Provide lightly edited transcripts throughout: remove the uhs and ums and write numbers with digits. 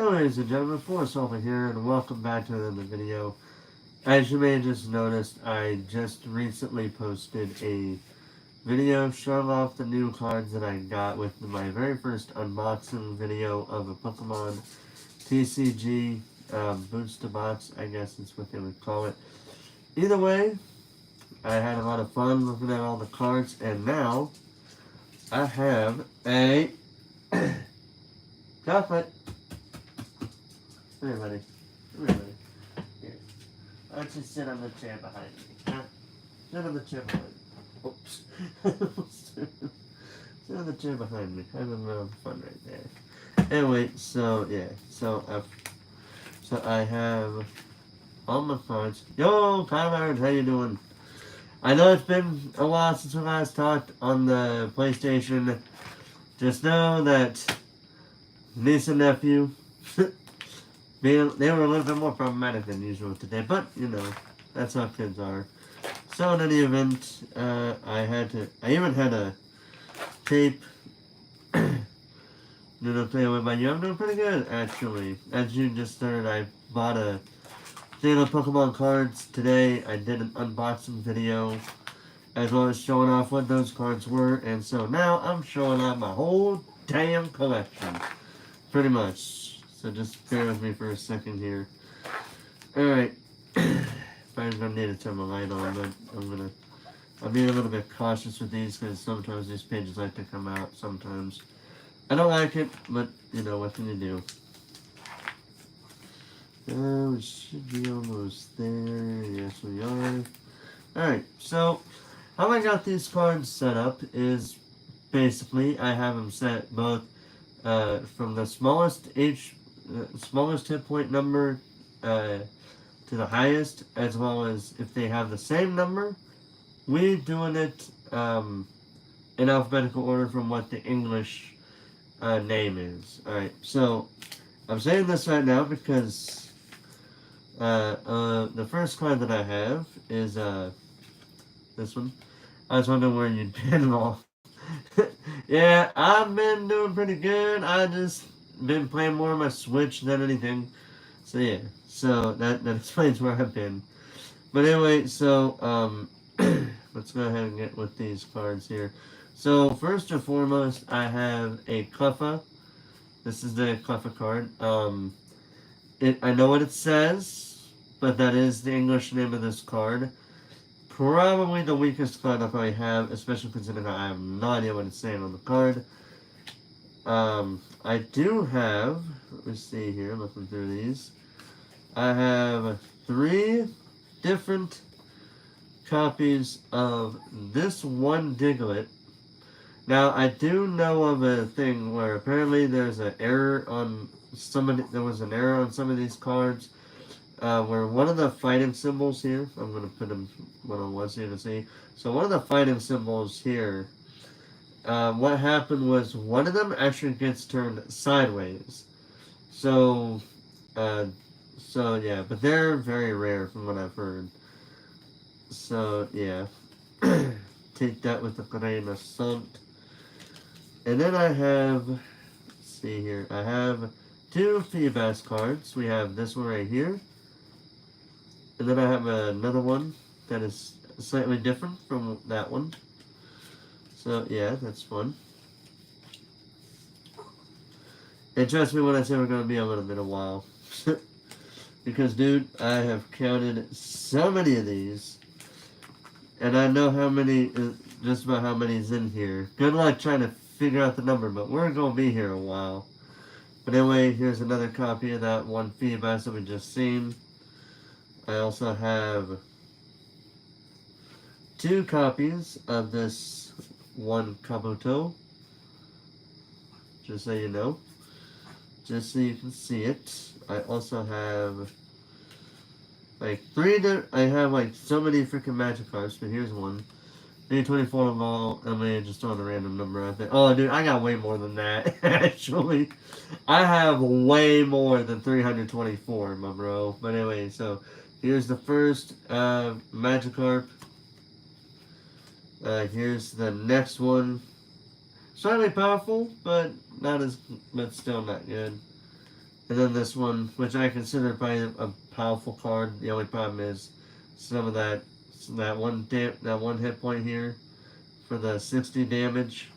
Hello ladies and gentlemen, Forrest over here and welcome back to another video. As you may have just noticed, I just recently posted a video showing off the new cards that I got with my very first unboxing video of a Pokemon TCG booster box, I guess is what they would call it. Either way, I had a lot of fun looking at all the cards, and now I have a chocolate. Come here, buddy. Come here, buddy. Here. Why don't you sit on the chair behind me? Huh? Sit on the chair behind me. Oops. Sit on the chair behind me. Having a little fun right there. Anyway, so yeah. So I have all my cards. Yo, Kyler, how you doing? I know it's been a while since we last talked on the PlayStation. Just know that niece and nephew they were a little bit more problematic than usual today, but you know, that's how kids are. So in any event, I even had a tape to play with my I'm doing pretty good actually. As you just heard, I bought a thing of Pokemon cards today. I did an unboxing video as well as showing off what those cards were, and so now I'm showing off my whole damn collection. Pretty much. So just bear with me for a second here. Alright. I'm gonna need to turn my light on, but I'll be a little bit cautious with these because sometimes these pages like to come out sometimes. I don't like it, but you know, what can you do? We should be almost there. Yes, we are. Alright, so how I got these cards set up is basically I have them set both from the smallest hit point number to the highest, as well as if they have the same number, we doing it in alphabetical order from what the English name is. Alright, so I'm saying this right now because the first card that I have is this one. I was wondering where you'd been all. Yeah, I've been doing pretty good. I just been playing more on my Switch than anything. So yeah, so that explains where I've been. But anyway, so let's go ahead and get with these cards here. So first and foremost, I have a Cleffa. This is the Cleffa card. I know what it says, but that is the English name of this card. Probably the weakest card I probably have, especially considering I have no idea what it's saying on the card. I do have, let me see here, looking through these. I have 3 different copies of this one Diglett. Now, I do know of a thing where apparently there's an error on there was an error on some of these cards. Where one of the fighting symbols here, I'm going to put them one on one so you can see. So one of the fighting symbols here, what happened was one of them actually gets turned sideways. So yeah, but they're very rare from what I've heard. So yeah, take that with a grain of salt. And then I have, let's see here, I have 2 Feebas cards. We have this one right here. And then I have another one that is slightly different from that one. So yeah, that's fun. And trust me when I say we're going to be a little bit a while. Because dude, I have counted so many of these. And I know how many, just about how many is in here. Good luck trying to figure out the number, but we're going to be here a while. But anyway, here's another copy of that one Feebas that we just seen. I also have 2 copies of this one Kabuto, just so you know, just so you can see it. I also have like I have like so many freaking magic cards, but here's one. 324 of all, I mean, just throwing a random number out there. Oh, dude, I got way more than that, actually. I have way more than 324, my bro. But anyway, so here's the first Magikarp. Here's the next one. Slightly powerful, but still not good. And then this one, which I consider probably a powerful card. The only problem is some of that one hit point here for the 60 damage.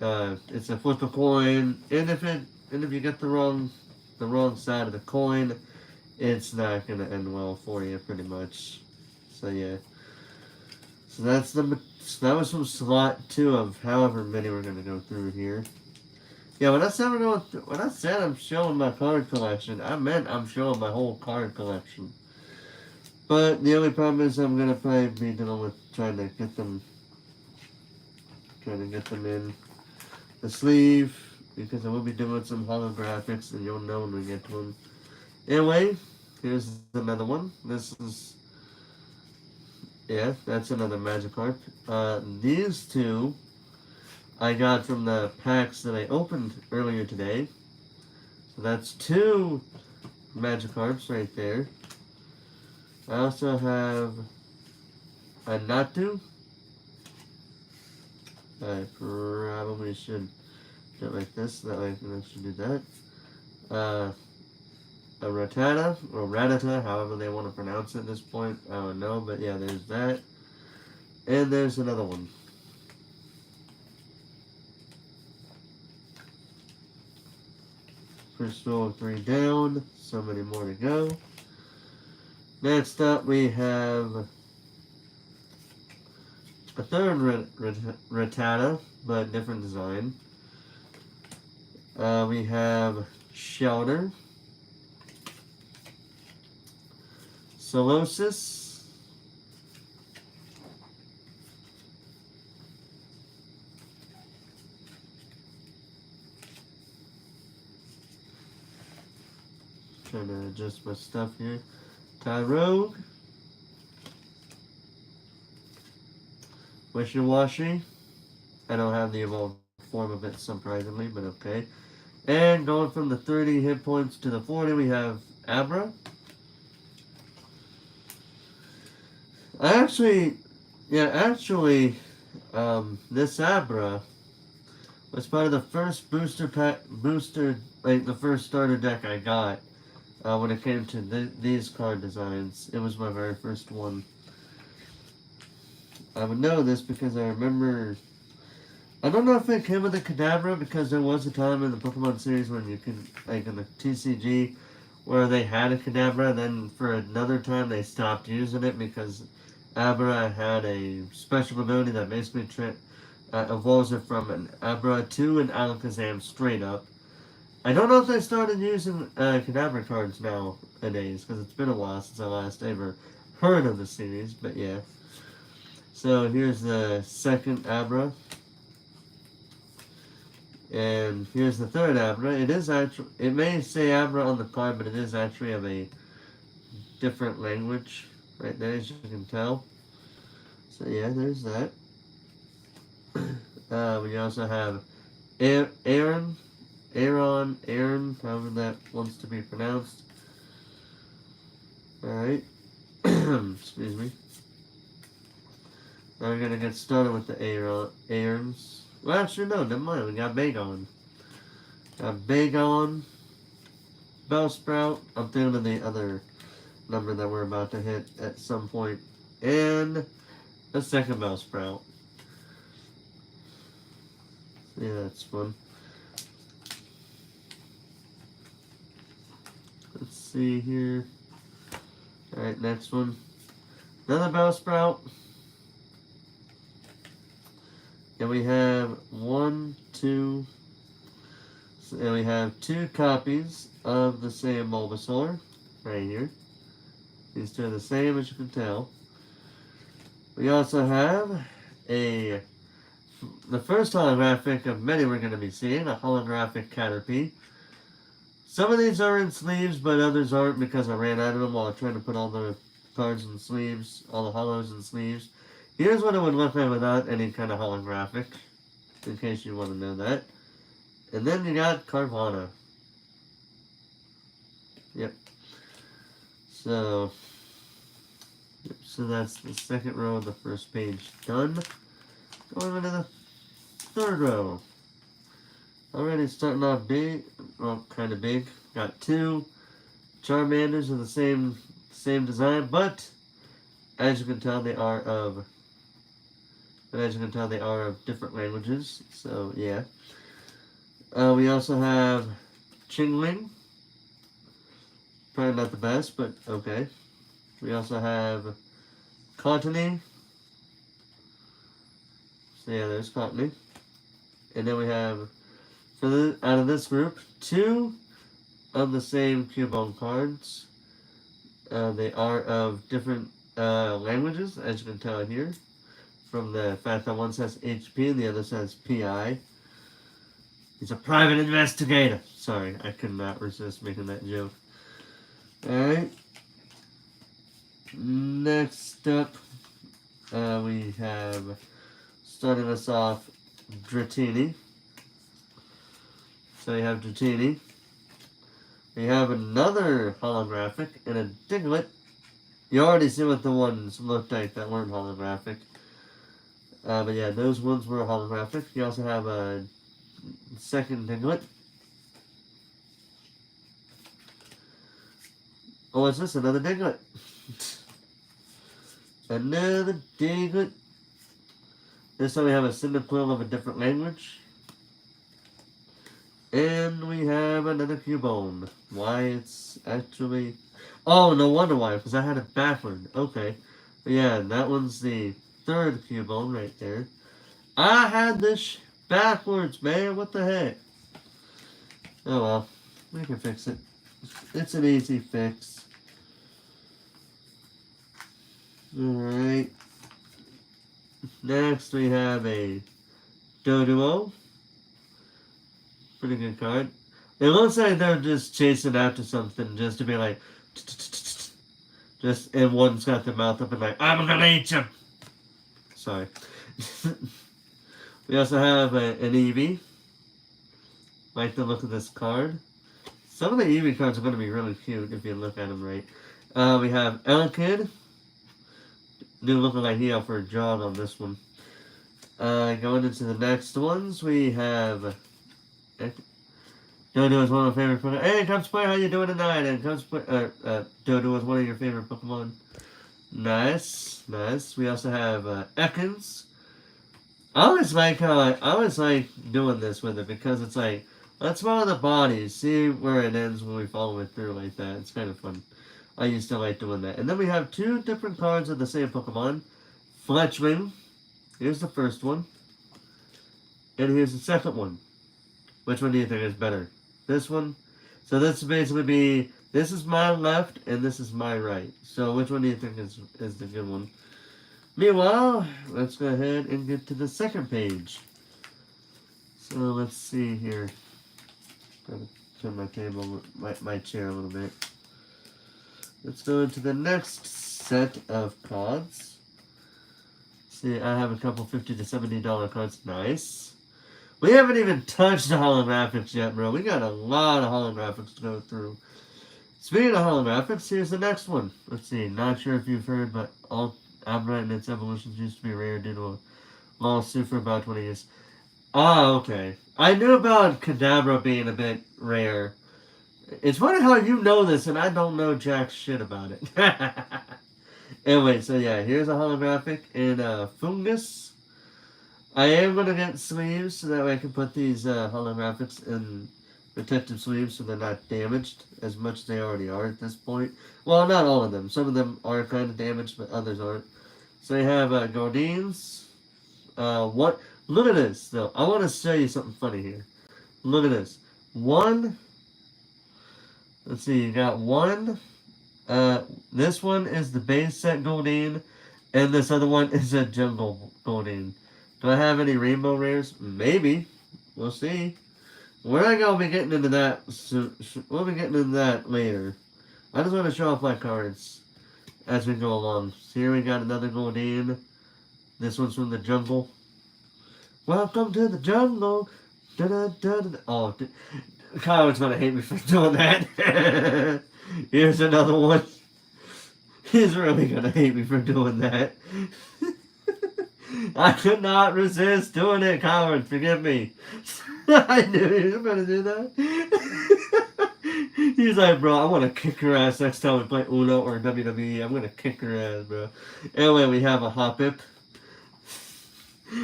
It's a flip a coin, and if you get the wrong side of the coin, it's not gonna end well for you, pretty much. So yeah. So that was from slot 2 of however many we're gonna go through here. Yeah, when I said I'm showing my card collection, I meant I'm showing my whole card collection. But the only problem is I'm gonna probably be dealing with trying to get them in the sleeve, because I will be doing some holographics, and you'll know when we get to them. Anyway, here's another one. That's another Magikarp. These two I got from the packs that I opened earlier today. So that's 2 Magikarps right there. I also have a Natu. I probably should do it like this, that way I can actually do that. A Rattata, or Rattata, however they want to pronounce it at this point, I don't know, but yeah, there's that. And there's another one. First roll 3 down, so many more to go. Next up we have a third Rattata, but different design. We have Shelter, Solosis, trying to adjust my stuff here, Tyrogue, Wishiwashi. I don't have the evolved form of it, surprisingly, but okay. And going from the 30 hit points to the 40, we have Abra. This Abra was part of the first the first starter deck I got when it came to these card designs. It was my very first one. I would know this because I remember. I don't know if it came with a Kadabra, because there was a time in the Pokemon series when you could, like in the TCG, where they had a Kadabra, then for another time they stopped using it because Abra had a special ability that basically evolves it from an Abra to an Alakazam straight up. I don't know if they started using Kadabra cards nowadays, because it's been a while since I last ever heard of the series, but yeah. So here's the second Abra. And here's the third Abra. It may say Abra on the card, but it is actually of a different language right there, as you can tell. So yeah, there's that. We also have Aaron, however that wants to be pronounced. Alright. Excuse me. Now we're gonna get started with the Aarons. Well, actually, no, never mind. We got Bagon. Bellsprout. I'm thinking of the other number that we're about to hit at some point. And a second Bellsprout. Yeah, that's fun. Let's see here. Alright, next one. Another Bellsprout. And we have we have 2 copies of the same Bulbasaur right here. These two are the same, as you can tell. We also have the first holographic of many we're going to be seeing, a holographic Caterpie. Some of these are in sleeves, but others aren't because I ran out of them while trying to put all the cards in sleeves, all the holos in sleeves. Here's what it would look like without any kind of holographic, in case you want to know that. And then you got Carvanha. Yep. So that's the second row of the first page done. Going into the third row. Already starting off big, well, kind of big. Got 2 Charmanders of the same design, but as you can tell, they are of different languages. So yeah. We also have Chingling. Probably not the best, but okay. We also have Cottony. So yeah, there's Cottony. And then we have, out of this group, 2 of the same Cubone cards. They are of different languages, as you can tell here, from the fact that one says HP and the other says PI. He's a private investigator. Sorry, I could not resist making that joke. Alright. Next up, we have, starting us off, Dratini. So you have Dratini. We have another holographic and a Diglett. You already see what the ones looked like that weren't holographic. But yeah, those ones were holographic. You also have a second Diglett. Oh, what's this? Another Diglett. Another Diglett. This time we have a Cyndaquil of a different language. And we have another Cubone. Why it's actually... Oh, no wonder why, because I had it backward. Okay. But yeah, that one's the third Cubone right there. I had this backwards, man. What the heck? Oh well. We can fix it. It's an easy fix. Alright. Next we have a Doduo. Pretty good card. It looks like they're just chasing after something just to be like, just, and one's got their mouth up and like, I'm gonna eat you. Sorry. We also have an Eevee. Like the look of this card. Some of the Eevee cards are going to be really cute if you look at them right. We have Elekid. Do look like he out for a jog on this one. Going into the next ones, we have... Dodo is one of my favorite Pokemon. Hey, Cubs Player, how you doing tonight? And Cubs Player, Dodo is one of your favorite Pokemon. Nice, nice. We also have Ekans. I always like doing this with it because it's like, let's follow the body, see where it ends when we follow it through like that. It's kind of fun. I used to like doing that. And then we have 2 different cards of the same Pokemon. Fletchling. Here's the first one. And here's the second one. Which one do you think is better? This one? So this basically be, this is my left and this is my right. So which one do you think is the good one? Meanwhile, let's go ahead and get to the second page. So let's see here. Gotta turn my table, my chair a little bit. Let's go into the next set of cards. See, I have a couple $50 to $70 cards. Nice. We haven't even touched the holographics yet, bro. We got a lot of holographics to go through. Speaking of holographics, here's the next one. Let's see. Not sure if you've heard, but Abra and its evolutions used to be rare due to a lawsuit for about 20 years. Ah, okay. I knew about Kadabra being a bit rare. It's funny how you know this and I don't know jack shit about it. Anyway, so yeah, here's a holographic in Fungus. I am going to get sleeves so that way I can put these holographics in protective sleeves so they're not damaged as much as they already are at this point. Well, not all of them. Some of them are kind of damaged, but others aren't. So you have Gardines. Look at this, though. I want to show you something funny here. Look at this. Let's see, you got one. This one is the base set Goldeen, and this other one is a jungle Goldeen. Do I have any rainbow rares? Maybe. We'll see. We're not going to be getting into that. We'll be getting into that later. I just want to show off my cards as we go along. So here we got another Goldeen. This one's from the jungle. Welcome to the jungle. Da -da -da -da. Oh, Kyle's going to hate me for doing that. Here's another one. He's really going to hate me for doing that. I could not resist doing it, Coward. Forgive me. I knew he was going to do that. He's like, bro, I want to kick her ass next time we play Uno or WWE. I'm going to kick her ass, bro. Anyway, we have a Hoppip.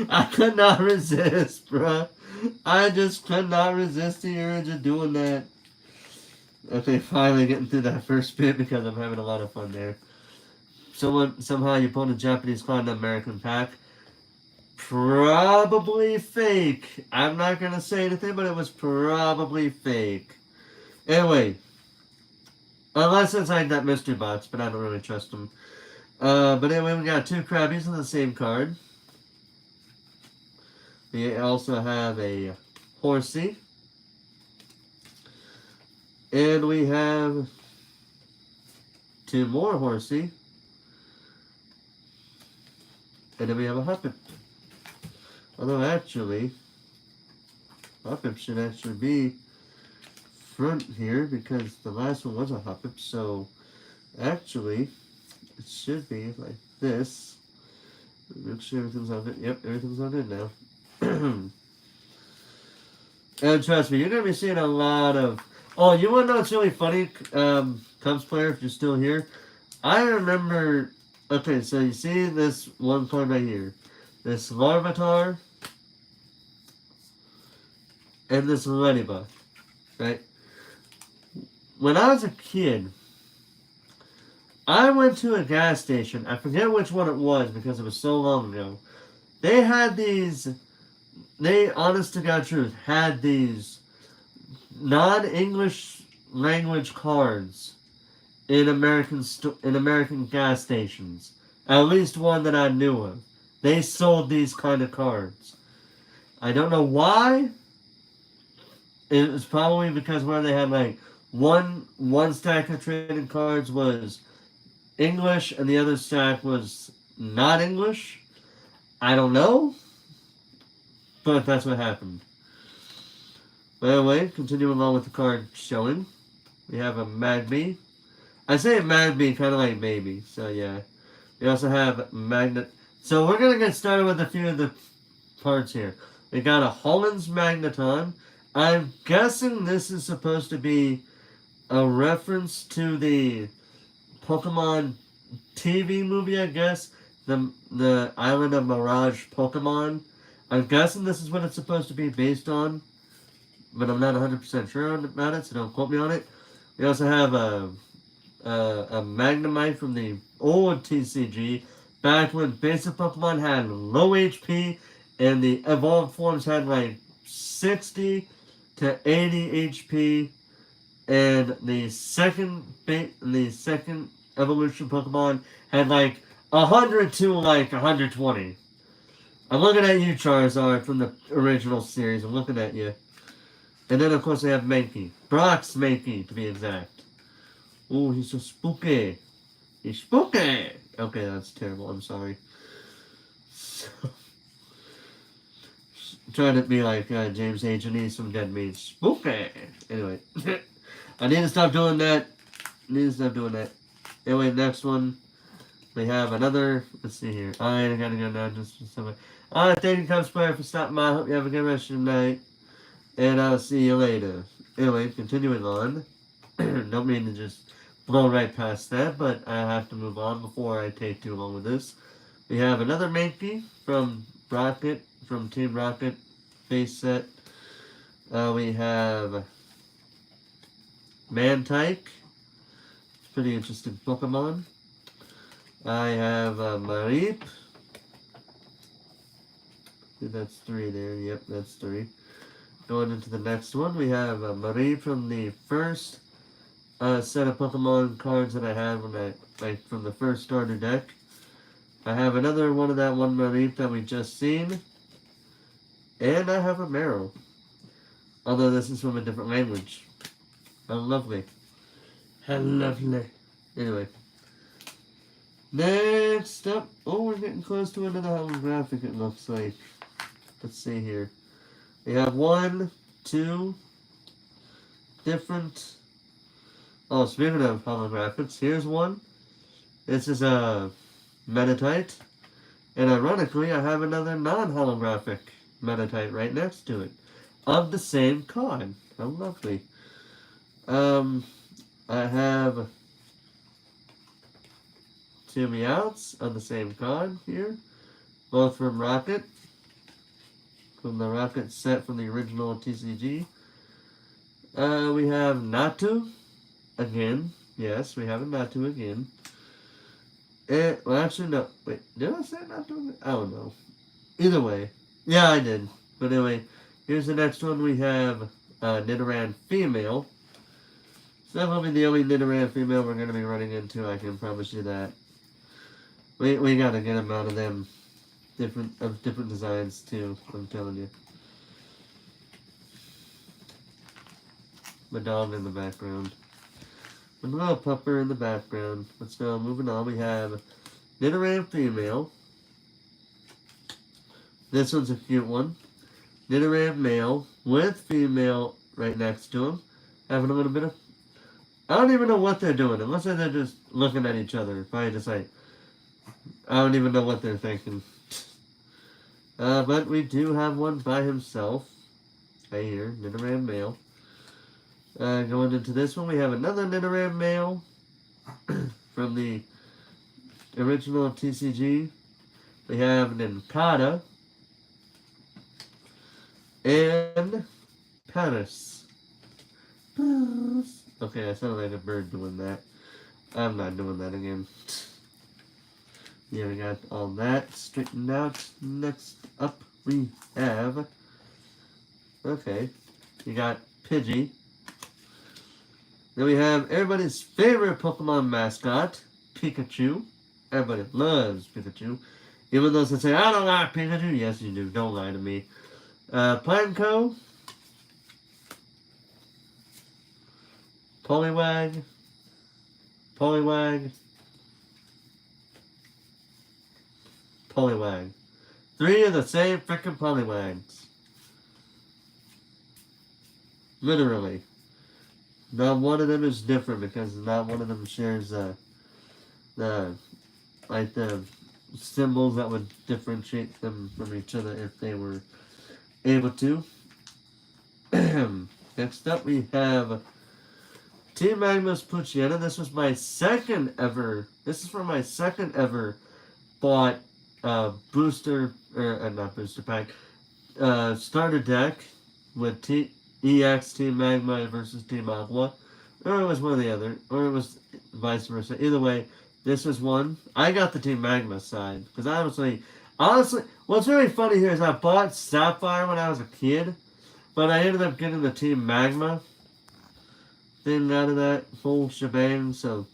I could not resist, bro. I just could not resist the urge of doing that. Okay, finally getting through that first bit because I'm having a lot of fun there. Somehow you pulled a Japanese card in the American pack. Probably fake. I'm not gonna say anything, but it was probably fake. Anyway, unless it's like that mystery box, but I don't really trust them. But anyway, we got 2 Krabbies on the same card. We also have a Horsey. And we have 2 more Horsey. And then we have a Hoppip. Although actually, Hoppip should actually be front here because the last one was a Hoppip. So actually, it should be like this. Make sure everything's on good. Yep, everything's on good now. And trust me, you're going to be seeing a lot of... Oh, you want to know what's really funny, Cubs player, if you're still here? I remember... Okay, so you see this one card right here. This Larvitar and this Ladybug, right? When I was a kid, I went to a gas station. I forget which one it was because it was so long ago. They had these... They, honest to God truth, had these non-English language cards in American gas stations. At least one that I knew of. They sold these kind of cards. I don't know why. It was probably because where they had like one stack of trading cards was English and the other stack was not English. I don't know. But that's what happened. By the way, continuing along with the card showing, we have a Magby. I say Magby kind of like baby, so yeah. We also have Magnet. So we're going to get started with a few of the parts here. We got a Holland's Magneton. I'm guessing this is supposed to be a reference to the Pokemon TV movie, I guess. The Island of Mirage Pokemon. I'm guessing this is what it's supposed to be based on, but I'm not 100% sure about it, so don't quote me on it. We also have a Magnemite from the old TCG, back when basic Pokemon had low HP, and the evolved forms had like 60 to 80 HP, and the second evolution Pokemon had like 100 to like 120. I'm looking at you, Charizard, from the original series. I'm looking at you. And then, of course, we have Mankey. Brock's Mankey, to be exact. Oh, he's so spooky. He's spooky! Okay, that's terrible. I'm sorry. So, trying to be like James H. Anise from Dead Meat. Spooky! Anyway. I need to stop doing that. Anyway, next one. We have another... Let's see here. I gotta go now just for somebody. Thank you, Cubs player, for stopping by. Hope you have a good rest of your night. And I'll see you later. Anyway, continuing on. Don't mean to just blow right past that, but I have to move on before I take too long with this. We have another Mankey from Rocket, from Team Rocket face set. We have Mantike. Pretty interesting Pokemon. I have Mareep. That's 3 there. Yep, that's 3. Going into the next one, we have Mareep from the first set of Pokemon cards that I had when from the first starter deck. I have another one of that one Mareep that we just seen. And I have a Marrow. Although this is from a different language. How lovely. How lovely. Anyway. Next up. Oh, we're getting close to another holographic, it looks like. Let's see here. We have 1, 2 different... Oh, speaking of holographics, here's one. This is a Meditite. And ironically, I have another non-holographic Meditite right next to it. of the same card. How lovely. I have 2 Meowths of the same card here. Both from Rocket. From the Rocket set from the original TCG. We have Natu. Again. Yes, we have a Natu again. Well, actually, no. Wait, did I say Natu? I don't know. Either way. Yeah, I did. But anyway, here's the next one. We have Nidoran Female. So that will be the only Nidoran Female we're going to be running into. I can promise you that. We got to get them out of them. Different designs, too. I'm telling you. My dog in the background. With a little pupper in the background. Let's go. Moving on. We have Nidoran Female. This one's a cute one. Nidoran Male with Female right next to him. Having a little bit of... I don't even know what they're doing. Unless they're just looking at each other. Probably just like... I don't even know what they're thinking. But we do have one by himself. Right here. Nidoran Male. Going into this one, we have another Nidoran Male from the original TCG. We have Nincada and Paris. Okay, I sound like a bird doing that. I'm not doing that again. Yeah, we got all that straightened out. Next up, we have... Okay, you got Pidgey. Then we have everybody's favorite Pokemon mascot, Pikachu. Everybody loves Pikachu. Even those that say, I don't like Pikachu. Yes, you do. Don't lie to me. Planco. Poliwag. Poliwag. Poliwag. 3 of the same freaking Poliwags. Literally. Not one of them is different because not one of them shares the symbols that would differentiate them from each other if they were able to. Next up we have Team Magma's Poochyena. This was my second ever. This is for my second ever bought booster or not booster pack starter deck with EX Team Magma versus Team Aqua, or it was one or the other, or it was vice versa. Either way, this was one. I got the Team Magma side because honestly, what's really funny here is I bought Sapphire when I was a kid, but I ended up getting the Team Magma thing out of that full shebang. So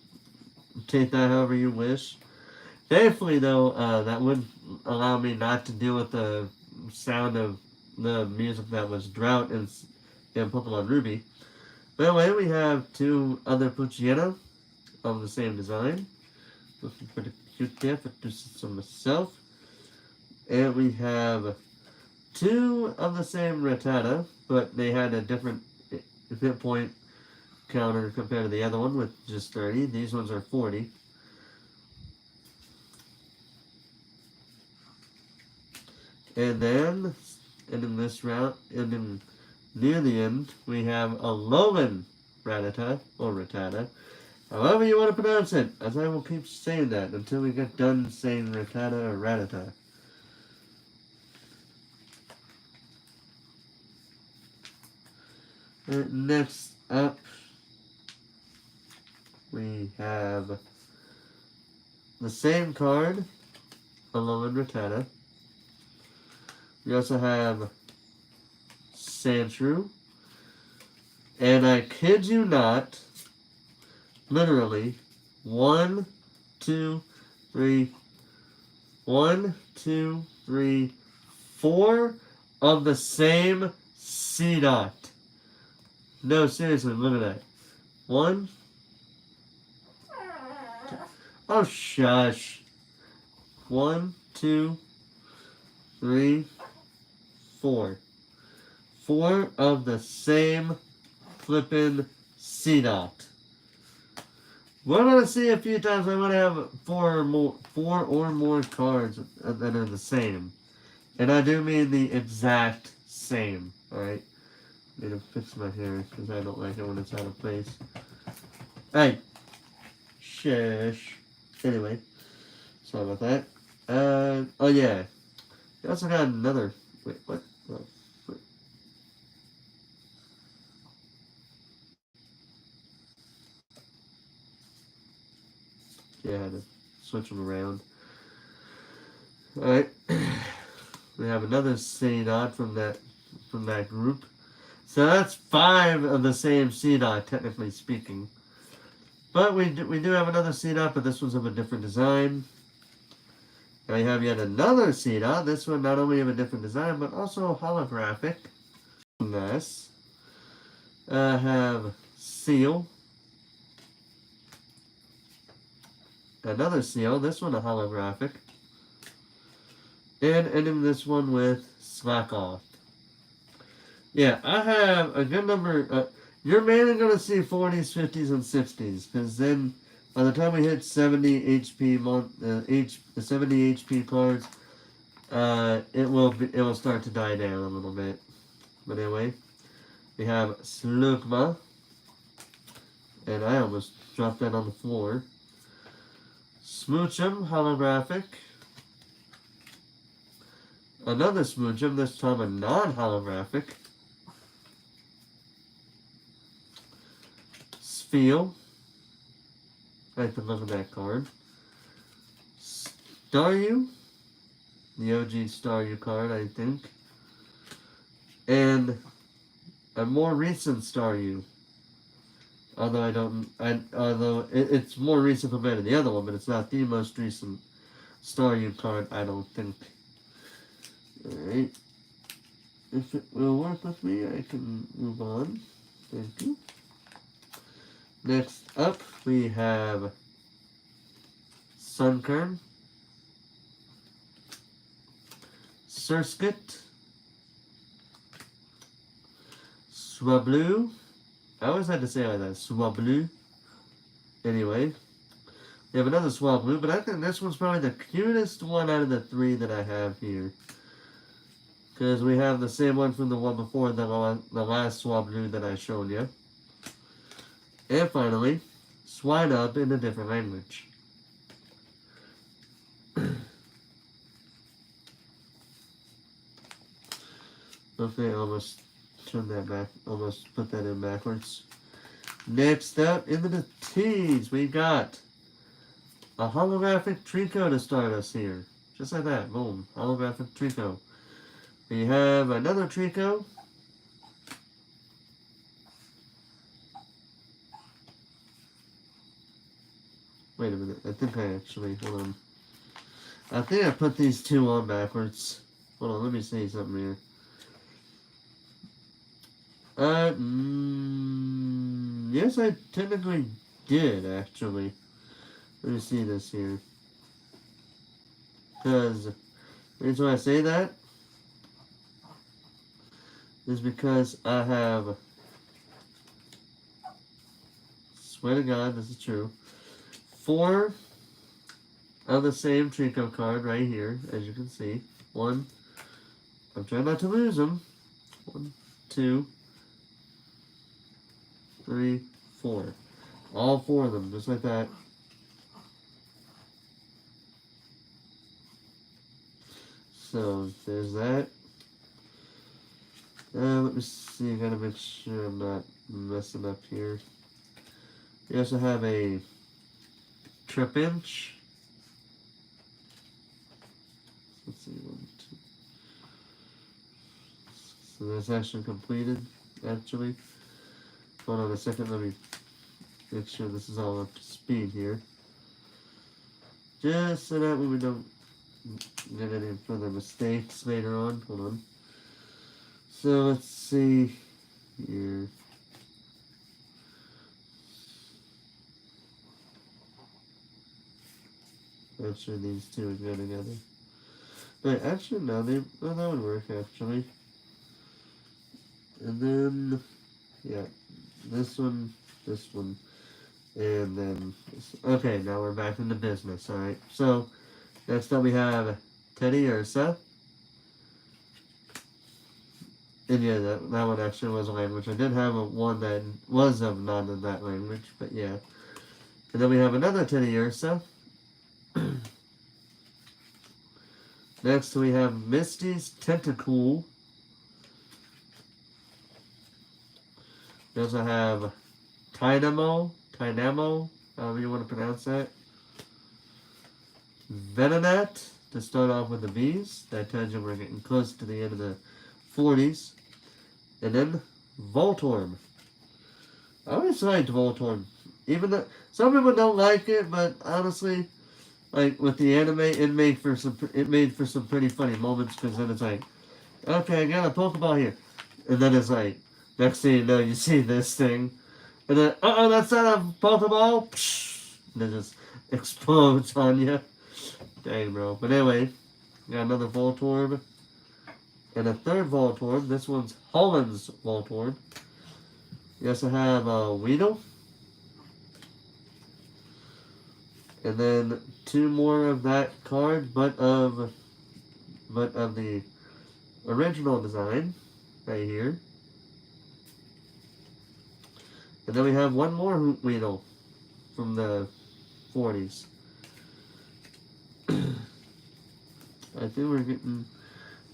take that however you wish. Thankfully, though, that would allow me not to deal with the sound of the music that was Drought and Pokemon Ruby. By the way, we have 2 other Poochyena of the same design. Looking pretty cute there for just myself. And we have 2 of the same Rattata, but they had a different hit point counter compared to the other one with just 30. These ones are 40. And then, in this round, and then near the end, we have a Alolan Rattata, or Rattata, however you want to pronounce it, as I will keep saying that until we get done saying Rattata or Rattata. And next up, we have the same card, Alolan Rattata. We also have Sandshrew. And I kid you not, literally, 1, 2, 3, 1, 2, 3, 4 of the same Seedot. No, seriously, look at that. 1. Oh, shush. 1, 2, 3, 4. 4 of the same flippin' Seedot. We're gonna see a few times. I'm gonna have 4 or more cards that are the same, and I do mean the exact same. All right. Need to fix my hair because I don't like it when it's out of place. Hey! Shush. Anyway, sorry about that. Oh yeah. We also got another. Wait, what? Oh, wait. Yeah, I had to switch them around. Alright. We have another CDOT from that group. So that's 5 of the same CDOT, technically speaking. But we do have another CDOT, but this one's of a different design. And we have yet another CDOT. This one not only of a different design, but also holographic. Nice. I have Seal. Another Seal. This one a holographic. And ending this one with Slack Off. Yeah, I have a good number. You're mainly going to see 40s, 50s, and 60s. Because then, by the time we hit 70 HP the 70 HP cards, it will start to die down a little bit. But anyway, we have Slugma. And I almost dropped that on the floor. Smoochum, holographic. Another Smoochum, this time a non-holographic. Feel. I like the look of that card. Staryu. The OG Staryu card, I think. And a more recent Staryu. Although it's more recent compared to the other one, but it's not the most recent Staryu card, I don't think. Alright. If it will work with me, I can move on. Thank you. Next up, we have Sunkern, Surskit, Swablu. I always had to say it like that, Swablu. Anyway, we have another Swablu, but I think this one's probably the cutest one out of the 3 that I have here. Because we have the same one from the one before, the last Swablu that I showed you. And finally, Swinub in a different language. Okay, almost turned that back, almost put that in backwards. Next up, into the T's, we got a holographic Trico to start us here. Just like that, boom, holographic Trico. We have another Trico. Wait a minute, I think I actually, hold on. I think I put these 2 on backwards. Hold on, let me see something here. Yes, I technically did, actually. Let me see this here. Because, the reason why I say that is because I have, swear to God, this is true, 4 of the same Trico card right here, as you can see. 1, I'm trying not to lose them. 1, 2, 3, 4. All 4 of them, just like that. So, there's that. Let me see, I gotta make sure I'm not messing up here. We also have a Trapinch. Let's see, 1, 2. So that's actually completed, actually. Hold on a second, let me make sure this is all up to speed here. Just so that way we don't get any further mistakes later on. Hold on. So let's see here. Actually, these 2 would go together. But actually, no, well, that would work, actually. And then, yeah, this one, and then this. Okay, now we're back into business, alright. So, next up we have Teddy Ursa. And yeah, that one actually was a language. I did have one that was of not of that language, but yeah. And then we have another Teddiursa. Next we have Misty's Tentacool. We also have Tynamo, however you want to pronounce that. Venonat, to start off with the V's. That tells you we're getting close to the end of the 40s. And then Voltorb. I always liked Voltorb. Even though some people don't like it, but honestly, like with the anime, it made for some pretty funny moments, because then it's like, okay, I got a Pokeball here, and then it's like, next thing you know, you see this thing, and then that's not a Pokeball, psh, and it just explodes on you. Dang, bro. But anyway, got another Voltorb, and a third Voltorb. This one's Holland's Voltorb. You also have Weedle. And then two more of that card, but of the original design, right here. And then we have one more Weedle from the 40s. I think we're getting,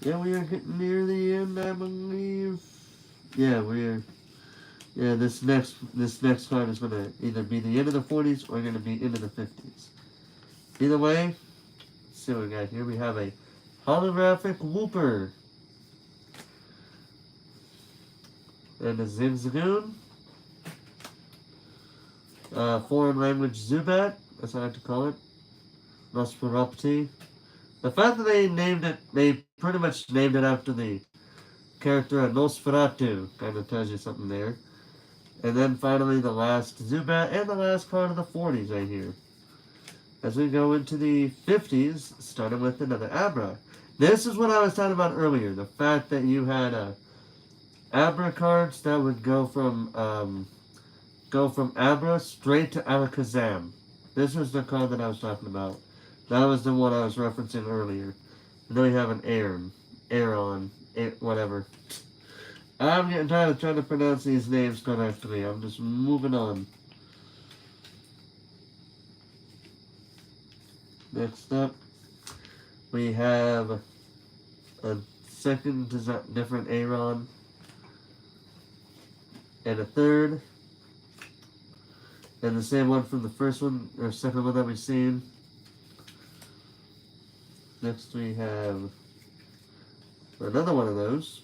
yeah, we are getting near the end, I believe. Yeah, yeah, this next card is gonna either be the end of the 40s or gonna be into the 50s. Either way, let's see what we got here. We have a holographic Wooper. And a Zigzagoon. Foreign language Zubat, as I like to call it. Nosferatu. The fact that they pretty much named it after the character of Nosferatu kind of tells you something there. And then finally the last Zubat and the last card of the 40s right here. As we go into the 50s, starting with another Abra. This is what I was talking about earlier. The fact that you had Abra cards that would go from Abra straight to Alakazam. This was the card that I was talking about. That was the one I was referencing earlier. And then we have an Aron, whatever. I'm getting tired of trying to pronounce these names correctly. I'm just moving on. Next up, we have a second different Aron, and a third, and the same one from the first one, or second one that we've seen. Next we have another one of those.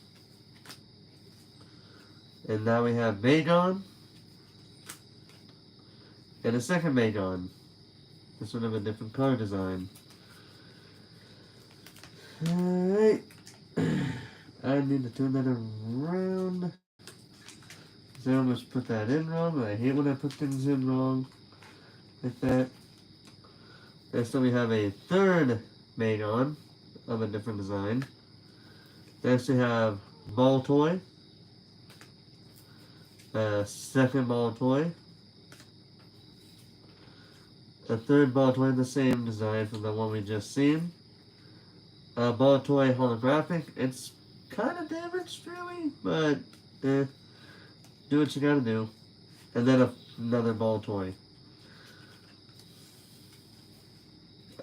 And now we have Bagon. And a second Bagon. This one of a different card design. Alright. I need to turn that around. I almost put that in wrong, and I hate when I put things in wrong. Like that. Next up we have a third Bagon of a different design. Next we have Baltoy. Second Baltoy. A third Baltoy, the same design from the one we just seen. Baltoy holographic. It's kind of damaged, really, but do what you gotta do. And then another Baltoy.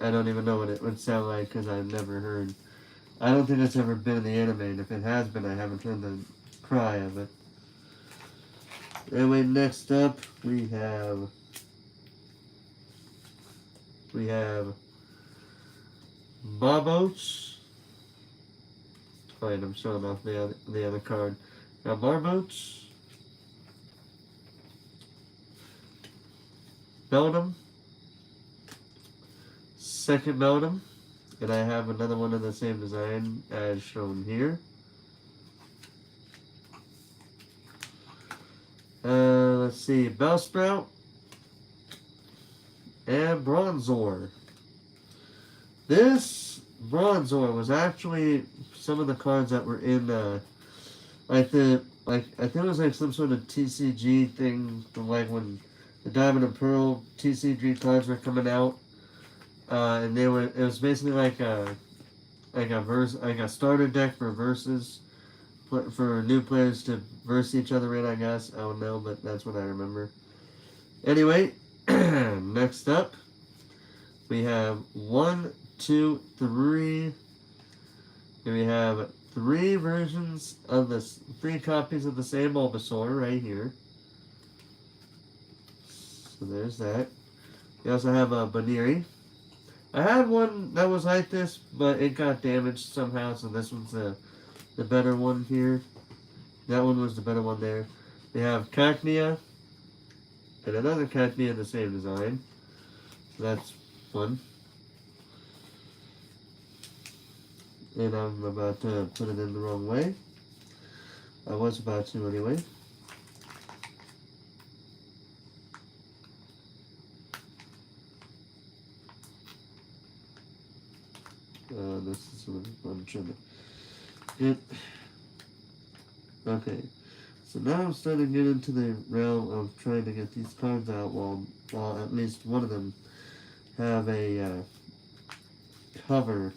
I don't even know what it would sound like because I've never heard. I don't think it's ever been in the anime, and if it has been, I haven't heard the cry of it. Anyway, next up we have Barboach. Wait, I'm showing off the other card. Now Barboach, Beldum, second Beldum, and I have another one of the same design as shown here. Let's see, Bellsprout and Bronzor. This Bronzor was actually some of the cards that were in I think it was like some sort of TCG thing from like when the Diamond and Pearl TCG cards were coming out, and it was basically like a starter deck for Versus for new players to verse each other in, I guess. I don't know, but that's what I remember. Anyway, next up, we have 1, 2, 3. Here we have 3 versions of this, 3 copies of the same Bulbasaur right here. So there's that. We also have a Baniri. I had one that was like this, but it got damaged somehow, so this one's the better one here. That one was the better one there. We have Cacnea, and another Cacnea in the same design. So that's one. And I'm about to put it in the wrong way. I was about to anyway. This is what I'm trying to get. Okay, so now I'm starting to get into the realm of trying to get these cards out while at least one of them have a cover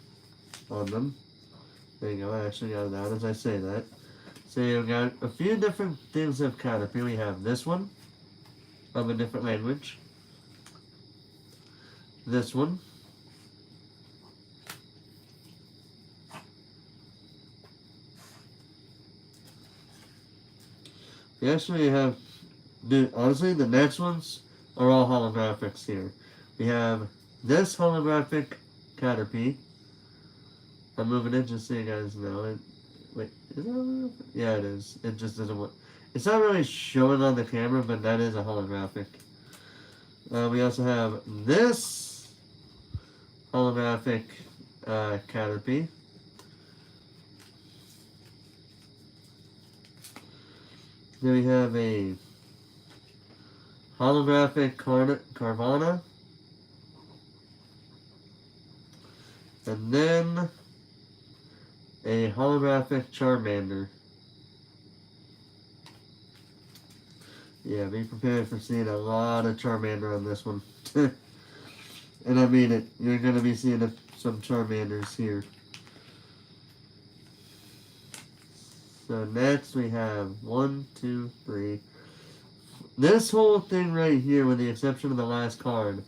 on them. There you go, I actually got it out as I say that. So you've got a few different things of Caterpie. We have this one of a different language. This one. We actually have, honestly, the next ones are all holographics here. We have this holographic Caterpie. I'm moving it just so you guys know. Wait, is that holographic? Yeah, it is. It just doesn't work. It's not really showing on the camera, but that is a holographic. We also have this holographic Caterpie. Then we have a holographic Carvanha. And then a holographic Charmander. Yeah, be prepared for seeing a lot of Charmander on this one. And I mean it. You're going to be seeing some Charmanders here. So next we have 1, 2, 3. This whole thing right here, with the exception of the last card,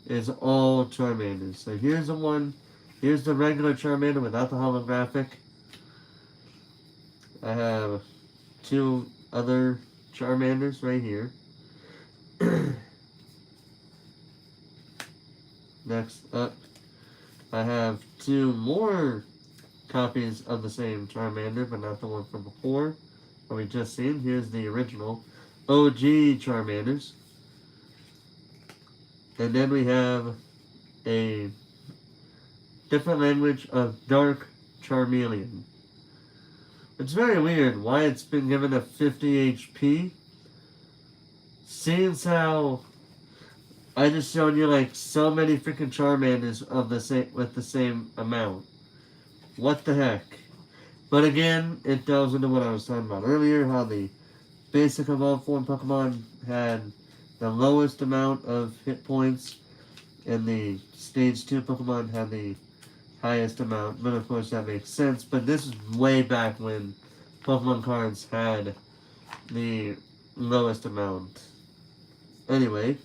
is all Charmanders. So here's the one. Here's the regular Charmander without the holographic. I have 2 other Charmanders right here. Next up, I have 2 more copies of the same Charmander, but not the one from before, that we just seen. Here's the original OG Charmanders. And then we have a different language of Dark Charmeleon. It's very weird why it's been given a 50 HP. Seeing how I just showed you like so many freaking Charmanders of the same with the same amount. What the heck? But again, it delves into what I was talking about earlier, how the basic evolved form Pokemon had the lowest amount of hit points, and the stage 2 Pokemon had the highest amount. But of course that makes sense, but this is way back when Pokemon cards had the lowest amount. Anyway,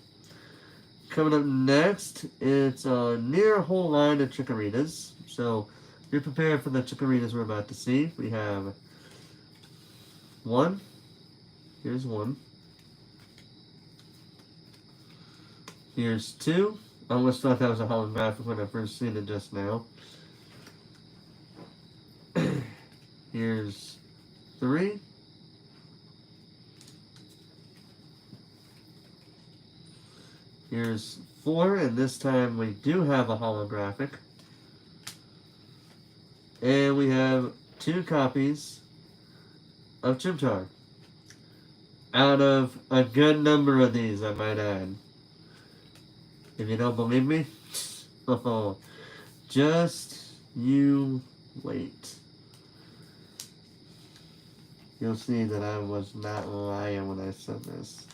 coming up next, it's near a whole line of Chikoritas. So be prepared for the Chikoritas we're about to see. We have 1. Here's 1. Here's 2. I almost thought that was a holographic when I first seen it just now. Here's 3. Here's 4, and this time we do have a holographic. And we have 2 copies of Chimchar. Out of a good number of these, I might add. If you don't believe me, just you wait. You'll see that I was not lying when I said this.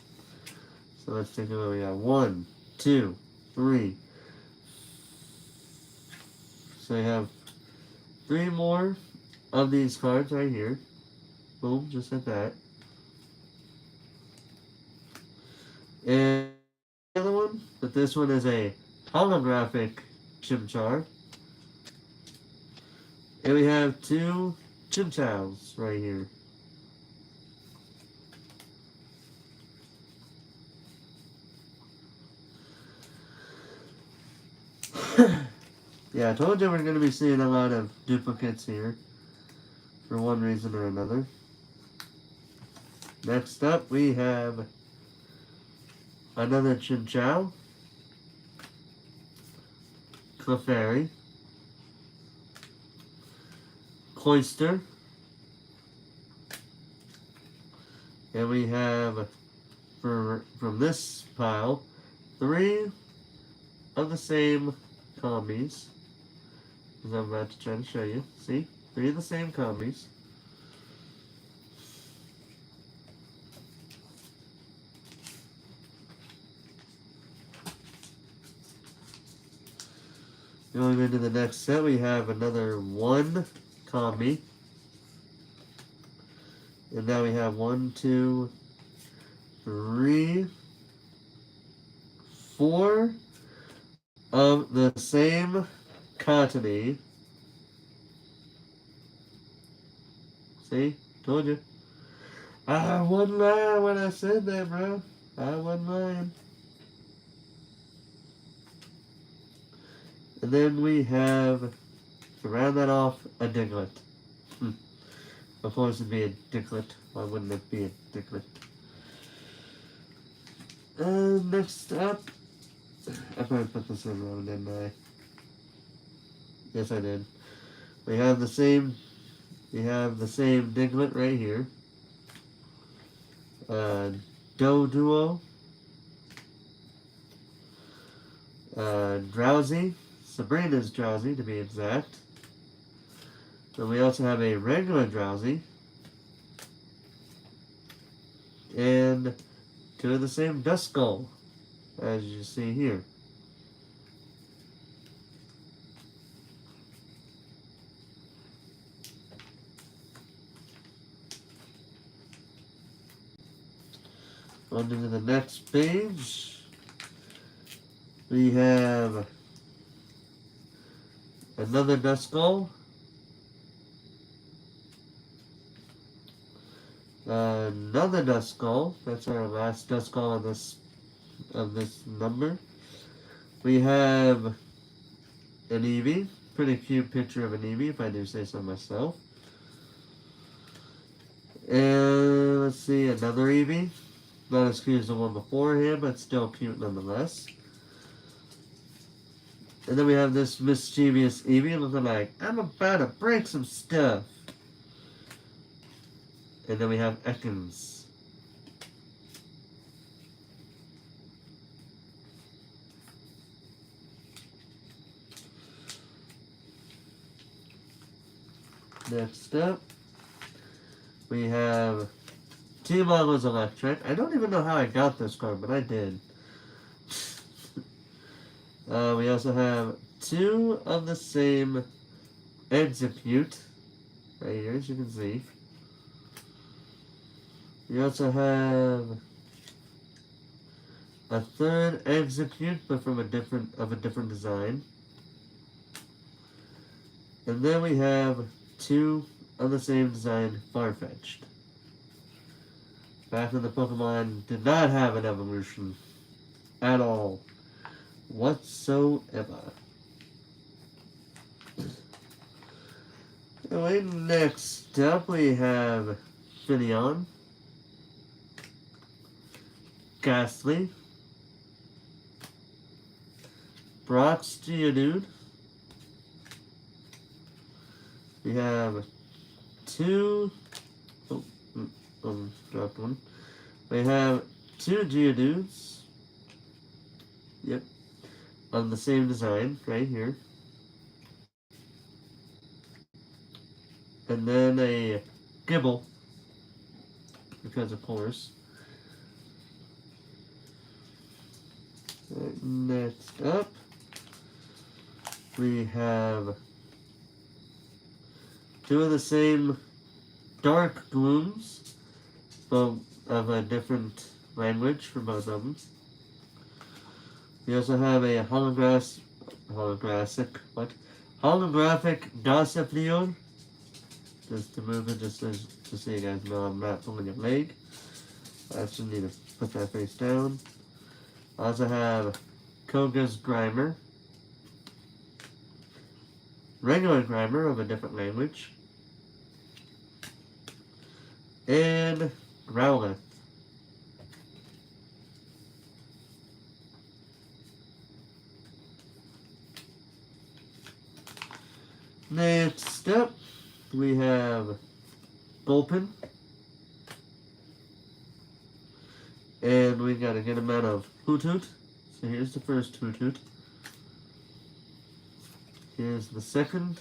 So let's take a look. We got 1, 2, 3. So you have 3 more of these cards right here. Boom, just like that. And the other one, but this one is a holographic Chimchar. And we have two Chimchows right here. Yeah, I told you we're going to be seeing a lot of duplicates here. For one reason or another. Next up, we have another Chinchou. Clefairy. Cloyster. And we have, from this pile, 3 of the same combis. As I'm about to try to show you. See? 3 of the same combis. Going into the next set, we have another 1 combi. And now we have 1, 2, 3, 4 of the same Cottony. See? Told you. I wasn't lying when I said that, bro. I wasn't lying. And then we have, to round that off, a Diglett. Of course it'd be a Diglett. Why wouldn't it be a Diglett? And next up, I probably put this in wrong, didn't I? Yes, I did. We have the same Diglett right here. Doduo. Drowsy. Sabrina's Drowsy, to be exact. Then we also have a regular Drowsy. And 2 of the same Duskull, as you see here. On to the next page. We have another Duskull. Another Duskull. That's our last Duskull of this number. We have an Eevee. Pretty cute picture of an Eevee, if I do say so myself. And let's see, another Eevee. Not as cute as the one before him, but still cute nonetheless. And then we have this mischievous Eevee looking like, I'm about to break some stuff. And then we have Ekans. Next up, we have T-Mongo's Electric. I don't even know how I got this card, but I did. We also have 2 of the same Execute. Right here, as you can see. We also have a 3rd Execute, but from a different design. And then we have 2 of the same design Farfetch'd. Back when the Pokemon did not have an evolution at all, whatsoever. Anyway, next up we have Finneon, Ghastly, Brock's Geodude. We have 2. Dropped one. We have 2 Geodudes. Yep. Of the same design, right here. And then a Gibble. Because of course. Right, next up, we have 2 of the same Dark Glooms, both of a different language for both of them. We also have a holographic Gossifleur. Just to move it, just so you guys know I'm not pulling your leg. I actually need to put that face down. I also have Koga's Grimer. Regular Grimer of a different language. And Growlithe. Next up, we have Gulpin. And we got a good amount of Hoothoot. So here's the first Hoothoot. Here's the second.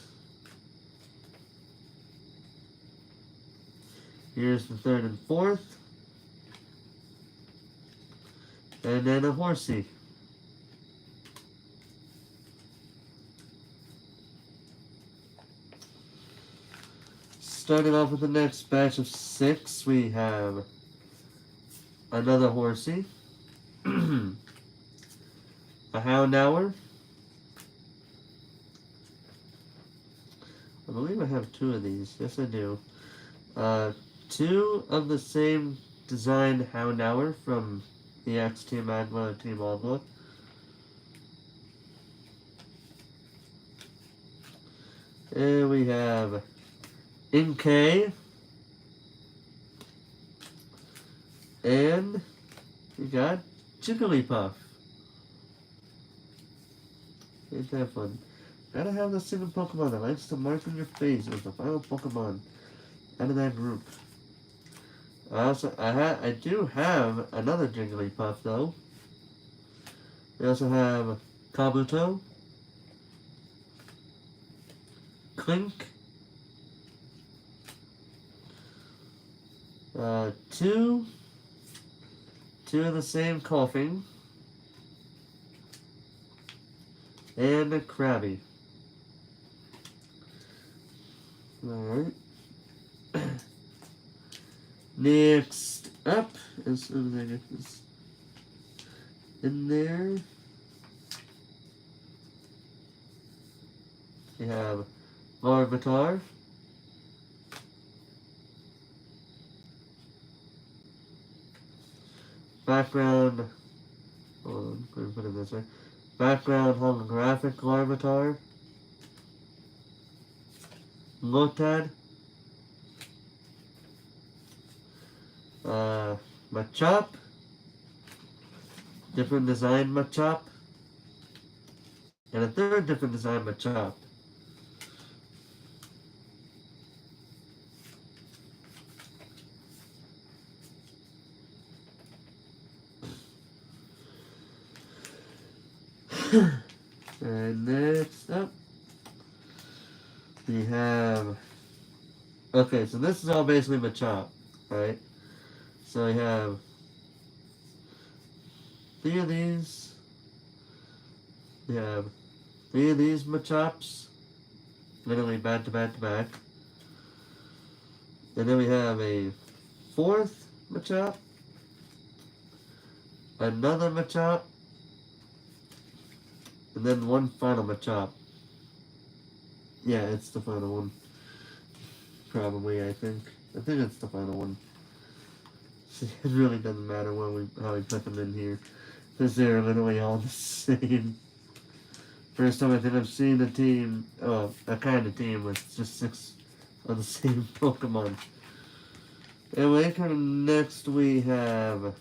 Here's the third and fourth. And then a Horsey. Starting off with the next batch of 6, we have another Horsey. A Houndour. I believe I have 2 of these. Yes, I do. 2 of the same design Houndour from the X Team Agma and Team Agma. And we have Inkay. And we got Jigglypuff. Ain't that fun? Gotta have the single Pokemon that likes to mark on your face as the final Pokemon out of that group. I do have another Jigglypuff though. We also have Kabuto, Clink, 2 of the same Coughing, and a Krabby. Alright. Next up, as soon as I get this in there, we have Larvitar, background, hold on, let me put it this way, background holographic Larvitar, Lotad, Machop, different design Machop, and a third different design Machop. And next up, we have, okay, so this is all basically Machop, right? So we have 3 of these. We have 3 of these Machops, literally back to back to back. And then we have a 4th Machop, another Machop, and then one final Machop. Yeah, it's the final one. Probably, I think. I think it's the final one. It really doesn't matter how we put them in here, because they're literally all the same. First time I think I've seen a team, a kind of team with just 6 of the same Pokemon. Anyway, kind of next we have,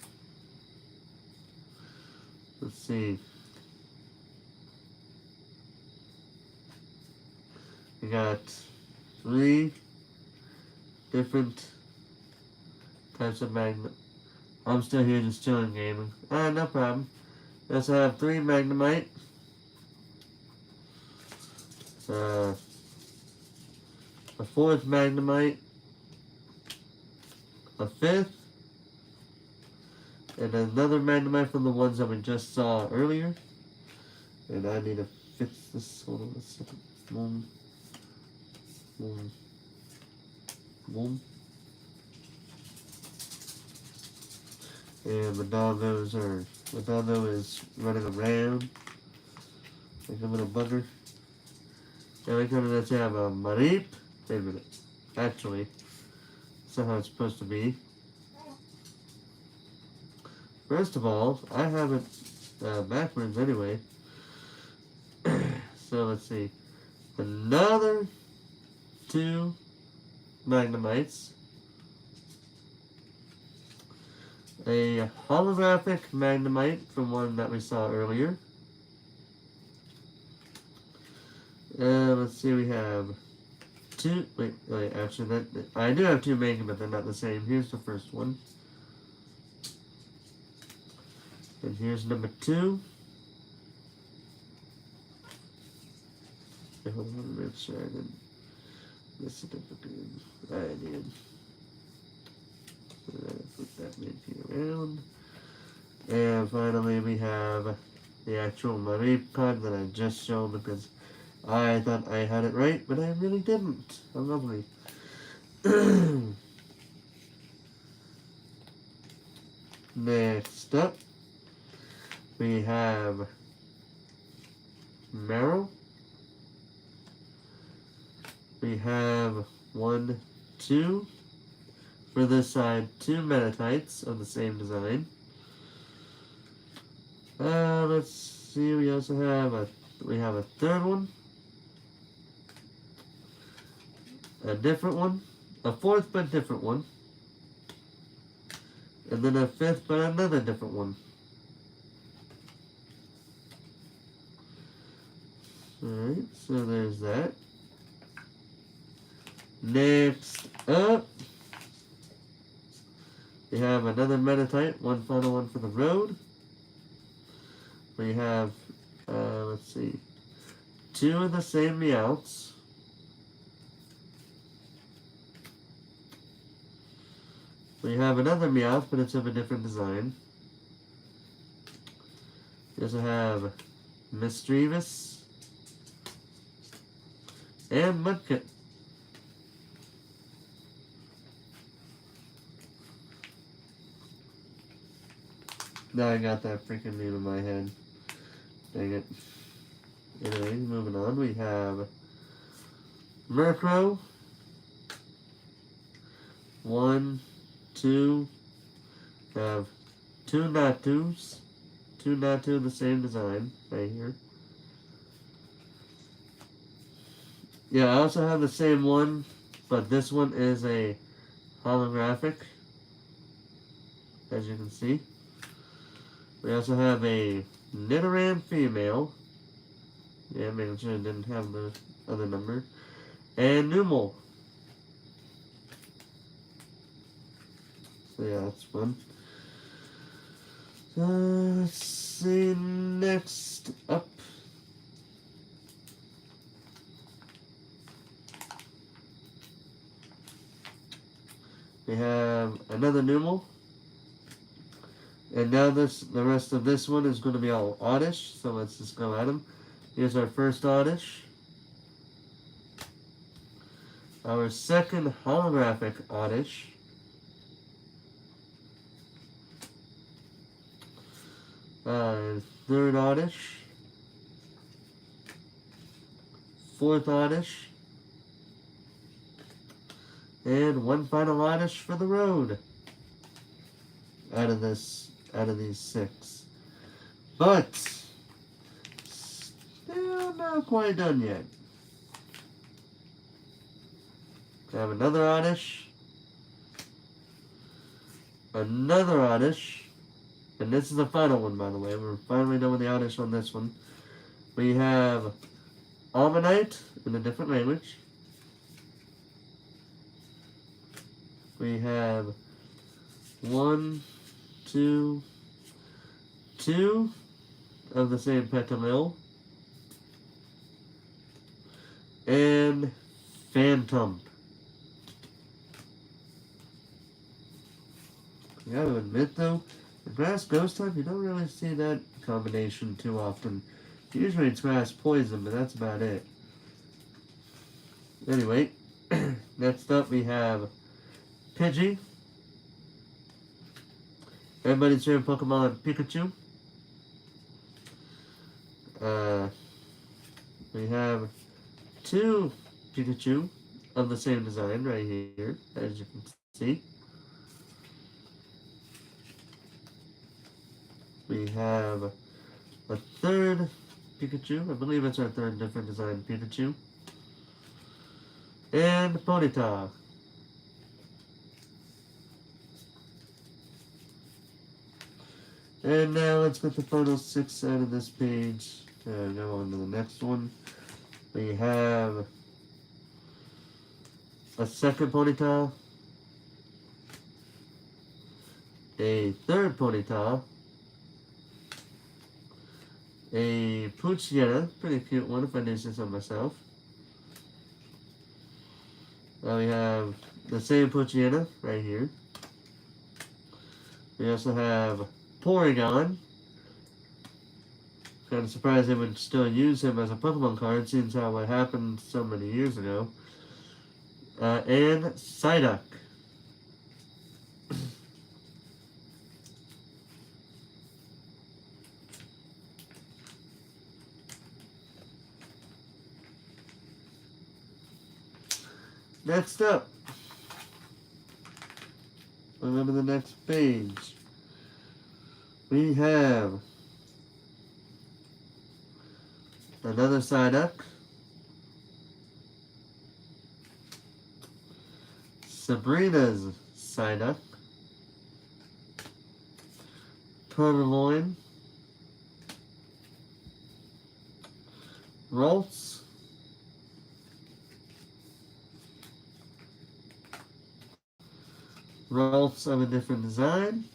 let's see, we got 3 different types of Magnemite. I'm still here just chilling gaming. No problem. We also have 3 Magnemite. A 4th Magnemite. A 5th. And another Magnemite from the ones that we just saw earlier. And I need to fix this. Hold on a second. Boom. And Madongo is running around like a little bugger. And we come to have a Mareep. Wait a minute. Actually, that's not how it's supposed to be. First of all, I have it backwards anyway. So let's see. Another 2 Magnemites. A holographic Magnemite from one that we saw earlier. Let's see, we have 2. Wait, actually, I do have 2 Mega, but they're not the same. Here's the first one. And here's number 2. Hold on, make sure I didn't miss it again. I did. So put that maybe around. And finally, we have the actual Mareep card that I just showed because I thought I had it right, but I really didn't. How lovely. Next up, we have Marrow. We have 1, 2. For this side, 2 Metatites of the same design. Let's see, we also have a third one. A different one. A fourth but different one. And then a fifth but another different one. Alright, so there's that. Next up, we have another Metatite, one final one for the road. We have, let's see, 2 of the same Meowths. We have another Meowth, but it's of a different design. We also have Misdreavus and Mudkip. Now I got that freaking name in my head. Dang it. Anyway, moving on, we have Murkrow. 1, 2. Have 2 Natus. 2 Natu of the same design, right here. Yeah, I also have the same one, but this one is a holographic, as you can see. We also have a Nidoran female. Yeah, making sure it didn't have the other number. And Numel. So yeah, that's fun. Let's see, next up. We have another Numel. And now the rest of this one is going to be all Oddish, so let's just go at them. Here's our first Oddish. Our second holographic Oddish. Third Oddish. Fourth Oddish. And one final Oddish for the road. Out of these 6. But still not quite done yet. I have another Oddish. Another Oddish. And this is the final one, by the way. We're finally done with the Oddish on this one. We have Almanite in a different language. We have 1, 2 of the same Petalil. And Phantom. I gotta admit though, the grass ghost type, you don't really see that combination too often. Usually it's grass poison, but that's about it. Anyway, next up we have Pidgey. Everybody's favorite Pokemon, Pikachu. We have 2 Pikachu of the same design right here, as you can see. We have a 3rd Pikachu. I believe it's our 3rd different design Pikachu. And Ponyta. And now let's get the final 6 out of this page to go on to the next one. We have a 2nd Ponyta, a 3rd Ponyta, a Poochyena, pretty cute one if I do say so myself. Now we have the same Poochyena right here. We also have Porygon. Kind of surprised they would still use him as a Pokemon card, since how it happened so many years ago. And Psyduck. Next up, remember the next page. We have another Psyduck, Sabrina's Psyduck, Purloin, Ralts, Ralts of a different design,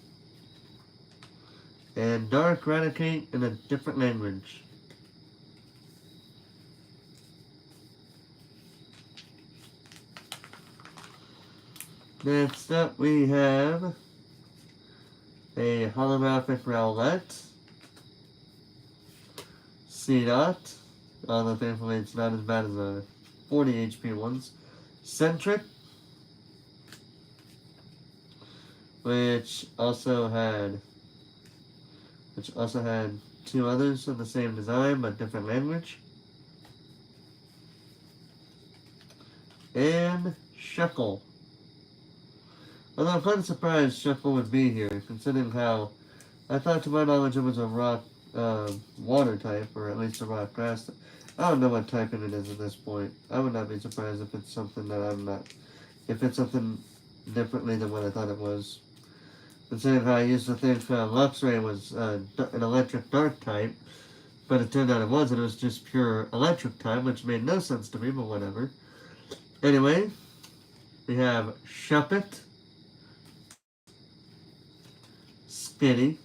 and Dark Raticate in a different language. Next up we have a holographic Rowlet, Seedot, although thankfully it's not as bad as the 40 HP ones, Centric, which also had 2 others of the same design but different language, and Shuckle. Although I'm kind of surprised Shuckle would be here, considering how I thought, to my knowledge, it was a rock water type, or at least a rock grass. I don't know what typing it is at this point. I would not be surprised if it's something that I'm not, if it's something differently than what I thought it was. Considering how I used to think Luxray was an electric dark type, but it turned out it wasn't. It was just pure electric type, which made no sense to me, but whatever. Anyway, we have Shuppet, Skitty,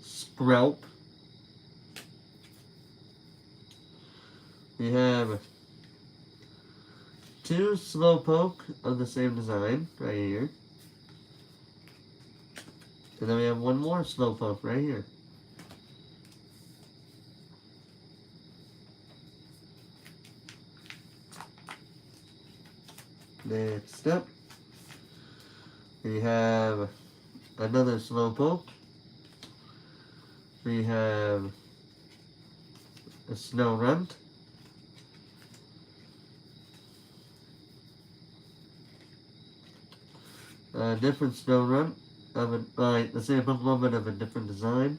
Sprout. We have 2 Slowpoke of the same design right here. And then we have 1 more Slowpoke right here. Next up, we have another Slowpoke. We have a Snorunt. A different Snorunt of the same Pokemon but of a different design.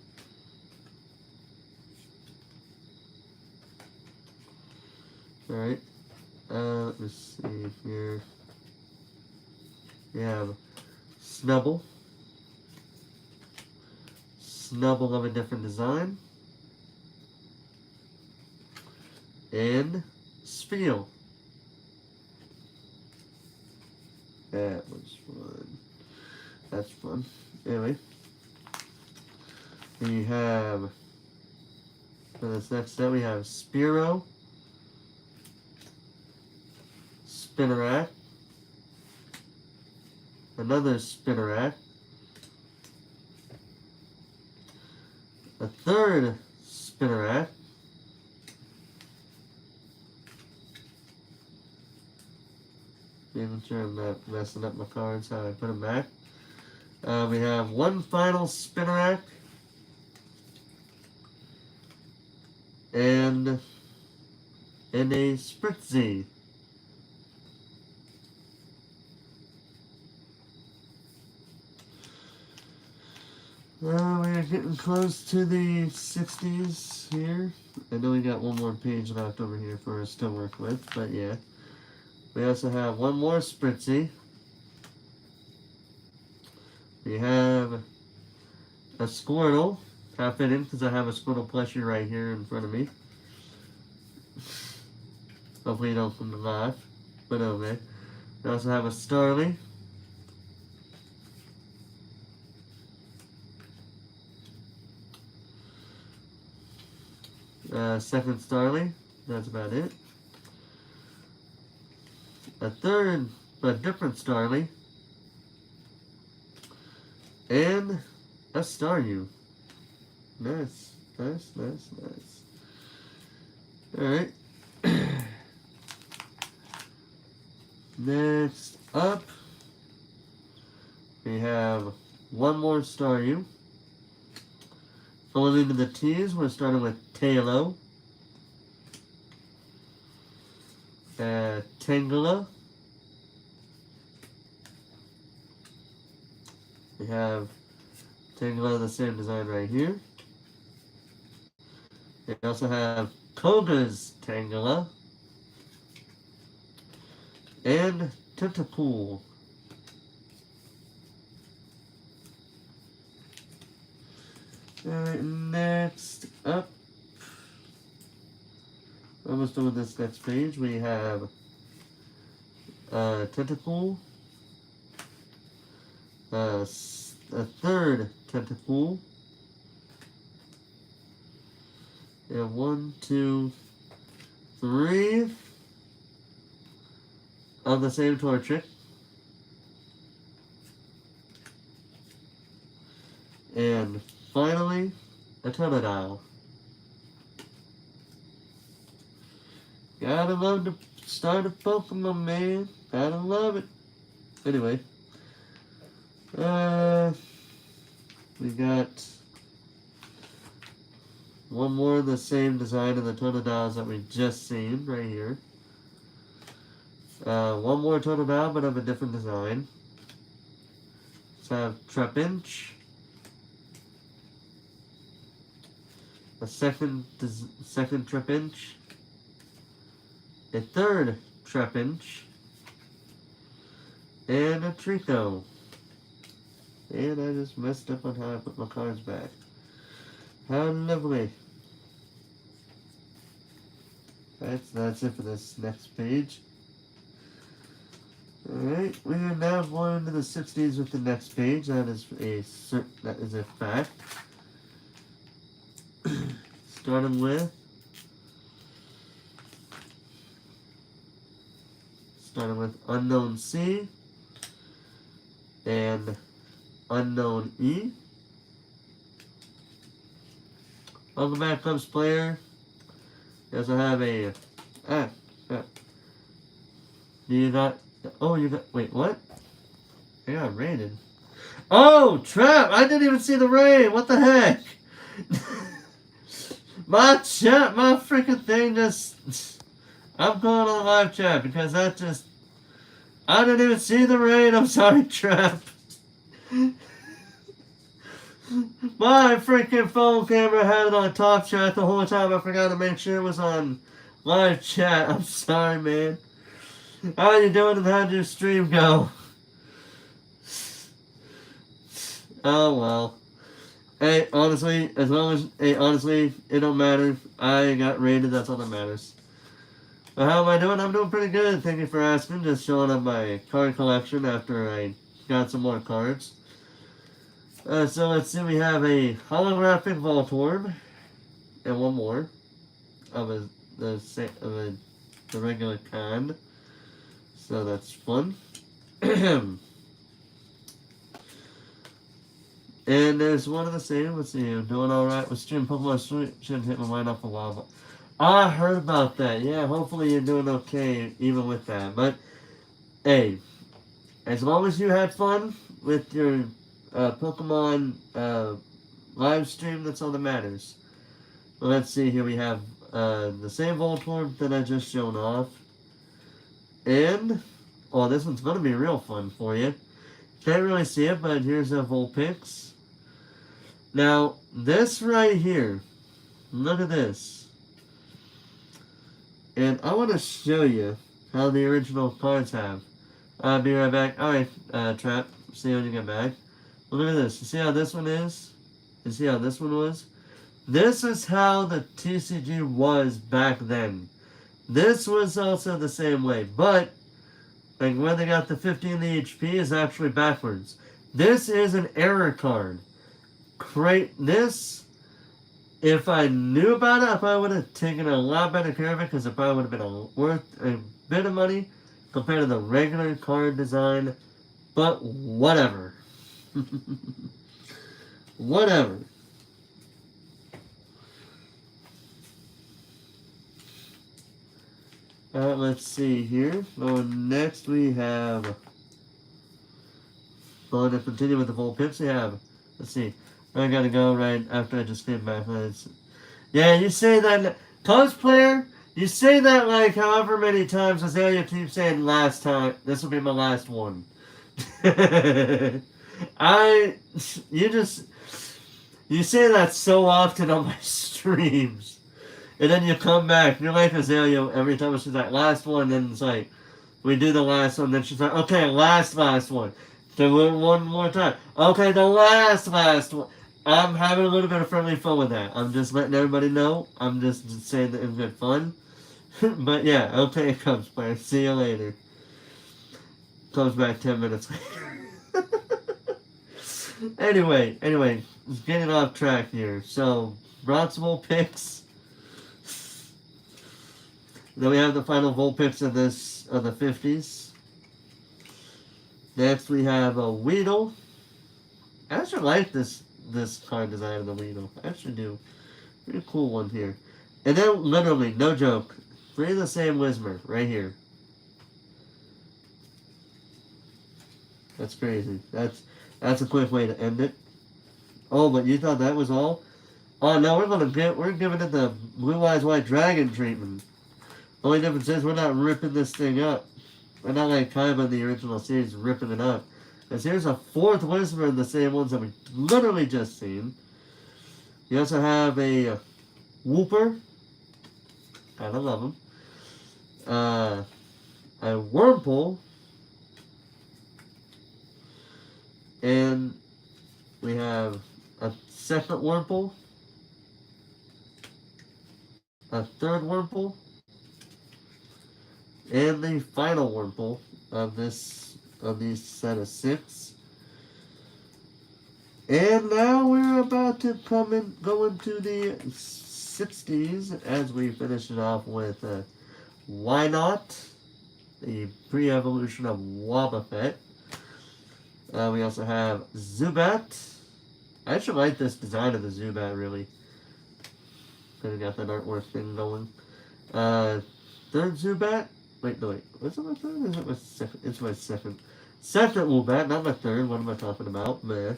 Alright, let me see here. We have Snubble. Snubble of a different design. And Spiel. That was fun. That's fun. Anyway, we have, for this next set, we have Spearow, Spinarak, another Spinarak, a 3rd Spinarak, making sure I'm not messing up my cards how I put them back. We have one final Spinarak. And a Spritzy. We're getting close to the 60s here. I know we got one more page left over here for us to work with, but yeah. We also have one more Spritzy. We have a Squirtle. Half fitting because I have a Squirtle plushie right here in front of me. Hopefully you don't come to life, but okay. We also have a Starly. Second Starly. That's about it. A third, but different Starly. And a Staryu. Nice, nice, nice, nice. Alright. Next up, we have one more Staryu. Falling into the T's, we're starting with Tailo. Tangela. We have Tangela, the same design right here. We also have Koga's Tangela. And Tentacool. Alright, next up. Almost done with this next page. We have Tentacool. A third Tentacool. And 1, 2, 3 of the same Torchic. And finally, a Totodile. Gotta love the start of Pokemon, man. Gotta love it. Anyway. We got one more of the same design of the Totodiles that we just seen right here. One more Totodile, but of a different design. Let's have Trapinch. A second Trapinch. A third Trapinch. And a Trico. And I just messed up on how I put my cards back. How lovely. That's it for this next page. Alright, we are now going into the 60s with the next page. That is a fact. Starting with Unknown C and Unknown E. Welcome back, Cubs player. You also have a you got wait, what? I got raided. Oh, trap! I didn't even see the raid. What the heck? My freaking thing just. I'm going on live chat because that just. I didn't even see the raid. I'm sorry, trap. My freaking phone camera had it on top chat the whole time. I forgot to make sure it was on live chat. I'm sorry, man. How you doing and how'd your stream go? Oh, well. Hey, honestly, it don't matter. I got rated, that's all that matters. But how am I doing? I'm doing pretty good. Thank you for asking. Just showing up my card collection after I got some more cards. So let's see, we have a holographic Voltorb, and one more of the regular kind. So that's fun. And there's one of the same. Let's see, I'm doing alright with stream Pokemon Street. Shouldn't hit my mind off a while, but I heard about that. Yeah, hopefully you're doing okay even with that. But hey, as long as you had fun with your Pokemon live stream. That's all that matters. Well, let's see here. We have the same Voltorb that I just shown off. And, oh, this one's going to be real fun for you. Can't really see it, but here's a Vulpix. Now, this right here, look at this. And I want to show you how the original cards have. I'll be right back. Alright, Trap, see you when you get back. Look at this. You see how this one is? You see how this one was? This is how the TCG was back then. This was also the same way, but like where they got the 15 HP is actually backwards. This is an error card. This, if I knew about it, I probably would have taken a lot better care of it because it probably would have been worth a bit of money compared to the regular card design. But whatever. Whatever. Let's see here. Next we have. Going to continue with the Vulpix. We have. Let's see. I gotta go right after I just came back. Yeah, you say that. Cosplayer, you say that like however many times Azalea keeps saying last time. This will be my last one. You say that so often on my streams. And then you come back, you're like Azalea every time she's like, last one, then it's like, we do the last one, then she's like, okay, last one. Do it one more time. Okay, the last one. I'm having a little bit of friendly fun with that. I'm just letting everybody know. I'm just saying that it's good fun. But yeah, okay, comes back. See you later. Comes back 10 minutes later. Anyway, getting off track here. So, Bronzable picks. Then we have the final Vulpix of the 50s. Next we have a Weedle. I actually like this card design of the Weedle. I actually do. Pretty cool one here. And then literally, no joke, 3 of the same Whismur right here. That's crazy. That's a quick way to end it. Oh, but you thought that was all? Oh no, we're giving it the Blue Eyes White Dragon treatment. Only difference is we're not ripping this thing up. We're not like Kaiba in the original series ripping it up. Because here's a 4th Whisper in the same ones that we literally just seen. You also have a Wooper. Kinda love him. A Wurmple. And we have a 2nd Wurmple. A 3rd Wurmple. And the final Wurmple of these set of 6. And now we're about to go into the 60s as we finish it off with Wynaut, the pre-evolution of Wobbuffet. We also have Zubat. I actually like this design of the Zubat, really. Kind of got that artwork thing going. 3rd Zubat. Wait. Was it my 3rd? Is it my 2nd? It's my 2nd. 2nd Woobat, not my 3rd. What am I talking about? Man.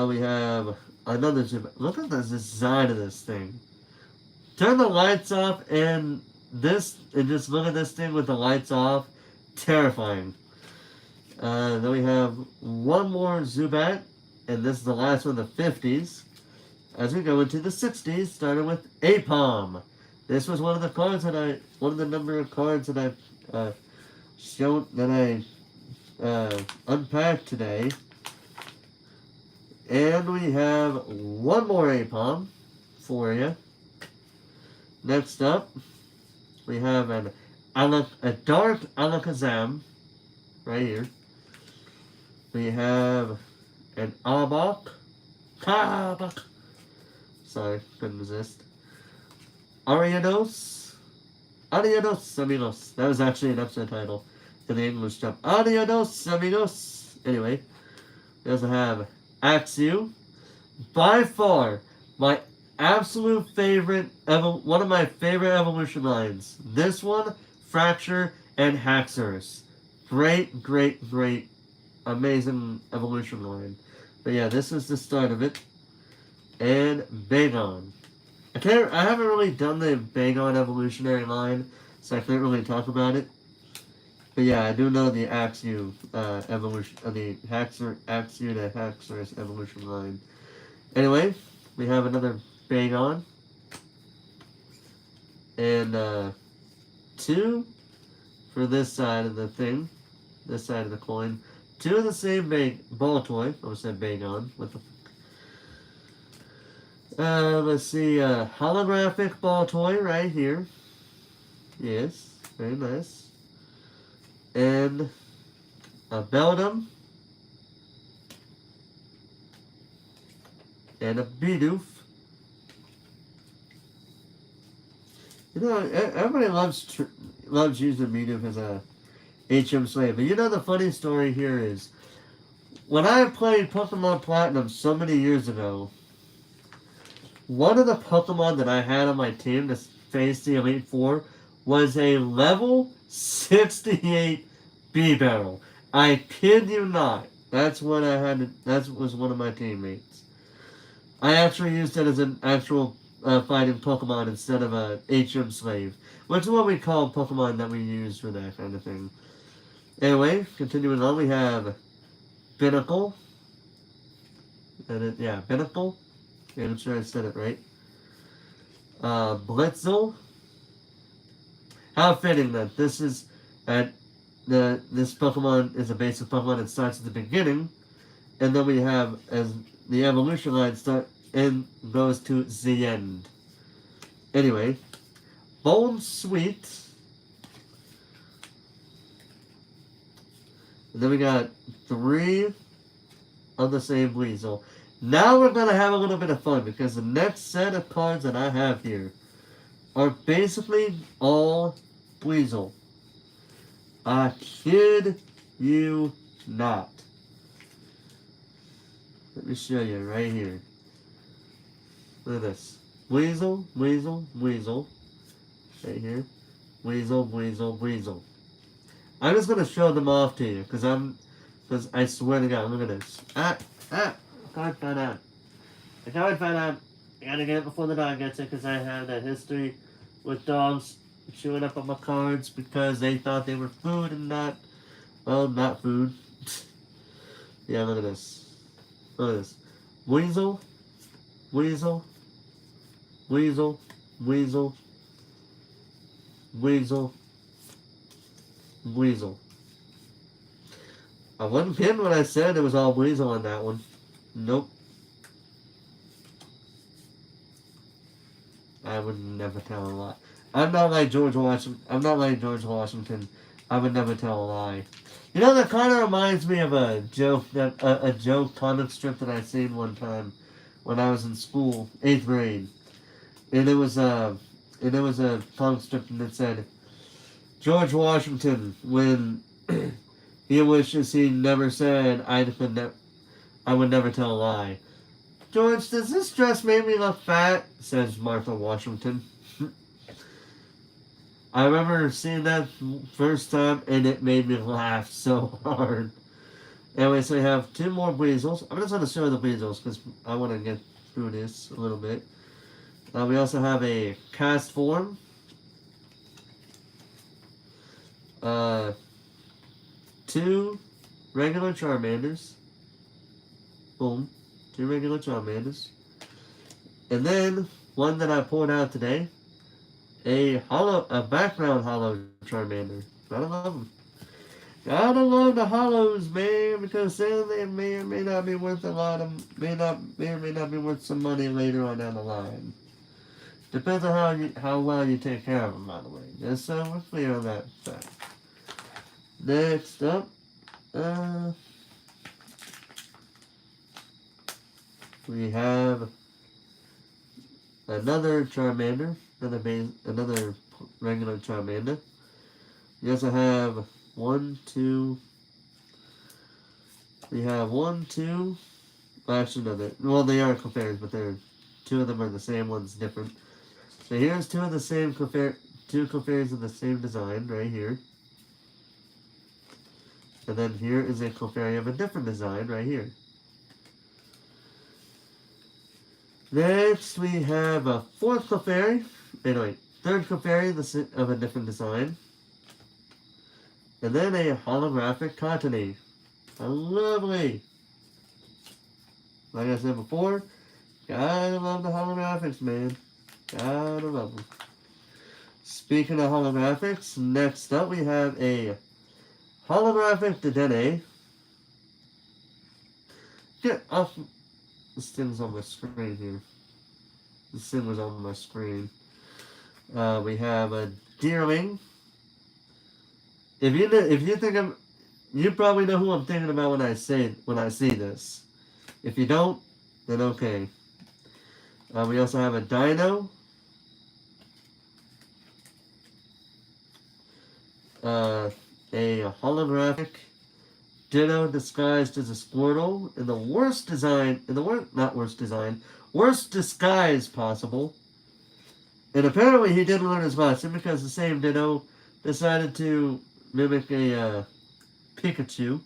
We have another Zubat. Look at the design of this thing. Turn the lights off and just look at this thing with the lights off. Terrifying. Then we have one more Zubat. And this is the last one of the 50s. As we go into the 60s, starting with Aipom. This was one of the number of cards that I unpacked today. And we have one more Aipom for you. Next up, we have a dark Alakazam right here. We have an Arbok. Sorry, couldn't resist. Ariados amigos. That was actually an episode title in the English dub. Ariados amigos. Anyway, we also have Axew. By far, my absolute favorite, one of my favorite evolution lines. This one, Fracture and Haxorus. Great amazing evolution line. But yeah, this is the start of it. And Bagon. I haven't really done the Bagon evolutionary line, so I can't really talk about it. But yeah, I do know the Axew evolution, the Axew to Haxorus evolution line. Anyway, we have another Bagon. And 2 for this side of the thing, this side of the coin. 2 of the same ball toy. I said Bagon. What the let's see, holographic ball toy right here. Yes, very nice. And a Beldum. And a Bidoof. You know, everybody loves using Bidoof as a HM slave. But you know the funny story here is, when I played Pokemon Platinum so many years ago, one of the Pokemon that I had on my team to face the Elite Four was a level 68 Bibarel. I kid you not. That's what I had. That was one of my teammates. I actually used it as an actual fighting Pokemon instead of a HM slave, which is what we call Pokemon that we use for that kind of thing. Anyway, continuing on, we have Binnacle. Binnacle. Yeah, I'm sure I said it right. Blitzel. How fitting that this is this Pokemon is a basic Pokemon that starts at the beginning, and then we have as the evolution line start and goes to the end. Anyway, Bone Sweet. And then we got 3 of the same Weasel. Now we're going to have a little bit of fun because the next set of cards that I have here are basically all Weasel. I kid you not. Let me show you right here. Look at this. Weasel, Weasel, Weasel. Right here. Weasel, Weasel, Weasel. I'm just going to show them off to you because I swear to God, look at this. I can't find out. I can't find out. I gotta get it before the dog gets it because I had a history with dogs chewing up on my cards because they thought they were food and not food. Yeah, look at this. Look at this. Weasel, Weasel, Weasel, Weasel, Weasel, Weasel. I wasn't kidding when I said it was all Weasel on that one. Nope. I would never tell a lie. I'm not like George Washington. I would never tell a lie. You know, that kind of reminds me of a joke a joke comic strip that I seen one time when I was in school, 8th grade, and it was a comic strip and it said, George Washington, when he wishes he never said I would never tell a lie. George, does this dress make me look fat? Says Martha Washington. I remember seeing that first time and it made me laugh so hard. Anyway, so we have 2 more Weasels. I'm just going to show the Weasels because I want to get through this a little bit. We also have a Cast Form. 2 regular Charmanders. Boom. 2 regular Charmanders. And then, one that I pulled out today, a background hollow Charmander. Gotta love them. Gotta love the hollows, man, because then they may or may not be worth a lot of, may or may not be worth some money later on down the line. Depends on how well you take care of them, by the way. Just so we're clear on that fact. Next up, we have another Charmander, another regular Charmander. We also have 1, 2. We have 1, 2. Actually, no, they are Clefairies, but 2 of them are the same, one's different. So here's 2 of the same Clefairies of the same design right here. And then here is a Clefairy of a different design right here. Next, we have a fourth Clefairy. Wait, third Clefairy of a different design. And then a holographic Cottonee. Lovely! Like I said before, gotta love the holographics, man. Gotta love them. Speaking of holographics, next up we have a holographic Dedenne. Get off. This thing's on my screen here. This thing was on my screen. We have a Deerling. If you think you probably know who I'm thinking about when I see this. If you don't, then okay. We also have a Dino. A holographic Ditto disguised as a Squirtle in the worst disguise possible. And apparently he did learn his lesson because the same Ditto decided to mimic a Pikachu.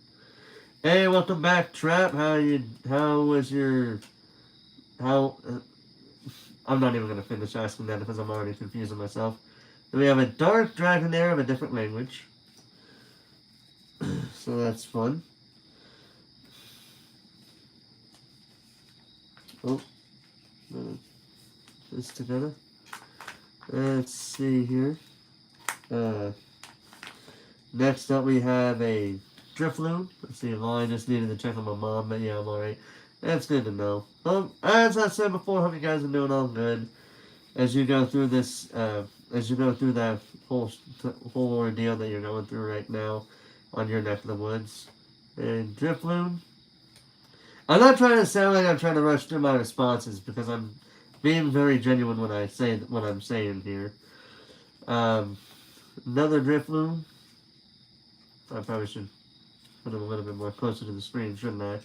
Hey, welcome back, Trap. I'm not even going to finish asking that because I'm already confusing myself. Then we have a Dark Dragonair of a different language. So that's fun. Oh, this together. Let's see here. Next up we have a Drifloon. Let's see, well, I just needed to check on my mom, but yeah, I'm alright. That's good to know. As I said before, hope you guys are doing all good. As you go through this, as you go through that whole ordeal that you're going through right now on your neck of the woods. And Drifloon. I'm not trying to sound like I'm trying to rush through my responses because I'm being very genuine when I say what I'm saying here. Another Drifloon. I probably should put him a little bit more closer to the screen, shouldn't I?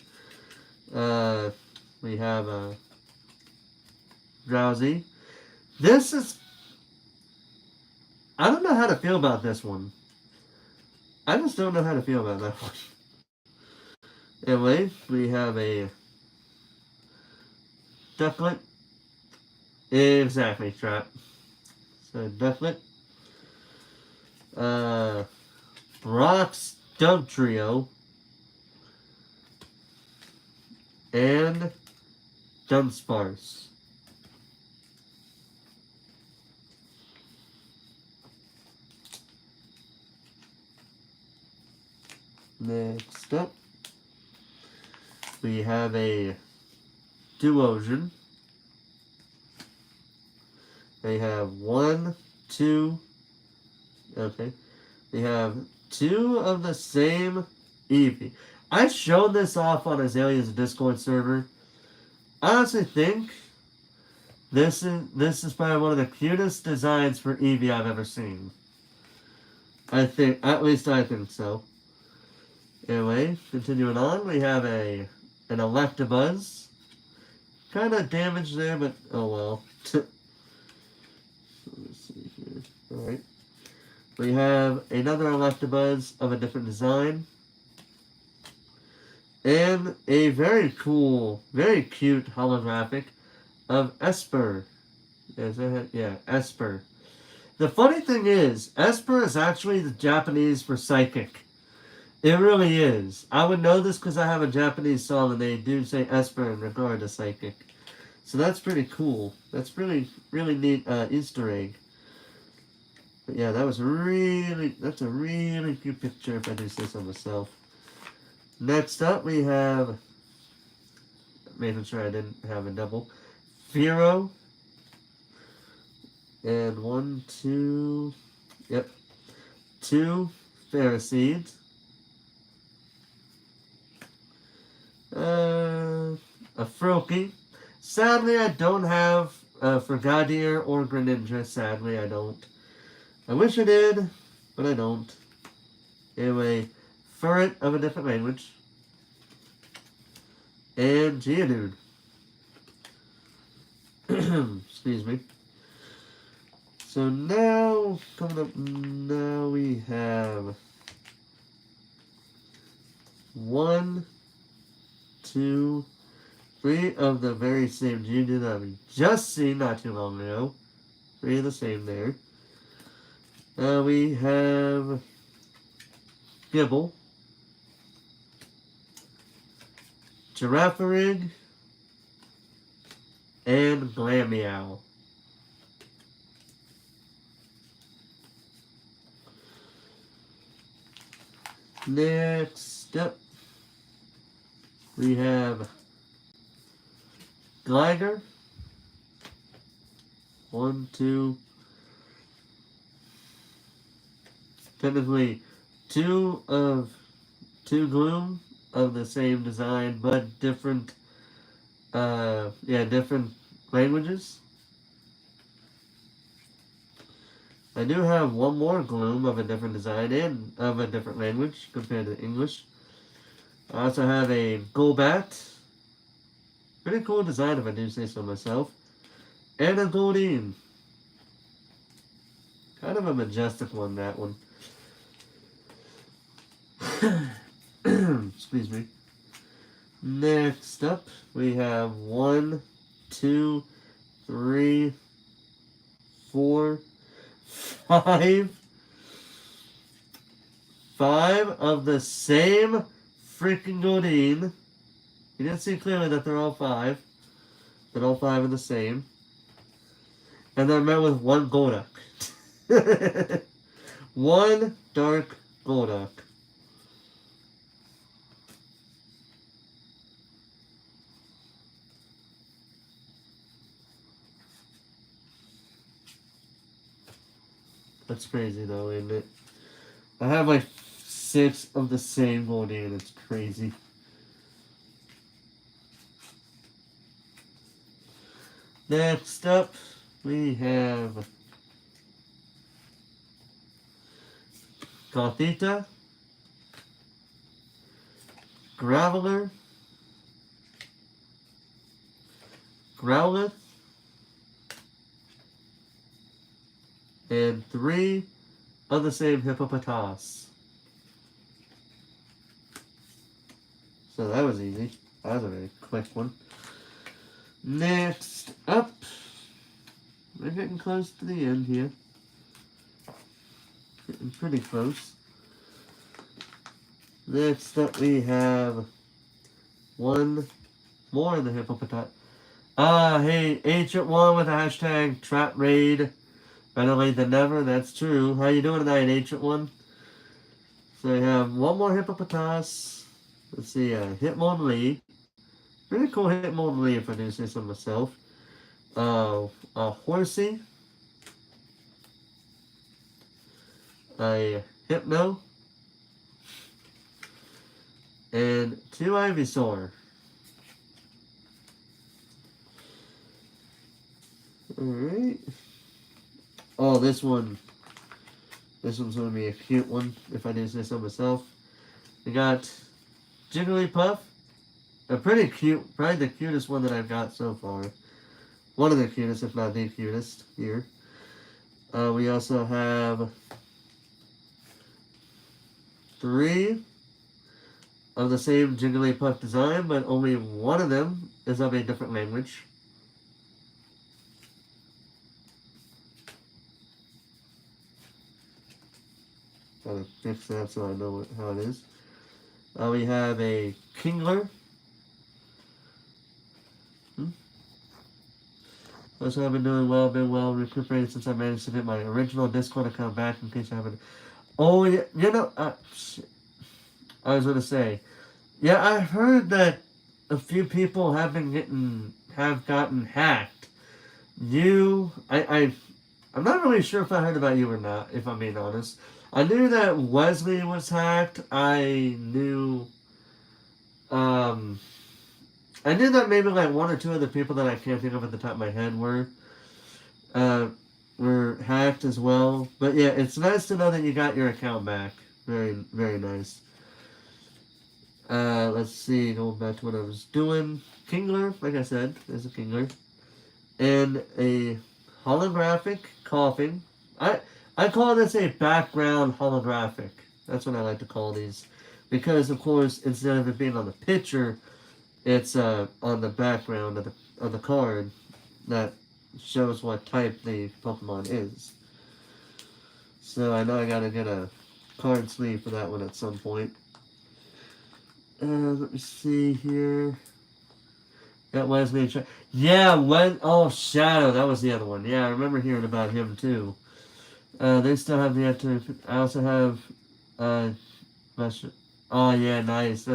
We have a Drowsy. This is... I don't know how to feel about this one. I just don't know how to feel about that one. Anyway, we have a Ducklet. Exactly, Trap. So, Ducklet. Brock's Dugtrio. And Dunsparce. Next up, we have a Duosion. They have they have two of the same Eevee. I showed this off on Azalea's Discord server. I honestly think this is probably one of the cutest designs for Eevee I've ever seen. At least I think so. Anyway, continuing on, we have an Electabuzz. Kind of damaged there, but oh well. Let's see here. Alright. We have another Electabuzz of a different design. And a very cool, very cute holographic of Esper. Yeah, Esper. The funny thing is, Esper is actually the Japanese for psychic. It really is. I would know this because I have a Japanese song and they do say Esper in regard to psychic. So that's pretty cool. That's really, really neat Easter egg. But yeah, that's a really cute picture if I do say so myself. Next up we have, making sure I didn't have a double, Fearow. And two Ferroseeds. A Froakie. Sadly, I don't have Frogadier or Greninja. Sadly, I don't. I wish I did, but I don't. Anyway, Furret of a different language. And Geodude. Excuse me. So now, coming up now, we have 1, 2, 3 of the very same Geodude that we just seen not too long ago. 3 of the same there. We have Gibble, Girafarig, and Glameow. Next up, we have Gligar. 1, 2. Technically, two Gloom of the same design, but different, different languages. I do have one more Gloom of a different design and of a different language compared to English. I also have a Golbat. Pretty cool design if I do say so myself. And a Goldeen. Kind of a majestic one, that one. Excuse me. Next up, we have 1, 2, 3, 4, 5. 5 of the same freaking Goldeen. You didn't see clearly that they're all 5. But all 5 are the same. And they're met with 1 Golduck. 1 Dark Golduck. That's crazy though, isn't it? I have like 6 of the same Goldeen. It's crazy. Next up, we have Gothita, Graveler, Growlithe, and 3 of the same Hippopotas. So that was easy. That was a very quick one. Next up, we're getting close to the end here. Getting pretty close. Next up we have 1 more in the Hippopotas. Hey, Ancient One with the hashtag Trap Raid. Better late than never, that's true. How you doing tonight, Ancient One? So we have 1 more Hippopotas. Let's see, Hitmonlee. Pretty cool Hitmonlee if I do say so myself. A Horsey. A Hypno. And 2 Ivysaur. Alright. Oh, this one's going to be a cute one, if I do say so myself. We got Jigglypuff. A pretty cute, probably the cutest one that I've got so far. One of the cutest, if not the cutest, here. We also have 3 of the same Jigglypuff design, but only one of them is of a different language. Gotta fix that so I know how it is. We have a Kingler. Also, I've been doing well, recuperated since I managed to get my original Discord account back, in case I haven't. Oh, yeah, you know, I was gonna say, yeah, I heard that a few people have gotten hacked. I'm not really sure if I heard about you or not, if I'm being honest. I knew that Wesley was hacked. I knew that maybe like 1 or 2 other people that I can't think of at the top of my head were hacked as well. But yeah, it's nice to know that you got your account back. Very, very nice. Let's see, going back to what I was doing. Kingler, like I said, there's a Kingler. And a holographic coughing. I call this a background holographic. That's what I like to call these because of course instead of it being on the picture, it's on the background of the card that shows what type the Pokemon is. So I know I gotta get a card sleeve for that one at some point. Let me see here. That Wesley. Yeah, Shadow. That was the other one. Yeah, I remember hearing about him too. They still have the after. I also have. Oh yeah, nice.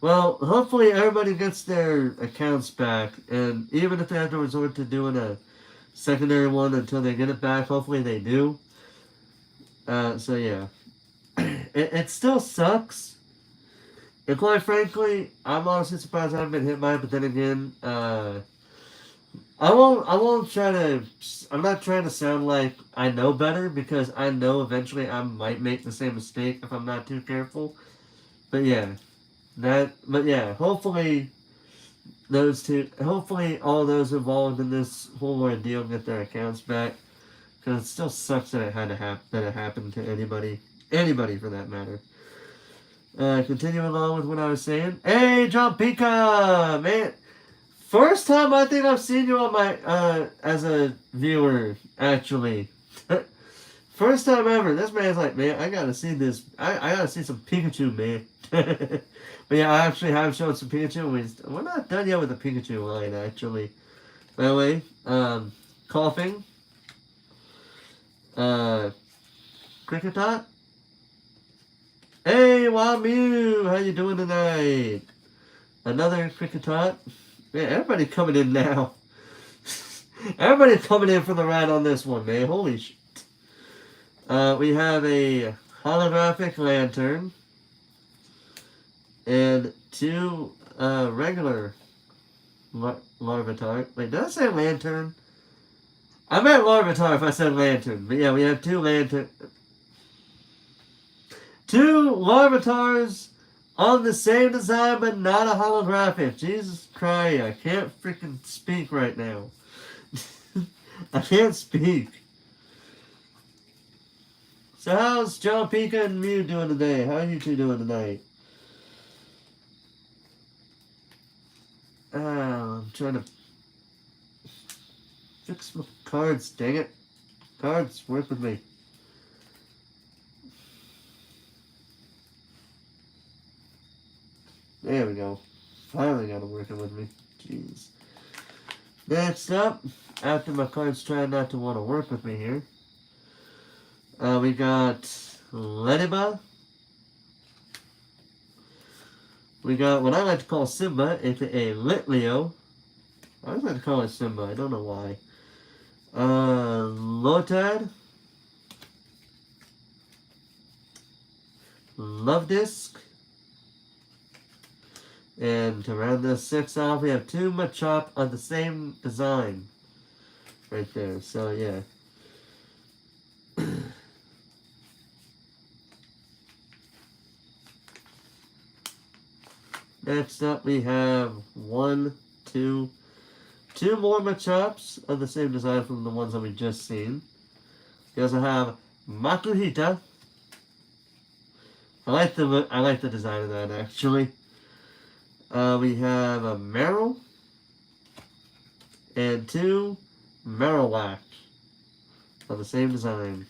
Well. Hopefully everybody gets their accounts back, and even if they have to resort to doing a secondary one until they get it back, hopefully they do. So yeah, it still sucks. And quite frankly, I'm honestly surprised I haven't been hit by it. But then again, I won't try to. I'm not trying to sound like I know better because I know eventually I might make the same mistake if I'm not too careful. But yeah, hopefully those two, hopefully all those involved in this whole ordeal get their accounts back. Because it still sucks that it had to that it happened to anybody for that matter. Continuing along with what I was saying. Hey, John Pika, man. First time I think I've seen you on my, as a viewer, actually. First time ever. This man's like, man, I gotta see this. I gotta see some Pikachu, man. But yeah, I actually have shown some Pikachu. We're not done yet with the Pikachu line, actually. By the way, Coughing. Cricketot. Hey, Wild Mew, how you doing tonight? Another Cricketot. Man, everybody coming in now. Everybody coming in for the ride on this one, man. Holy shit. We have a holographic lantern. And 2 regular Larvitar. Wait, did I say lantern? I meant Larvitar if I said lantern. But yeah, we have 2 lantern. 2 Larvitars on the same design, but not a holographic. Jesus Christ, I can't freaking speak right now. I can't speak. So how's John Pika and Mew doing today? How are you two doing tonight? I'm trying to fix my cards, dang it. Cards, work with me. There we go. Finally got them working with me. Jeez. Next up, after my cards try not to want to work with me here, we got Lediba. We got what I like to call Simba, aka Litleo. I always like to call it Simba, I don't know why. Lotad. Love Disc. And to round this 6 off, we have 2 Machop of the same design. Right there, so yeah. Next up, we have 2 more Machops of the same design from the ones that we just seen. We also have Makuhita. I like the design of that actually. We have a Meryl and 2 Marowak of the same design.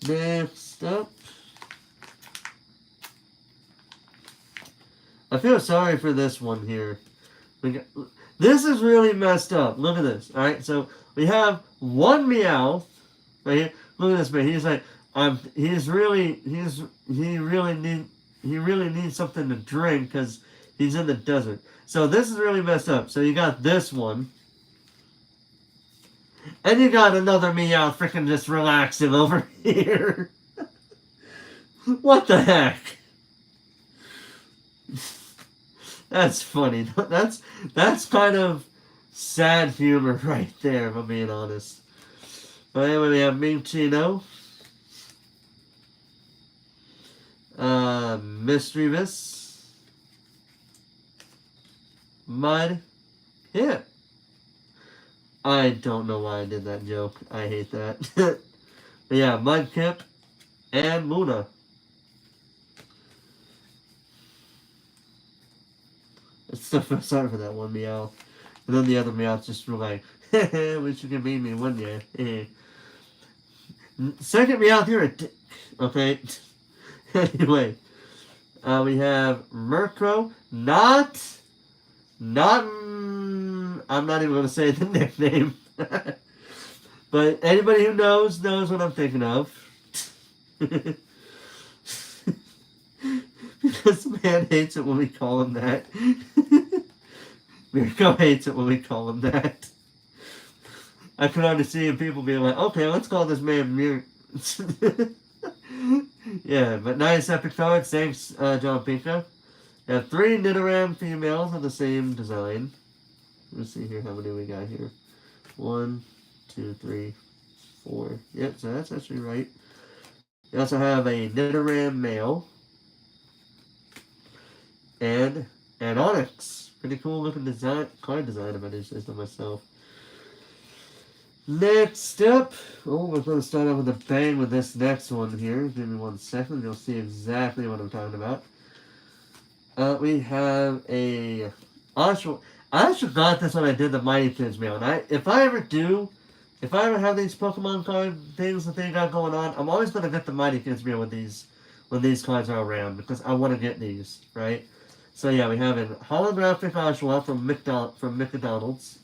Next up, I feel sorry for this one here. This is really messed up. Look at this. Alright, so we have 1 Meowth right here. Look at this man. He's like, he really needs something to drink because he's in the desert. So this is really messed up. So you got this one. And you got another Meowth freaking just relaxing over here. What the heck? That's funny. That's kind of sad humor right there, if I'm being honest. But anyway, we have Minccino. Misdreavus. Mud. I don't know why I did that joke. I hate that. But yeah, Mudkip and Luna. It's the first time for that one Meowth. And then the other Meowth just were like, heh, wish you could beat me one day. Second Meowth, you're a dick. Okay? Anyway, we have Murkrow. I'm not even going to say the nickname. But anybody who knows what I'm thinking of. Because man hates it when we call him that. Mirko hates it when we call him that. I can already see people being like, okay, let's call this man Mir. Yeah, but nice epic cards. Thanks, John Pinka. We have 3 Nidoran females of the same design. Let's see here how many we got here. 1, 2, 3, 4. Yep, so that's actually right. We also have a Nidoran male. And an Onix. Pretty cool looking design, card design if I do say so myself. Next up, we're going to start off with a bang with this next one here. Give me 1 second, you'll see exactly what I'm talking about. We have a I actually got this when I did the Mighty Kids mail. And if I ever have these Pokemon card things that they got going on, I'm always going to get the Mighty Kids mail when these cards are around because I want to get these, right? So yeah, we have a holographic Oshawott from McDonald's.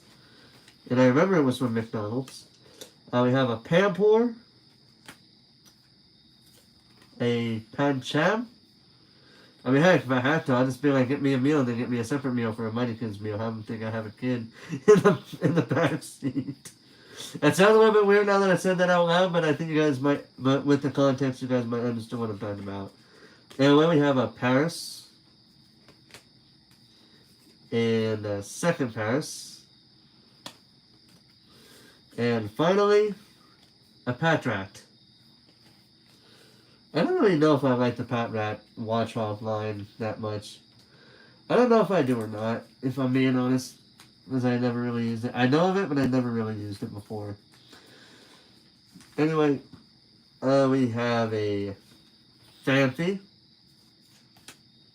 And I remember it was from McDonald's. We have a Pampor. A Pancham. I mean, heck, if I have to, I'll just be like, get me a meal and then get me a separate meal for a Mighty Kids meal. I don't think I have a kid in the back seat. That sounds a little bit weird now that I said that out loud, but I think you guys might, but with the context, you guys might understand what I'm talking about. And then we have a Paris. And a second Paris. And finally, a Patrat. I don't really know if I like the Patrat Watchog line that much. I don't know if I do or not, if I'm being honest, because I never really used it. I know of it, but I never really used it before. Anyway, we have a Phanpy.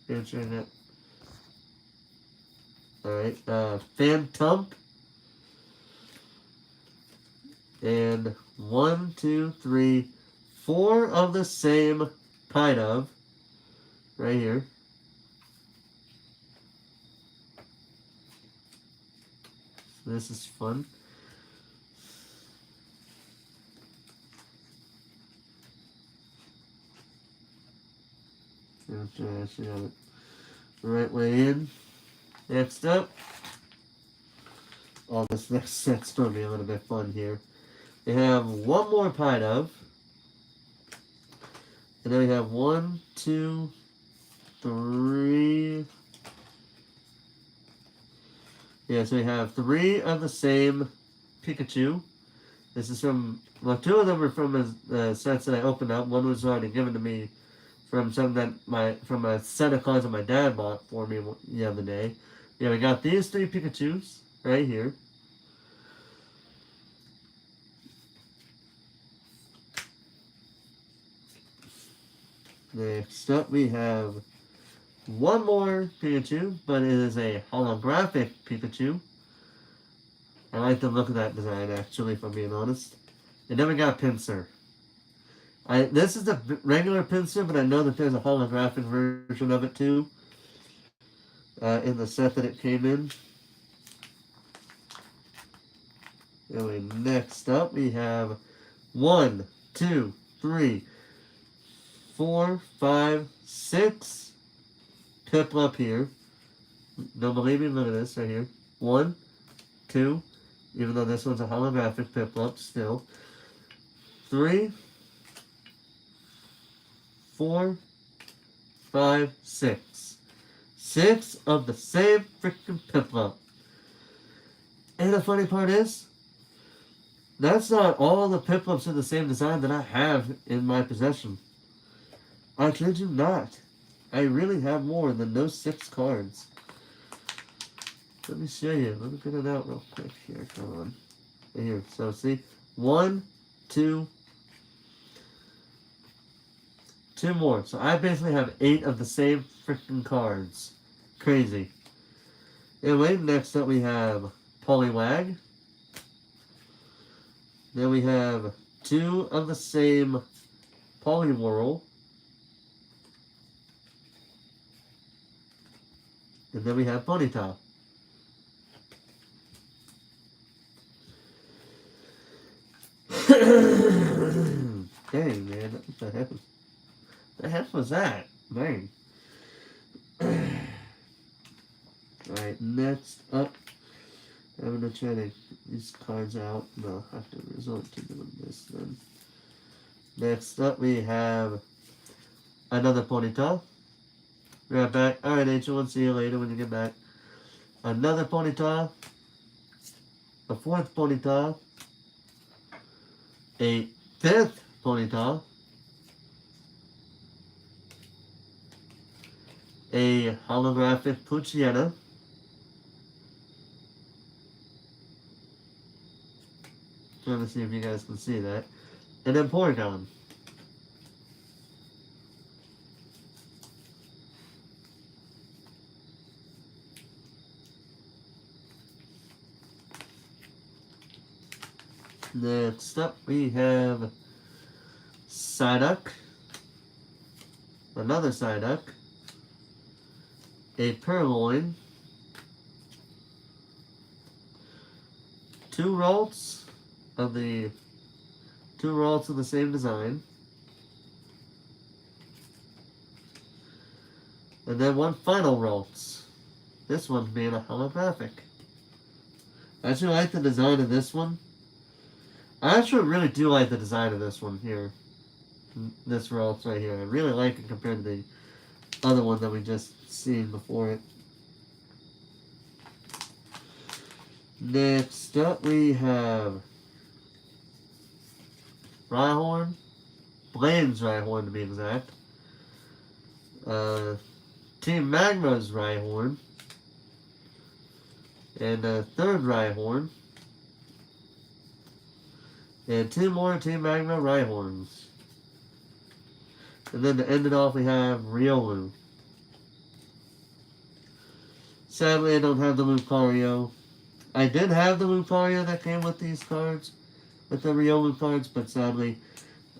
Answering it. Alright, Phantump. And 1, 2, 3, 4 of the same kind of. Right here. So this is fun. I should have it the right way in. Next up. Oh, this next set's going to be a little bit fun here. We have one more pint of. And then we have 1, 2, 3. Yeah, so we have 3 of the same Pikachu. This is from, well, 2 of them were from sets that I opened up. One was already given to me from from a set of cards that my dad bought for me the other day. Yeah, we got these 3 Pikachus right here. Next up, we have one more Pikachu, but it is a holographic Pikachu. I like the look of that design, actually, if I'm being honest. And then we got Pinsir. This is the regular Pinsir, but I know that there's a holographic version of it, too. In the set that it came in. Anyway, next up, we have 1, 2, 3, 4, 5, 6 Piplup here. Don't believe me? Look at this right here. 1, 2, even though this one's a holographic Piplup still. 3, 4, 5, 6. 6 of the same freaking Piplup. And the funny part is, that's not all the Piplups in the same design that I have in my possession. I kid you not. I really have more than those 6 cards. Let me show you. Let me get it out real quick here. Come on. Right here. So see, 1, 2, 2 more. So I basically have 8 of the same freaking cards. Crazy. Anyway, next up we have Poliwag. Then we have 2 of the same Poliwhirl. And then we have Ponyta. Dang, man. What the heck? The heck was that? Dang. Alright, next up. I'm gonna try to get these cards out. No, I have to resort to doing this then. Next up, we have another Ponyta. Right back. Alright, Angel, we'll see you later when you get back. Another Ponyta. A 4th Ponyta. A 5th Ponyta. A holographic Poochyena. Trying to see if you guys can see that. And then Porygon. Next up we have Psyduck. Another Psyduck. A Purloin. 2 Ralts of the same design. And then 1 final Ralts. This one being a holographic. I actually like the design of this one. I actually really do like the design of this one here. This Ralts right here. I really like it compared to the other one that we just seen before it. Next up we have Rhyhorn. Blaine's Rhyhorn to be exact. Team Magma's Rhyhorn. And a 3rd Rhyhorn. And 2 more Team Magma Rhyhorns. And then to end it off we have Riolu. Sadly I don't have the Lucario. I did have the Lucario that came with these cards. With the Riolu cards, but sadly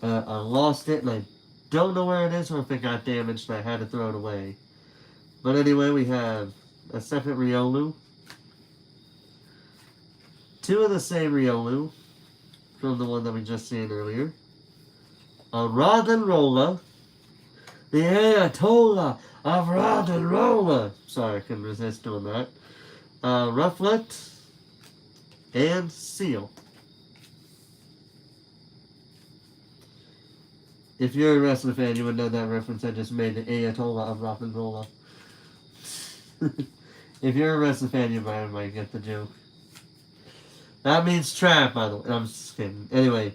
I lost it and I don't know where it is or if it got damaged and I had to throw it away. But anyway, we have a 2nd Riolu. 2 of the same Riolu from the one that we just seen earlier. A Roggenrola. The Ayatollah of Roggenrola. Sorry, I couldn't resist doing that. Rufflet. And Seal. If you're a wrestling fan, you would know that reference I just made, the Ayatollah of Roggenrola. If you're a wrestling fan, you might get the joke. That means trap, by the way. I'm just kidding. Anyway,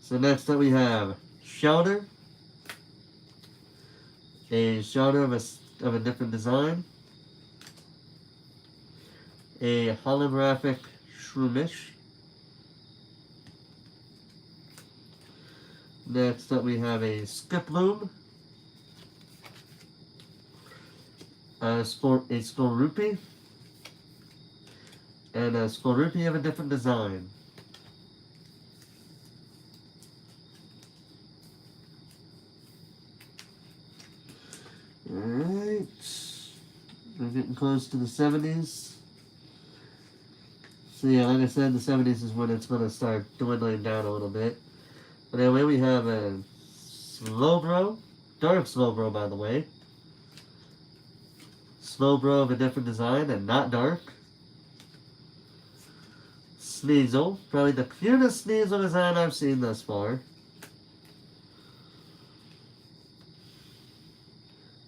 so next up we have Shellder. A Shellder of a different design. A holographic Shroomish. Next up we have a Skiploom. A Skorupi. And a Skorupi of a different design. Alright. We're getting close to the 70s. So yeah, like I said, the 70s is when it's going to start dwindling down a little bit. But anyway, we have a Slowbro. Dark Slowbro, by the way. Slowbro of a different design and not dark. Sneasel. Probably the cutest Sneasel design I've seen thus far.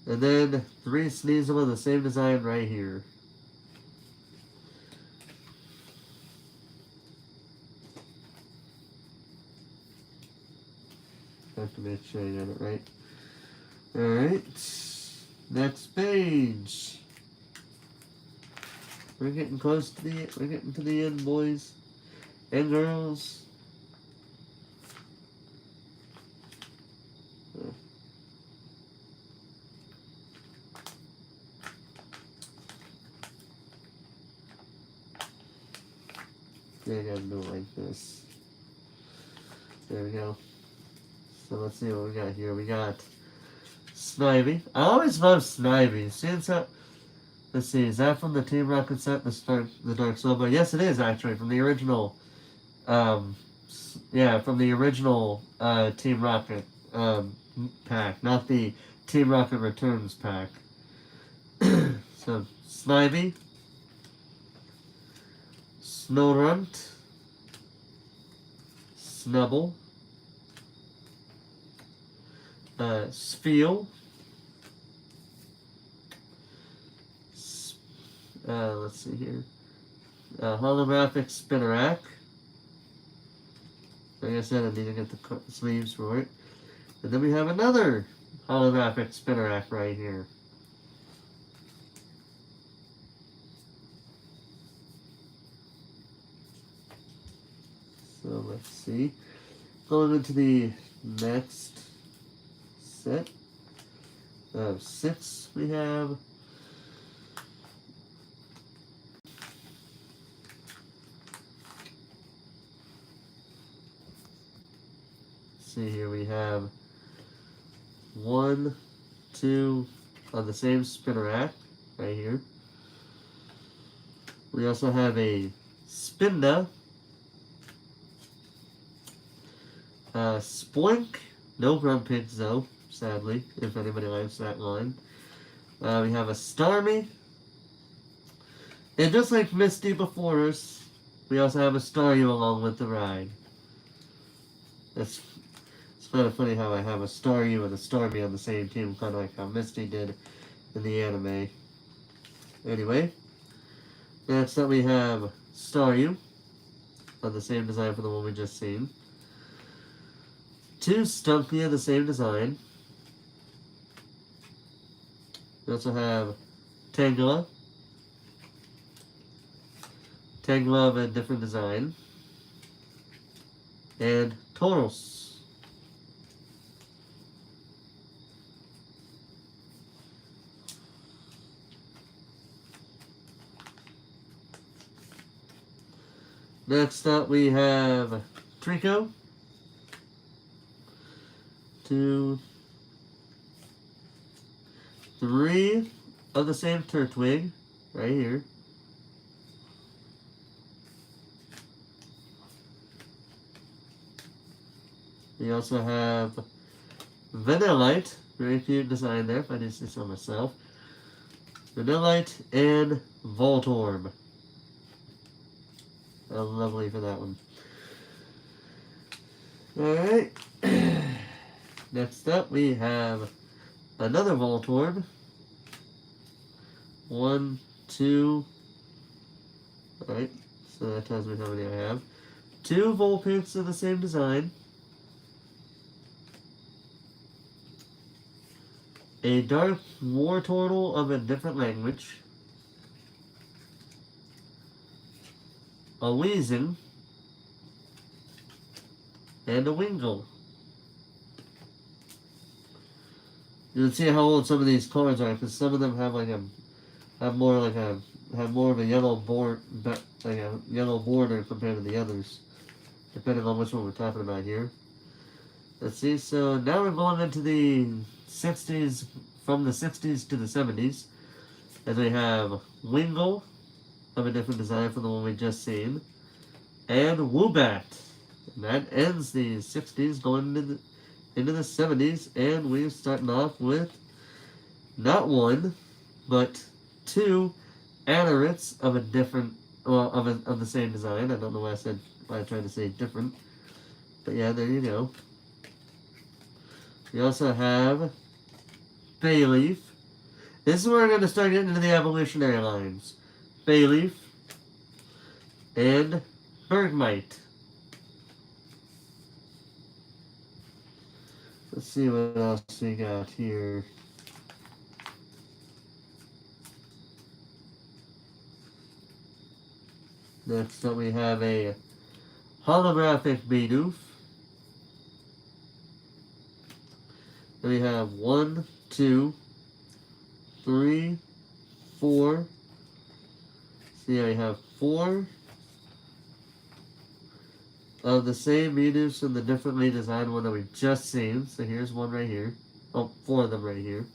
And then 3 Sneasel of the same design right here. I have to make sure I got it right. Alright. Next page. We're getting close to the end, boys and girls. I gotta do it like this. There we go. So let's see what we got here. We got Snivy. I always love Snivy. Since let's see, is that from the Team Rocket set, the Dark Soul? But yes, it is actually from the original. Yeah, from the original Team Rocket pack, not the Team Rocket Returns pack. So Snivy, Snorunt, Snubble, Spheal, let's see here, Holographic Spinnerack. Like I said, I need to get the sleeves for it. And then we have another Holographic Spinnerack right here. So let's see. Going into the next set of 6, we have see here, we have 1, 2 on the same Spinnerack right here. We also have a Spinda, Spoink, no Grumpix though, sadly, if anybody likes that line. We have a Starmie, and just like Misty before us, we also have a Staryu along with the ride. It's kind of funny how I have a Staryu and a Starmie on the same team, kind of like how Misty did in the anime. Anyway, next up we have Staryu, on the same design for the one we just seen. 2 Stunkia, the same design. We also have Tangela. Tangela of a different design. And Tauros. Next up we have Trico. 2, 3 of the same Turtwig, right here. We also have Vanillite, very cute design there, if I do say so myself. Vanillite and Voltorb. Lovely for that one. Alright. Next up, we have another Voltorb. 1, 2. Alright, so that tells me how many I have. 2 Vulpix of the same design. A Dark Wartortle of a different language. A Weezing. And a Wingull. You can see how old some of these cards are, because some of them have more of a yellow board, like a yellow border compared to the others, depending on which one we're talking about here. Let's see. So now we're going into the 60s, from the 60s to the 70s, and we have Wingull of a different design from the one we just seen, and Woobat. And that ends the 60s, going into the 70s, and we're starting off with not 1, but 2 Anorits of a different, well, of the same design. I don't know why I tried to say different, but yeah, there you go. We also have Bayleef. This is where we're going to start getting into the evolutionary lines. Bayleef and Bergmite. Let's see what else we got here. Next up we have a holographic Bidoof. Then we have 1, 2, 3, 4. See, I have 4 of the same Minus and the differently designed one that we just seen. So here's one right here. Oh, 4 of them right here.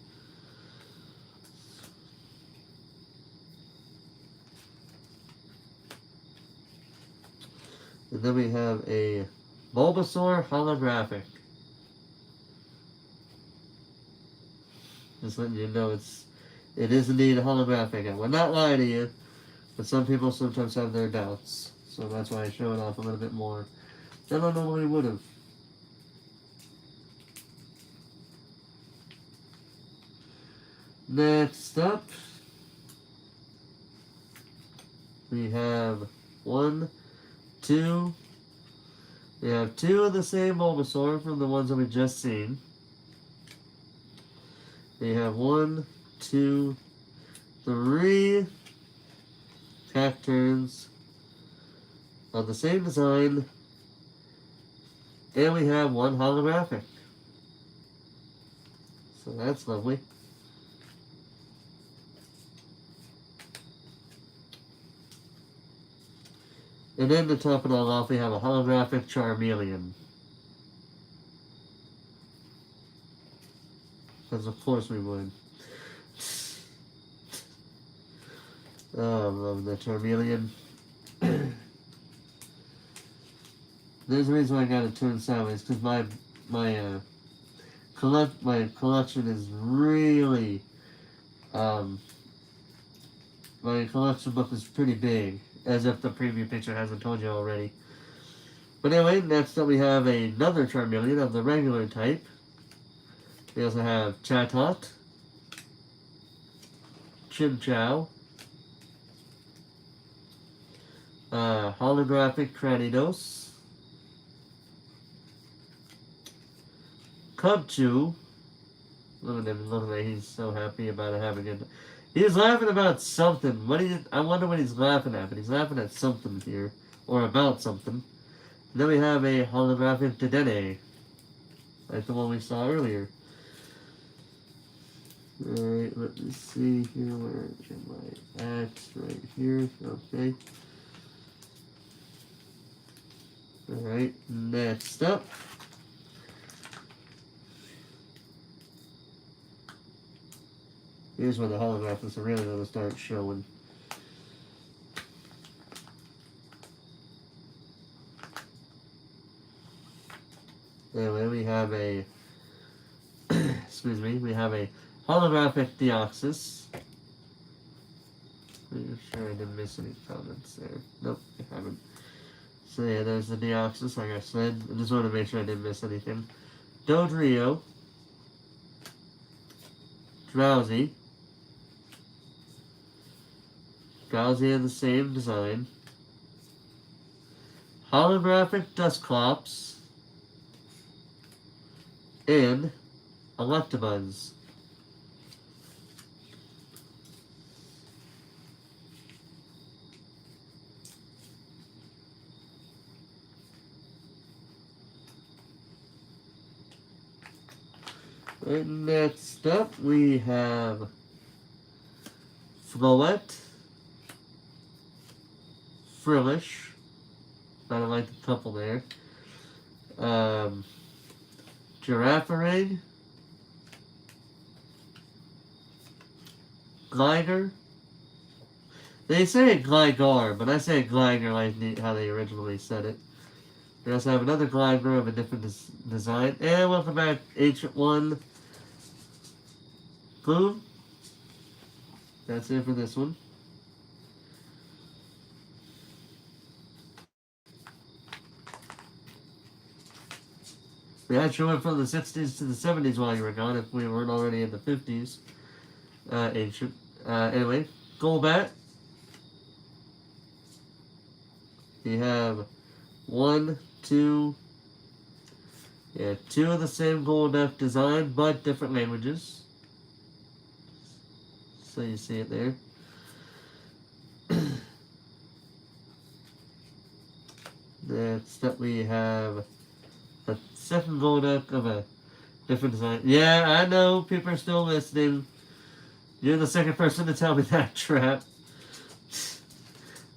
And then we have a Bulbasaur holographic. Just letting you know it is indeed a holographic. I would not lie to you, but some people sometimes have their doubts. So that's why I show it off a little bit more than I normally would have. Next up, we have we have 2 of the same Bulbasaur from the ones that we just seen. We have 1, 2, 3 Cacturns of the same design, and we have 1 holographic. So that's lovely. And then to top it all off, we have a holographic Charmeleon. Because of course we would. Oh, I love the Charmeleon. There's a reason why I got it turned sideways, because my collection is really my collection book is pretty big, as if the preview picture hasn't told you already. But anyway, next up we have another Charmeleon of the regular type. We also have Chatot, Chimchao, holographic Cranidos, Cubchoo. Look at him, look at him, he's so happy about having it. He's laughing about something. I wonder what he's laughing at, but he's laughing at something here, or about something. And then we have a holographic Dedenne, like the one we saw earlier. Alright, let me see here, where am I at? Right here, okay. Alright, next up. Here's where the holographics are really going to start showing. Anyway, we have a excuse me, we have a holographic Deoxys. Make sure I didn't miss any comments there. Nope, I haven't. So yeah, there's the Deoxys, like I said. I just want to make sure I didn't miss anything. Dodrio, Drowsy, Drowsy in the same design, holographic Dusclops, and Electabuzz. And next up we have Floette, Frillish, I don't like the couple there, Girafarig, Gligar. They say Gligar, but I say Gligar like how they originally said it. We also have another Gligar of a different design. And welcome back, H1 Boom. That's it for this one. We actually went from the 60s to the 70s while you were gone, if we weren't already in the 50s. Ancient. Anyway, Golbat. You have 1, 2, yeah, 2 of the same Golduck design, but different languages. So you see it there. Next up we have a second Golduck of a different design. Yeah, I know, people are still listening. You're the second person to tell me that, Trap.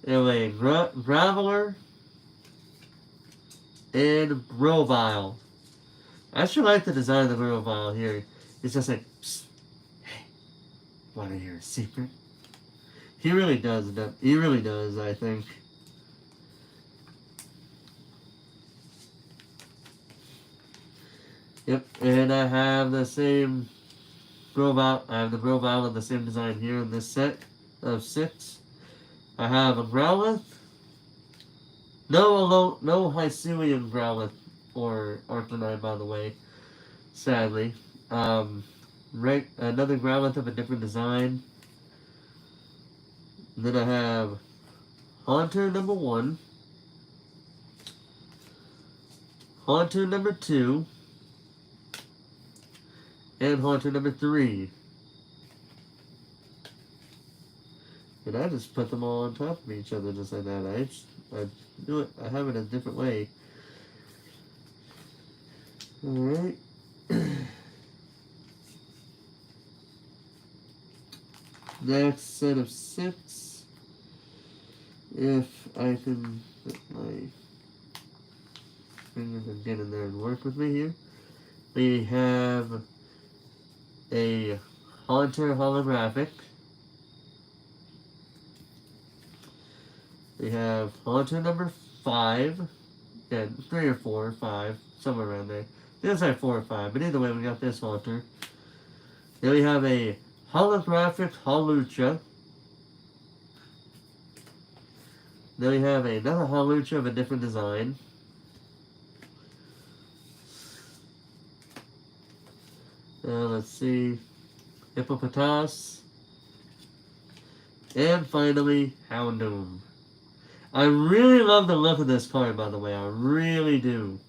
Anyway, Graveler, and Grovyle. I actually like the design of the Grovyle here. It's just like, psst, hey, want to hear a secret? He really does. He really does, I think. Yep, and I have the same Grovyle. I have the Grovyle of the same design here in this set of 6. I have a Growlithe. No Hisuian Growlithe or Arcanine, by the way. Sadly. Another Growlithe of a different design. And then I have Haunter number 1. Haunter number 2. And Haunter number 3. And I just put them all on top of each other just like that. I do it. I have it a different way. Alright. Next set of 6. If I can put my fingers and get in there and work with me here. We have a Haunter holographic. We have Haunter number 5. Yeah, 3 or 4 or 5, somewhere around there. It's like 4 or 5, but either way, we got this Haunter. Then we have a holographic Hawlucha. Then we have another Hawlucha of a different design. Let's see. Hippopotas. And finally, Houndoom. I really love the look of this card, by the way. I really do.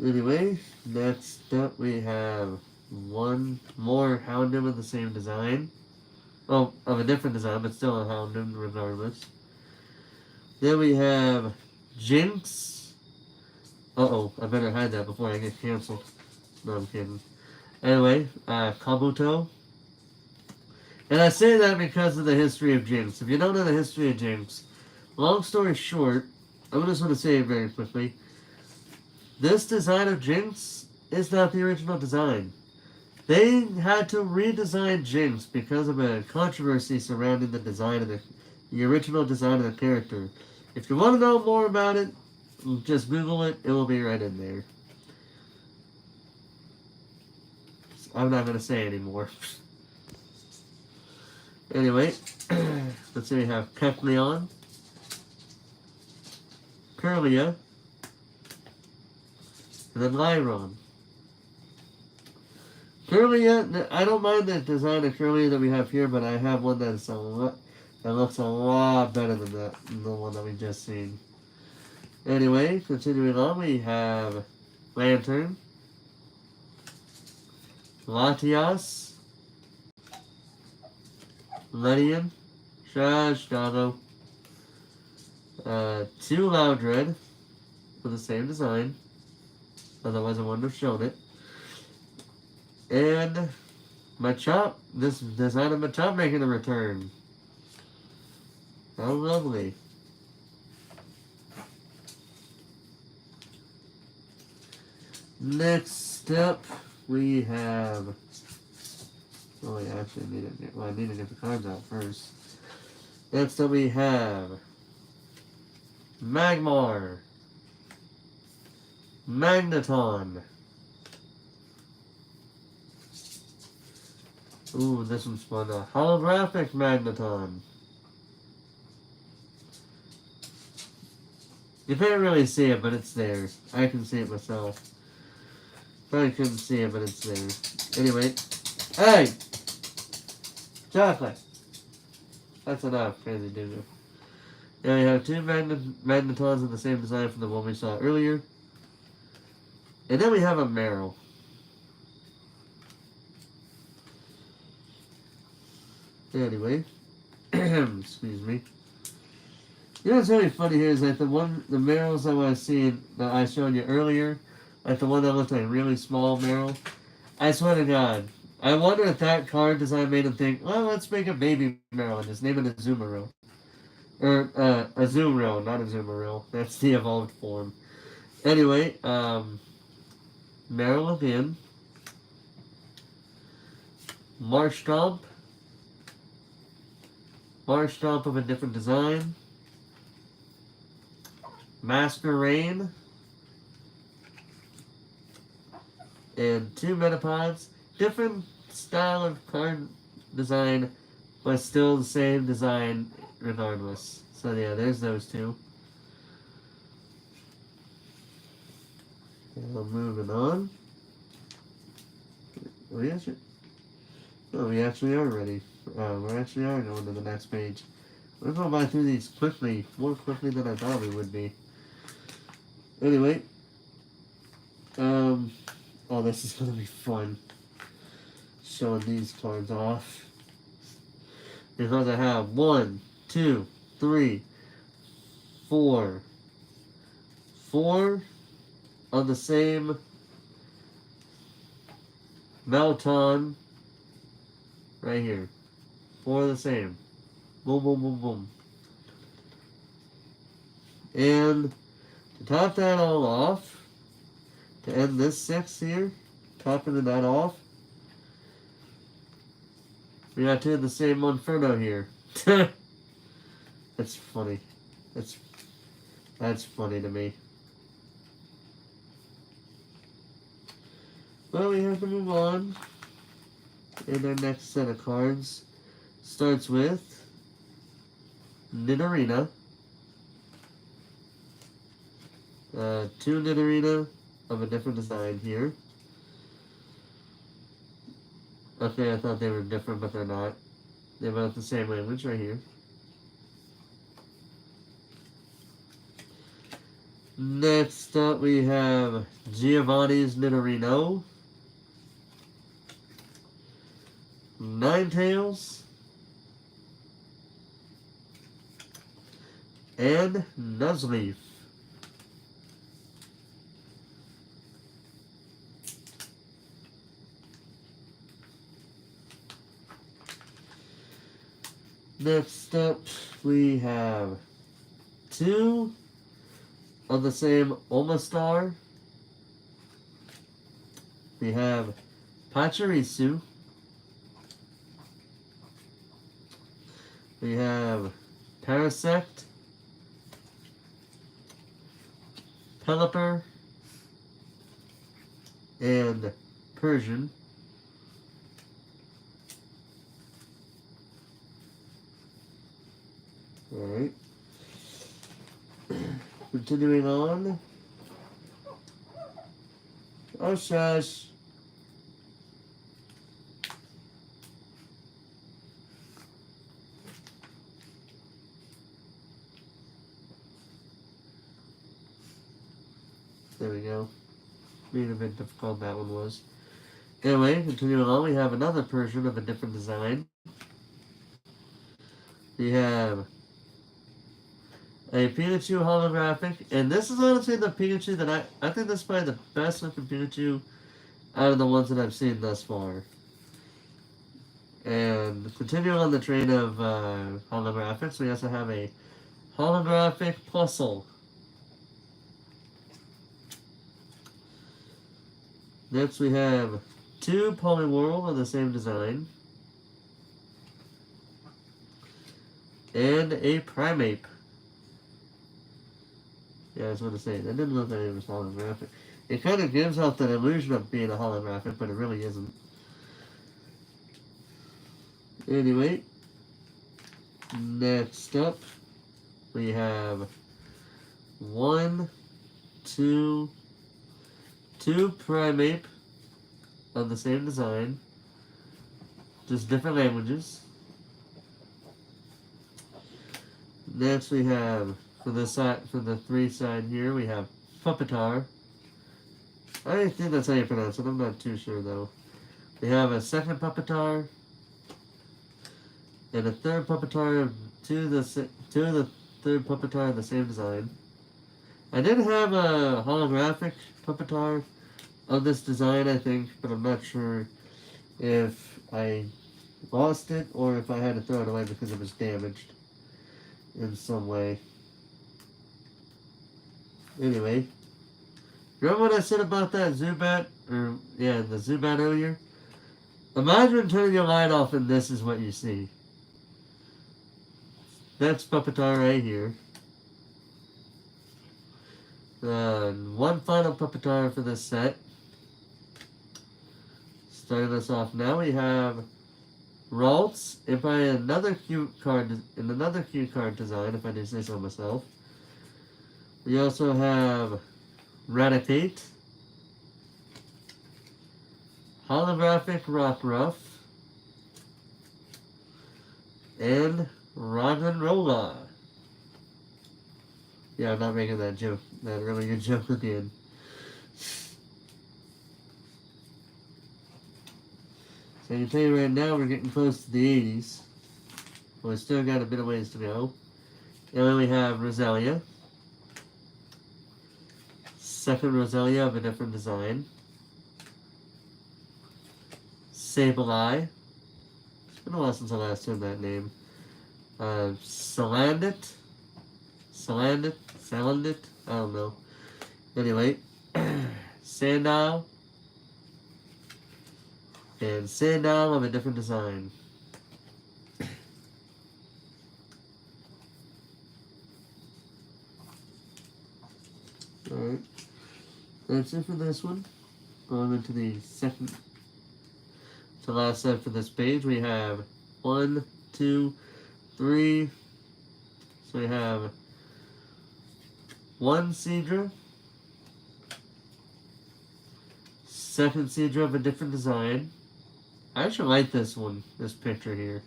Anyway, next up we have one more Houndoom of the same design. Well, of a different design, but still a Houndoom regardless. Then we have Jinx. Uh-oh, I better hide that before I get canceled. No, I'm kidding. Anyway, Kabuto. And I say that because of the history of Jinx. If you don't know the history of Jinx, long story short, I just want to say it very quickly. This design of Jinx is not the original design. They had to redesign Jinx because of a controversy surrounding the design of the original design of the character. If you want to know more about it, just Google it. It will be right in there. I'm not going to say anymore. Anyway, let's see, we have Kecleon, Kirlia, and then Lyron. Kirlia, I don't mind the design of Kirlia that we have here, but I have one that looks a lot better than the one that we just seen. Anyway, continuing on, we have Lantern, Latias, Ledian, Shadow, 2 Loudred with the same design, otherwise I wouldn't have shown it. And Machop, this design of Machop making a return. How lovely. Next up, we have... Oh, yeah, actually, I need to get the cards out first. Next up, we have Magmar, Magneton. Ooh, this one's fun. A holographic Magneton. You can't really see it, but it's there. I can see it myself. Probably couldn't see it, but it's there. Anyway. Hey! Chocolate! That's enough, crazy dude. Now we have 2 Magnetons of the same design from the one we saw earlier. And then we have a Meryl. Anyway. Excuse me. You know what's really funny here is that the Meryls I was seeing that I showed you earlier, like the one that looked like really small Meryl, I swear to God. I wonder if that card design made him think, well, let's make a baby Meryl and just name it Azumarill. Or, Azumarill, not Azumarill. That's the evolved form. Anyway, Meryl again. Marshtomp. Marshtomp of a different design. Masquerain. And 2 Metapods. Different style of card design, but still the same design regardless. So yeah, there's those 2. Moving on. We actually are ready. We actually are going to the next page. We're going by through these quickly, more quickly than I thought we would be. Anyway, oh, this is going to be fun. Showing these cards off. Because I have 1, 2, 3, 4. 4 of the same Melton right here. 4 of the same. Boom, boom, boom, boom. And to top that all off, to end this 6 here, topping that off, we got 2 of the same Monferno here. That's funny. That's funny to me. Well, we have to move on. And our next set of cards starts with Nidorina. 2 Nidorina of a different design here. Okay, I thought they were different, but they're not. They're both the same language right here. Next up, we have Giovanni's Nidorino. Ninetales. And Nuzleaf. Next up, we have 2 of the same Omastar. We have Pachirisu. We have Parasect, Pelipper, and Persian. Alright. Continuing on. Oh, shush. There we go. Being a bit difficult that one was. Anyway, continuing on, we have another Persian of a different design. We have a Pikachu holographic, and this is honestly the Pikachu that I think this is probably the best looking Pikachu out of the ones that I've seen thus far. And continuing on the train of holographics, we also have a holographic Plusle. Next we have 2 Poliwhirl of the same design. And a Primeape. Yeah, I was going to say, I didn't look like it was holographic. It kind of gives off that illusion of being a holographic, but it really isn't. Anyway, next up, we have 1, 2 Primeape of the same design, just different languages. Next we have, for the 3 side here, we have Pupitar. I think that's how you pronounce it, I'm not too sure though. We have a second Pupitar, and a third Pupitar, 2 of the third Pupitar of the same design. I did have a holographic Pupitar, of this design, I think, but I'm not sure if I lost it or if I had to throw it away because it was damaged in some way. Anyway, remember what I said about that Zubat? Or, yeah, the Zubat earlier? Imagine turning your light off and this is what you see. That's Pupitar right here. One final Pupitar for this set. Starting us off now, we have Ralts, if I had another cute card in another cute card design, if I do say so myself. We also have Raticate, Holographic Rockruff, and Roggenrola. Yeah, I'm not making that joke, that really good joke at the end. So I can tell you right now, we're getting close to the 80s. But we still got a bit of ways to go. And then we have Roselia. Second Roselia of a different design. Sableye. It's been a while since I last heard that name. Salandit. Salandit? I don't know. Anyway. Sandile. And Sandile of a different design. Alright. That's it for this one. Going into the second to last set for this page. We have 1, 2, 3. So we have one Seadra. Second Seadra of a different design. I actually like this one, this picture here.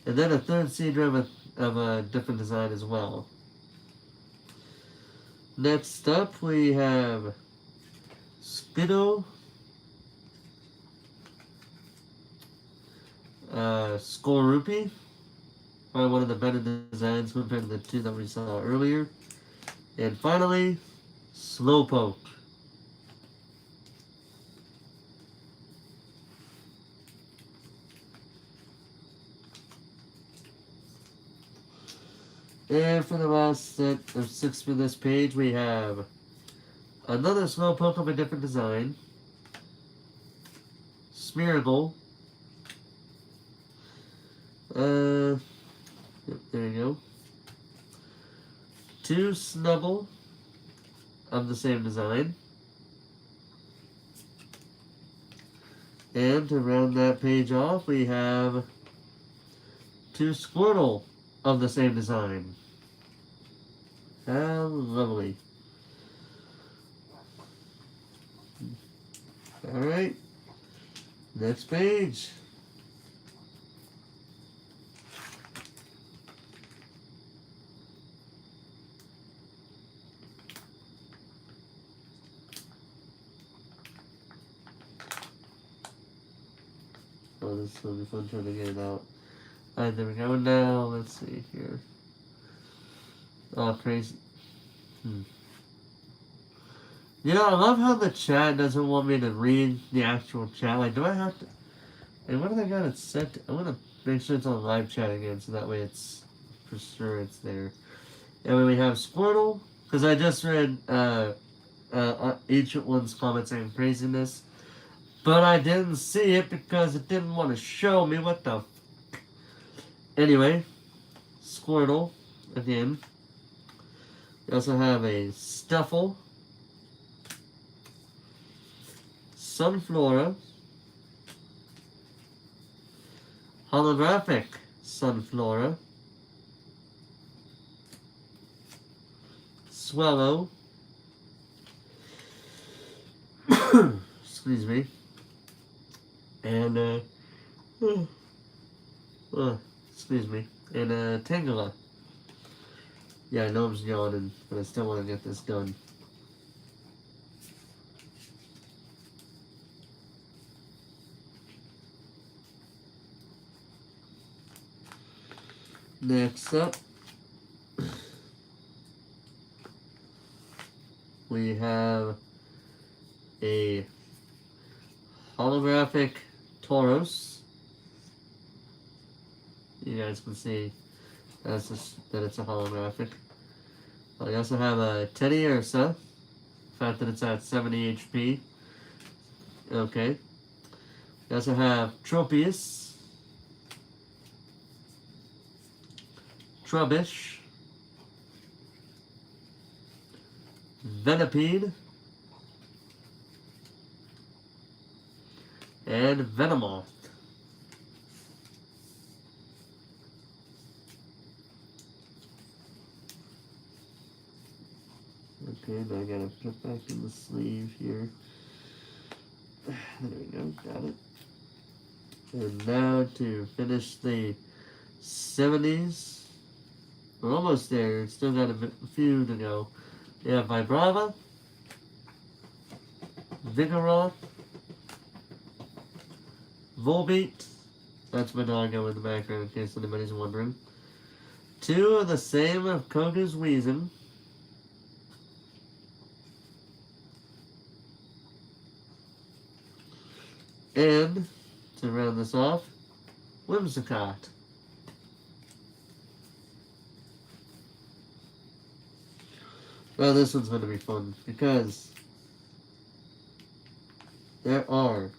And then a third Seadra of a different design as well. Next up, we have Skiddo, Skorupi, probably one of the better designs compared to the two that we saw earlier. And finally, Slowpoke. And for the last set of 6 for this page, we have another Slowpoke of a different design, Smeargle, yep, there you go, 2 Snubble of the same design, and to round that page off, we have 2 Squirtle of the same design. How lovely. Alright. Next page. Oh, this is going to be fun trying to get it out. Alright, there we go. Now, let's see here. Oh, crazy. You know, I love how the chat doesn't want me to read the actual chat. Like, do I have to? And what have I got it set to? I want to make sure it's on live chat again, so that way it's, for sure it's there. And when we have Squirtle, because I just read each one's comment saying craziness, but I didn't see it because it didn't want to show me what the Anyway, Squirtle, again. We also have a Stuffle, Sunflora, Holographic Sunflora, Swallow, excuse me, and, excuse me, and Tangela. Yeah, I know I'm yawning, but I still want to get this done. Next up, we have a holographic Tauros. You guys can see that it's a holographic. We also have a Teddy Ursa. The fact that it's at 70 HP. Okay. We also have Tropius, Trubbish, Venipede, and Venomoth. Okay, now I gotta put it back in the sleeve here. There we go, got it. And now to finish the 70s. We're almost there, still got a few to go. We have Vibrava, Vigoroth, Volbeat. That's my doggo in the background in case anybody's wondering. Two of the same of Koga's Weezing. And, to round this off, Whimsicott. Well, this one's going to be fun because there are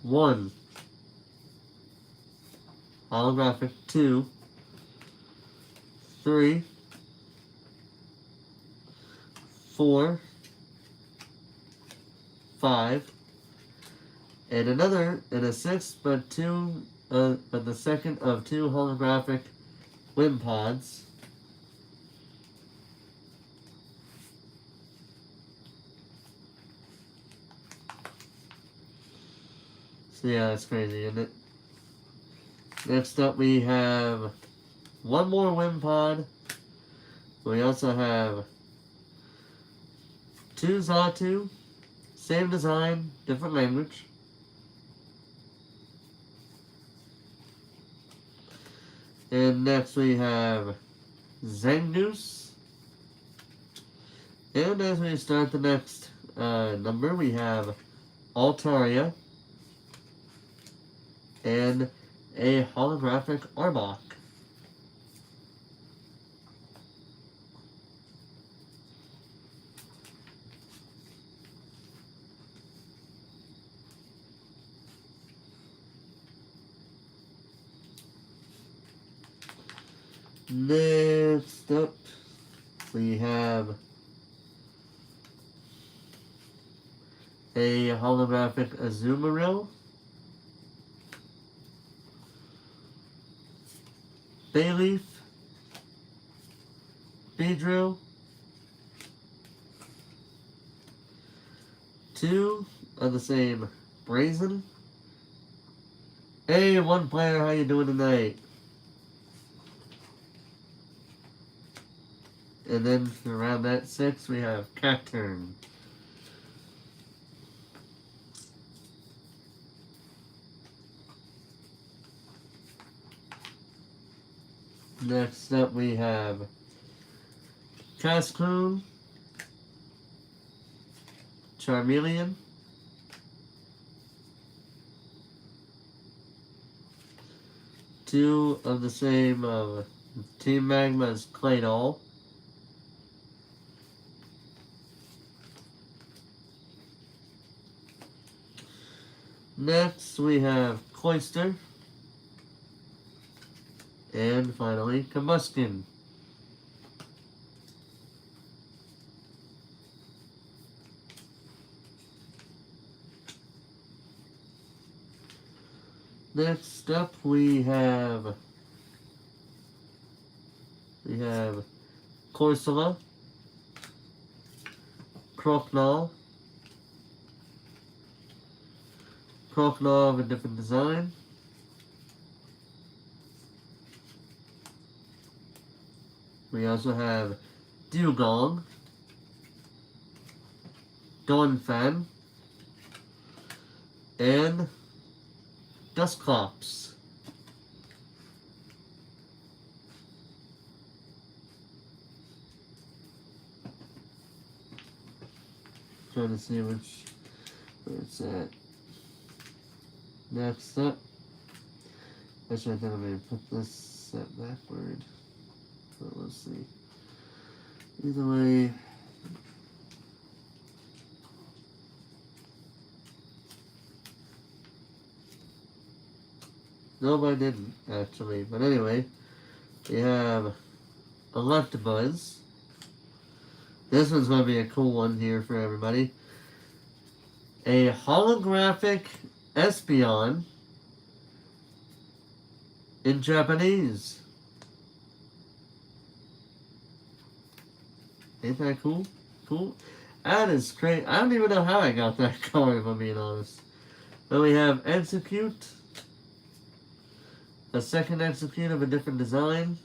1 holographic, 2, 3, 4, 5, and another and a 6th, but the second of 2 holographic Wimpods. So yeah, that's crazy, isn't it? Next up we have 1 more Wimpod. We also have 2 Xatu. Same design, different language. And next we have Zangoose. And as we start the next number, we have Altaria and a holographic Arbok. Next up, we have a holographic Azumarill, Bayleaf, Beedrill, 2 of the same Brazen. Hey, 1 player, how you doing tonight? And then around that 6, we have Cacturn. Next up, we have Cascoon, Charmeleon, two of the same Team Magma's Claydol. Next, we have Cloyster. And finally, Combustion. Next up, we have Corsola, Croconaw of a different design. We also have Dewgong, Donphan, and Dusclops. trying to see where it's at. Next up, actually I think I'm going to put this set backward. But let's see. Either way, no, I didn't actually. But anyway, we have Electabuzz. This one's going to be a cool one here for everybody. A holographic Espeon in Japanese. Ain't that cool? Cool. That is crazy. I don't even know how I got that card, if I'm being honest. Then we have Execute. A second Execute of a different design.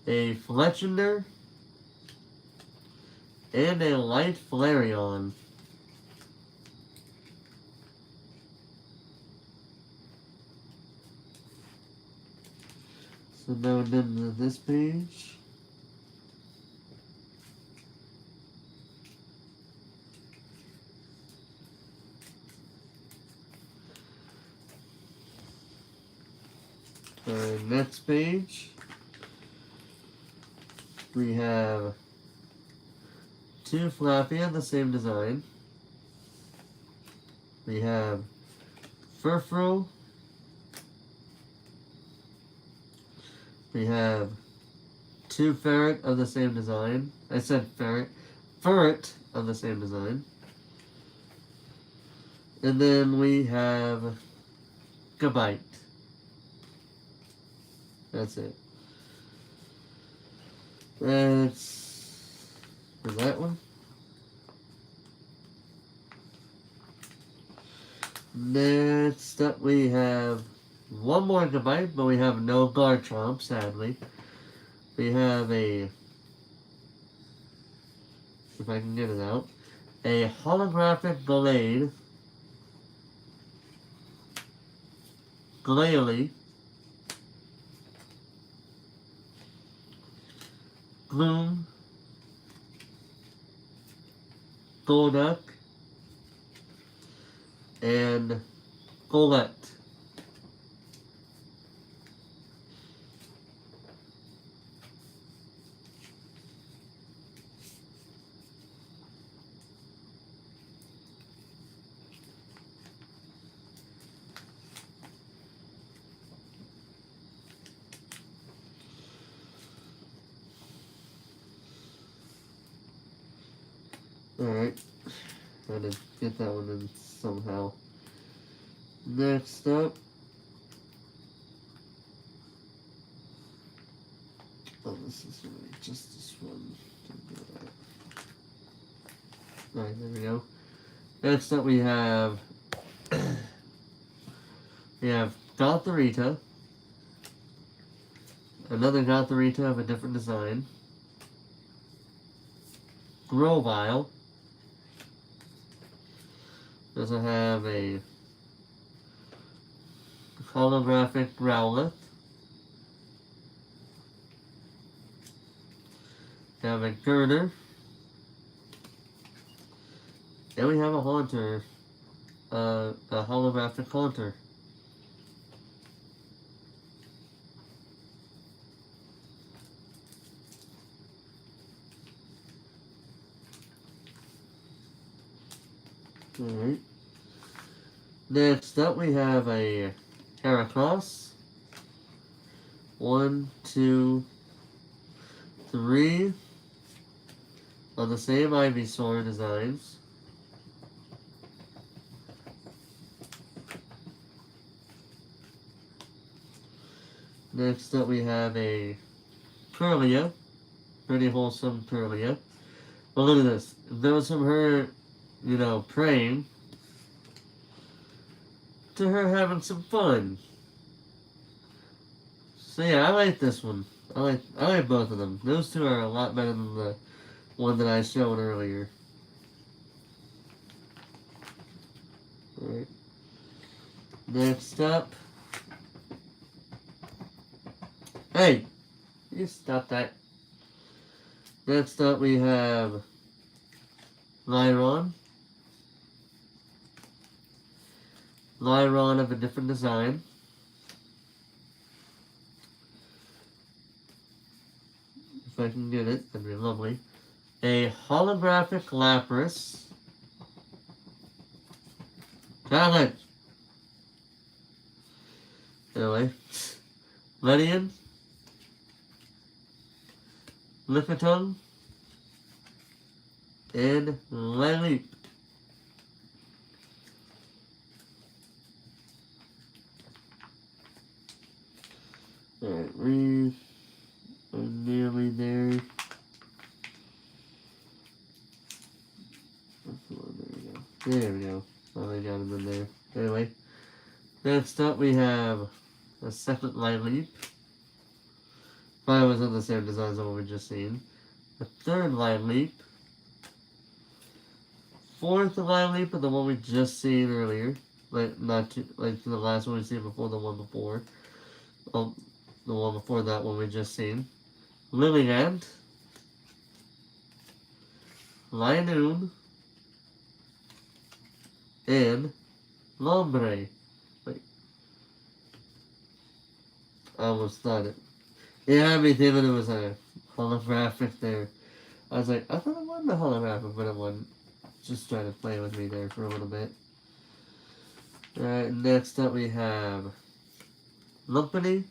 A Fletchender. And a Light Flareon. So now then this page. Alright, next page. We have two Flappy on the same design. We have Furfrou. We have two Ferret of the same design. I said Ferret. Ferret of the same design. And then we have Gabite. That's it. That's for that one. Next up we have one more Gabite, but we have no Garchomp, sadly. We have a, if I can get it out, a holographic Gallade, Glalie, Gloom, Golduck, and Golett. Alright, try to get that one in somehow. Next up, oh, this is really just this one. Alright, there we go. Next up we have Gothorita, another Gothorita of a different design, Grovyle. Doesn't have a holographic Growlithe. We have a Girder. And we have a Haunter. A holographic Haunter. Alright. Next up we have a Heracross. 1, 2, 3 on the same Ivysaur designs. Next up we have a Purlia. Pretty wholesome Purlia. But look at this. There was from her, praying to her having some fun. So yeah, I like this one. I like both of them. Those two are a lot better than the one that I showed earlier. Alright. Next up. Hey! You stop that. Next up we have Lyron. Lyron of a different design. If I can get it, that'd be lovely. A holographic Lapras. Challenge! Anyway. Ledian. Lickitung. And Lileep. Alright, we are nearly there. There we go. Finally got him in there. Anyway, next up we have a second Lileep. Probably was on the same design as what we just seen. A third Lileep. Fourth Lileep of the one we just seen earlier. Like, not too, like the last one we seen before the one before. The one before that one we just seen. Lilligant. Linoon. And Lombre. Wait. I almost thought it. It had me thinking it was a holographic there. I was like, I thought it wasn't a holographic, but it wasn't. Just trying to play with me there for a little bit. Alright, next up we have Lumpany.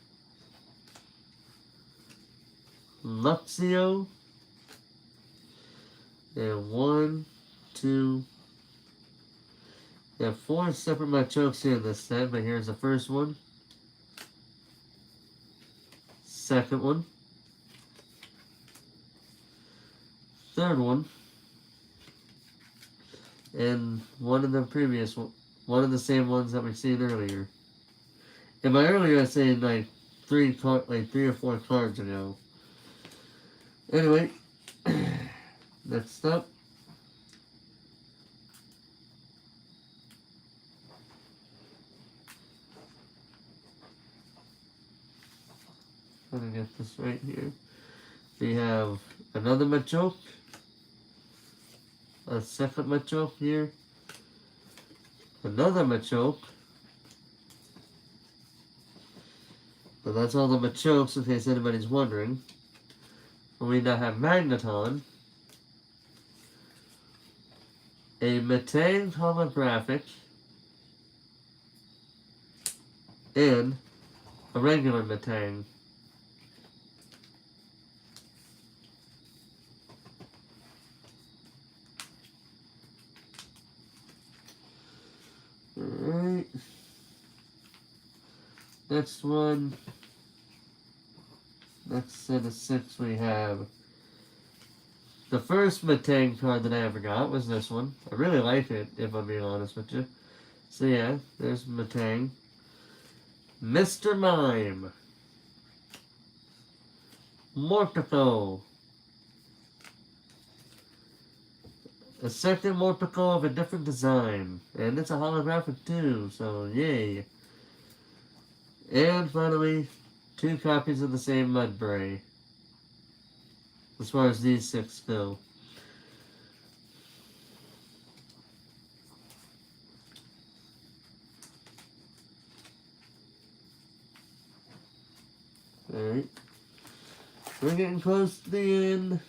Luxio. And 1, 2. There are 4 separate Machoke's here in this set, but here's the first one. Second one. Third one. And one of the previous one. One of the same ones that we've seen earlier. And by earlier I was saying like 3 or 4 cards ago. Anyway, next up. I'm gonna get this right here. We have another Machoke. A second Machoke here. Another Machoke. But that's all the Machokes in case anybody's wondering. And we now have Magneton. A Metang holographic. And a regular Metang. Alright. Next one. Next set of 6 we have. The first Metang card that I ever got was this one. I really like it, if I'm being honest with you. So yeah, there's Metang. Mr. Mime. Morpeko. A second Morpeko of a different design. And it's a holographic too, so yay. And finally, 2 copies of the same Mudbray. As far as these 6 go. Alright. We're getting close to the end.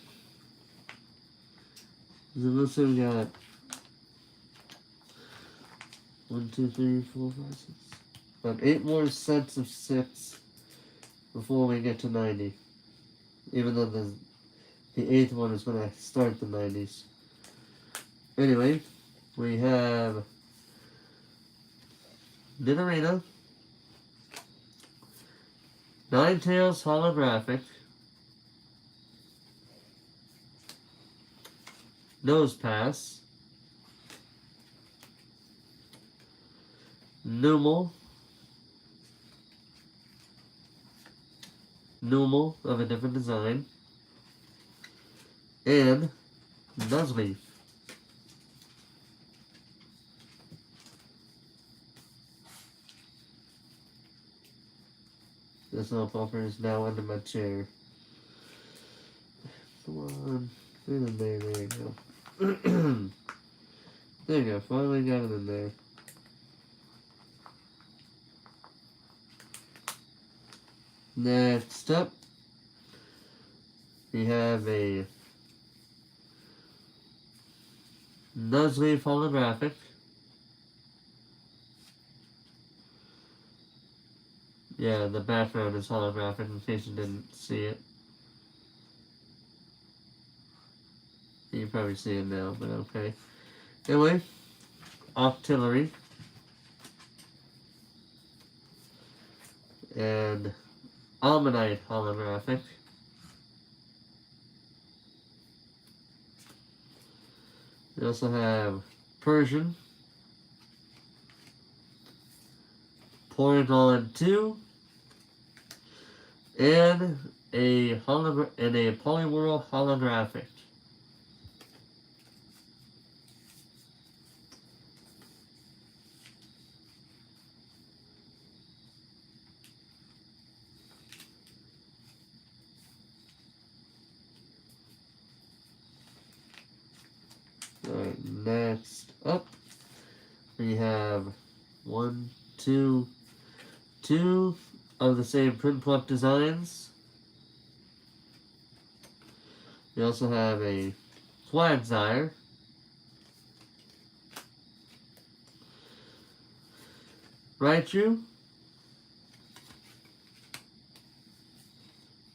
So let's say we got 1, 2, 3, 4, 5, 6. About 8 more sets of 6 before we get to 90. Even though the 8th one is going to start the 90s. Anyway, we have Nidorina, Ninetales holographic, Nosepass, Numel of a different design, and Nuzleaf. This little bumper is now under my chair. Come on. Get in there. There you go. There you go. Finally got it in there. Next up, we have a Nuzleaf holographic. Yeah, the background is holographic in case you didn't see it. You can probably see it now, but okay. Anyway, Octillery. And Almanite holographic. We also have Persian, Porygon 2, and a Poliwhirl holographic. Alright, next up we have two of the same Prinpluck designs. We also have a Quagsire, Raichu,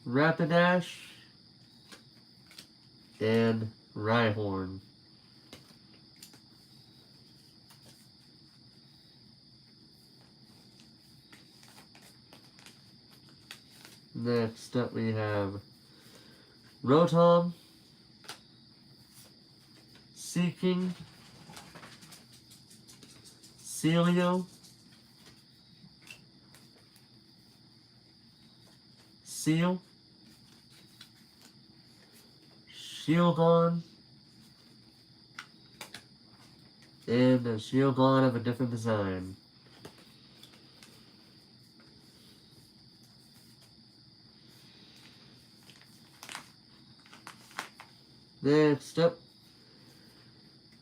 Rapidash, and Rhyhorn. Next up we have Rotom, Seaking, Celio, Seal, Shieldon, and a Shieldon of a different design. Next up,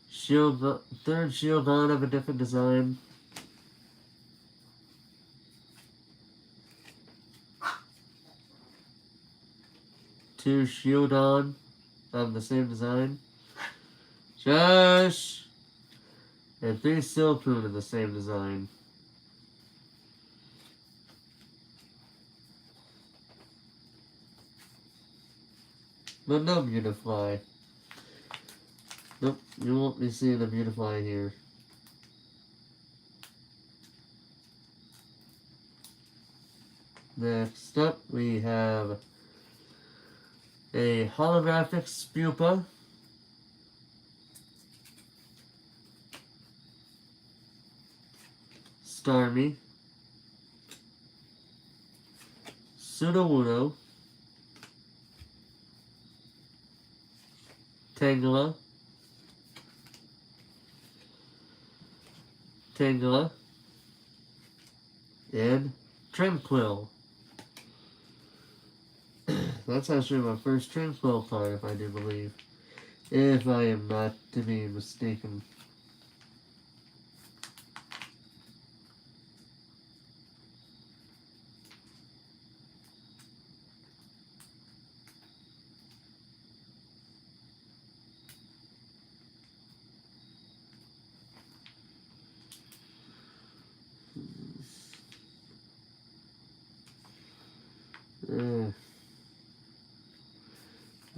third Shieldon of a different design. Two Shieldon of the same design. Josh! And three Silcoon of the same design. But no Beautifly. Nope, you won't be seeing a Beautifly here. Next up, we have a holographic Spupa, Starmie, Sudowoodo, Tangela, and Tranquill. That's actually my first Tranquill card, if I do believe. If I am not to be mistaken.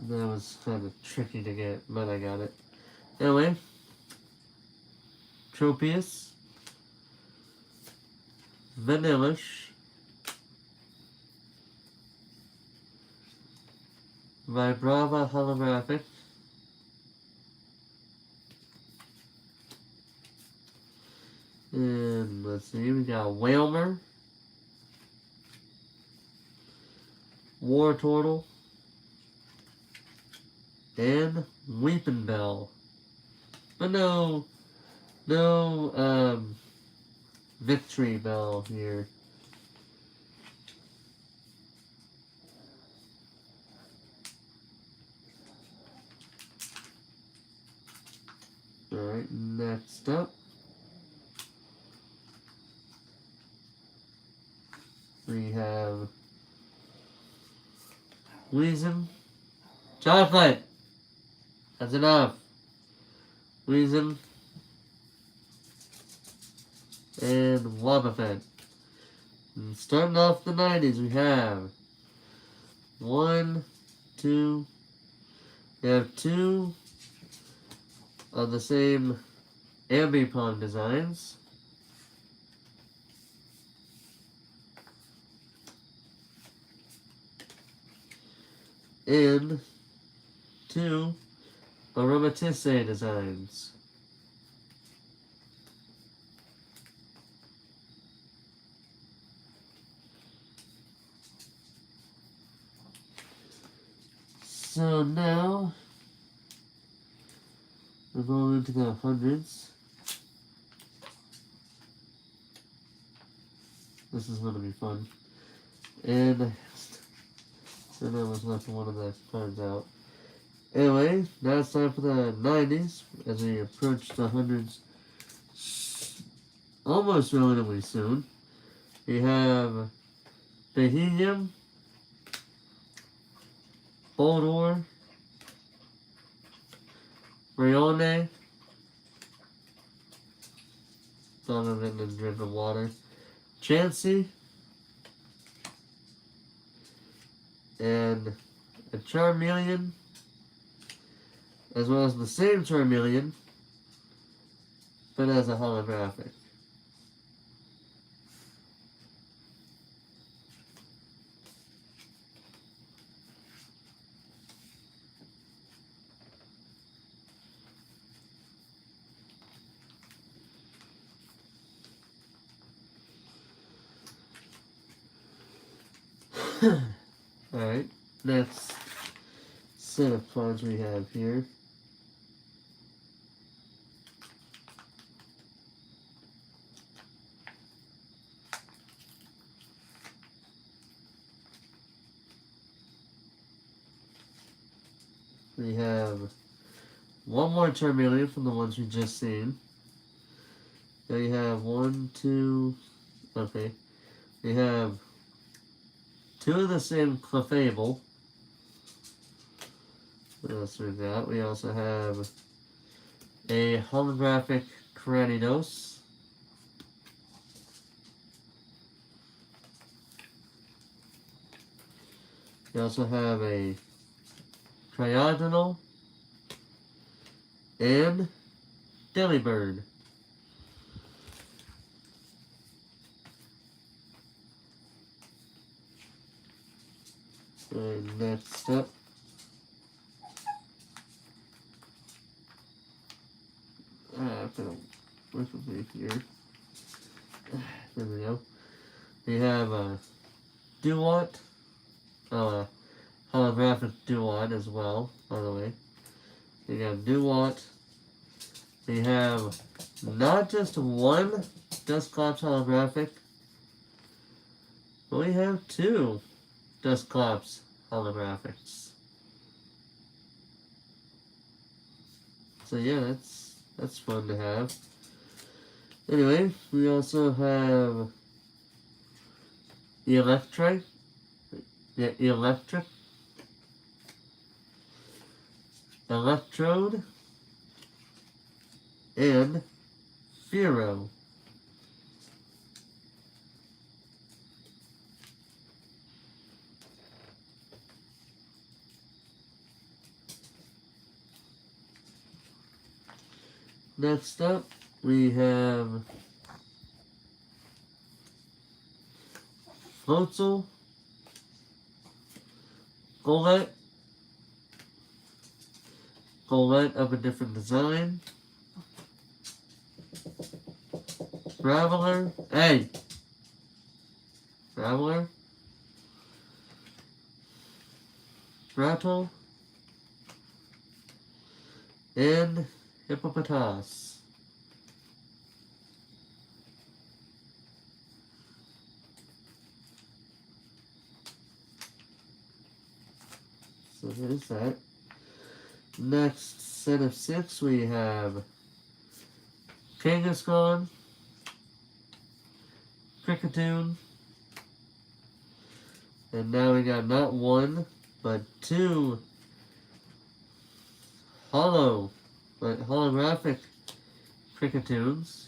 That was kind of tricky to get, but I got it. Anyway, Tropius, Vanillish, Vibrava holographic, and let's see, we got Wailmer, Wartortle, and Weepinbell. But no Victory Bell here. Alright, next up. We have Weezing. Chocolate! That's enough. Weezing. And Wobbuffet. And starting off the 90s, we have we have two of the same Ambipom designs. And two Aromatisse designs. So now, we're going into the hundreds. This is going to be fun. And so now was left one of the cards out. Anyway, now it's time for the 90s as we approach the hundreds almost relatively soon. We have Beheeyem, Boldore, Rione, Donovan and Driven Water, Chansey, and a Charmeleon, as well as the same Charmeleon, but as a holographic. Alright, next set of cards we have here. We have one more Charmeleon from the ones we just seen. Then we have we have two of the same Clefable. What else we got? We also have a holographic Cranidos. We also have a Cryogonal and Delibird. And next up, I've got to work with me here. There we go. We have a Duat, holographic Duat as well, by the way. We have Duat. We have not just one Dusclops holographic, but we have two Dusclops holographics. So yeah, that's fun to have. Anyway, we also have Electrode, and Fearow. Next up, we have Floatzel, Golett of a different design, Traveler, Rattle, and Hippopotas. So there's that. Next set of 6 we have Kangaskhan, Kricketune, and now we got not one, but two holographic Kricketoons.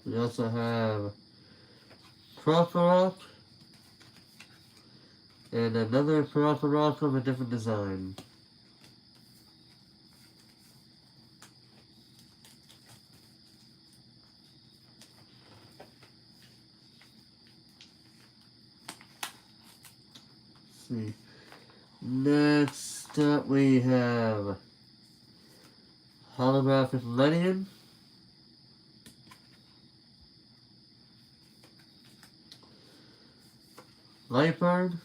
We also have Krokorok and another Krokorok of a different design. Let's see. Next up we have holographic Ledian, Lightbird,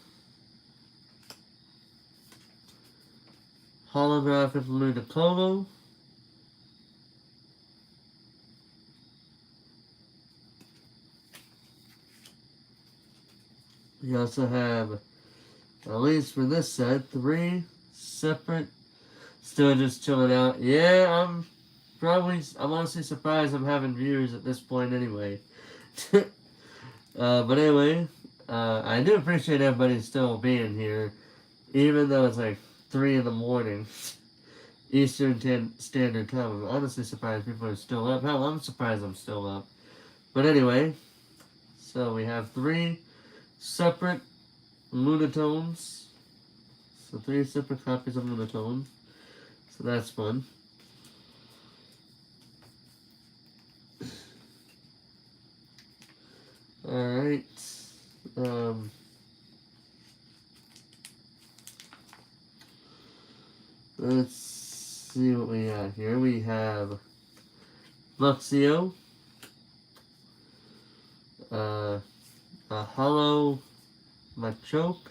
holographic Ludicolo, we also have, at least for this set, 3 separate, still just chilling out. Yeah, I'm honestly surprised I'm having viewers at this point anyway. But anyway, I do appreciate everybody still being here, even though it's like 3 in the morning, Eastern Standard Time. I'm honestly surprised people are still up. Hell, I'm surprised I'm still up. But anyway, so we have 3 separate Lunatones. So 3 separate copies of Lunatone. So that's fun. Alright. Let's see what we got here. We have Luxio, a hollow Machoke,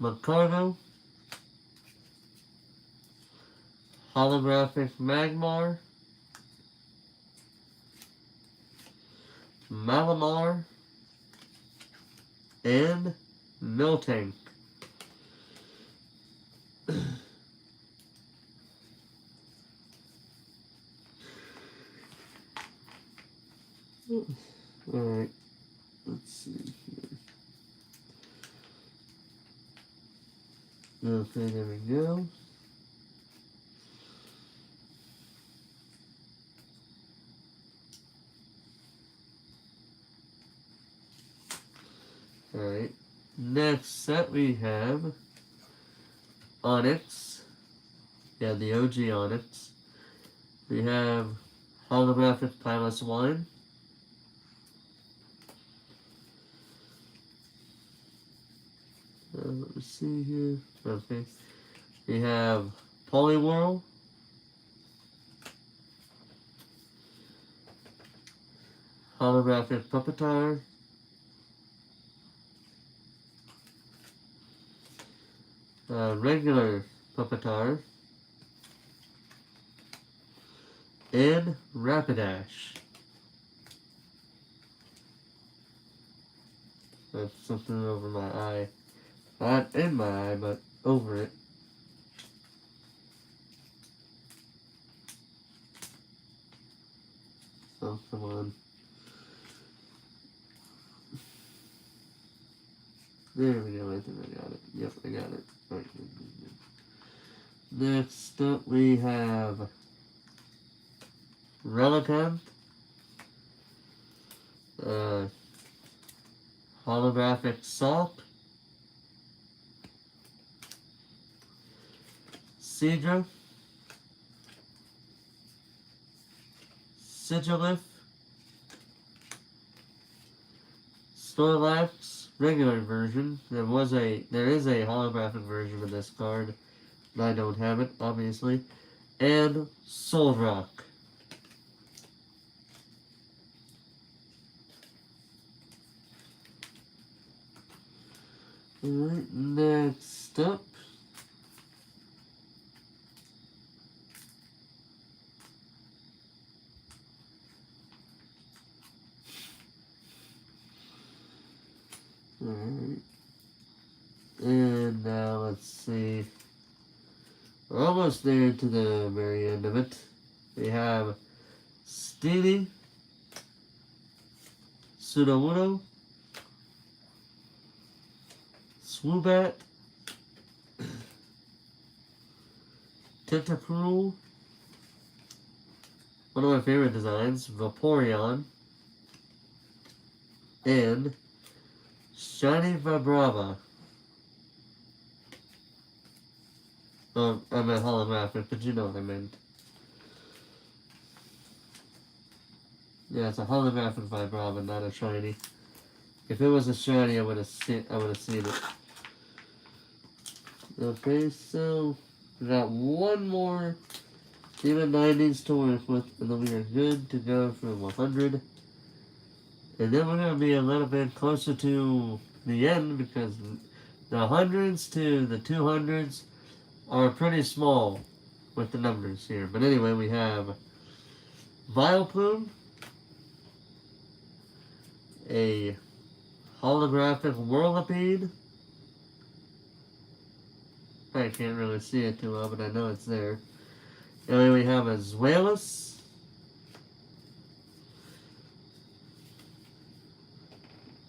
Magcargo, holographic Magmar, Malamar, and Miltank. Alright, let's see here. Okay, there we go. Alright, next set we have Onyx. Yeah, the OG Onyx. We have holographic Piloswine. Let me see here. Okay. We have Poliwhirl. Holographic Pupitar. Regular Pupitar. And Rapidash. That's something over my eye. Not in my eye, but over it. Oh, come on. There we go, I think I got it. Yep, I got it. Right, good. Next up we have Relicanth. Holographic Salt. Seadra. Sigilyph. Snorlax, regular version. There is a holographic version of this card. But I don't have it, obviously. And Solrock. Alright, next up. Alright. And now let's see. We're almost there to the very end of it. We have Steely, Sudowoodo, Swoobat, Tentacruel, one of my favorite designs, Vaporeon, and Shiny Vibrava. I meant holographic, but you know what I meant. Yeah, it's a holographic Vibrava, not a shiny. If it was a shiny, I would have seen it. Okay, so we got one more Demon 90s to work with, and then we are good to go for 100. And then we're going to be a little bit closer to the end because the hundreds to the 200s are pretty small with the numbers here. But anyway, we have Vileplume, a holographic Whirlipede. I can't really see it too well, but I know it's there. And then we have a Zweilous,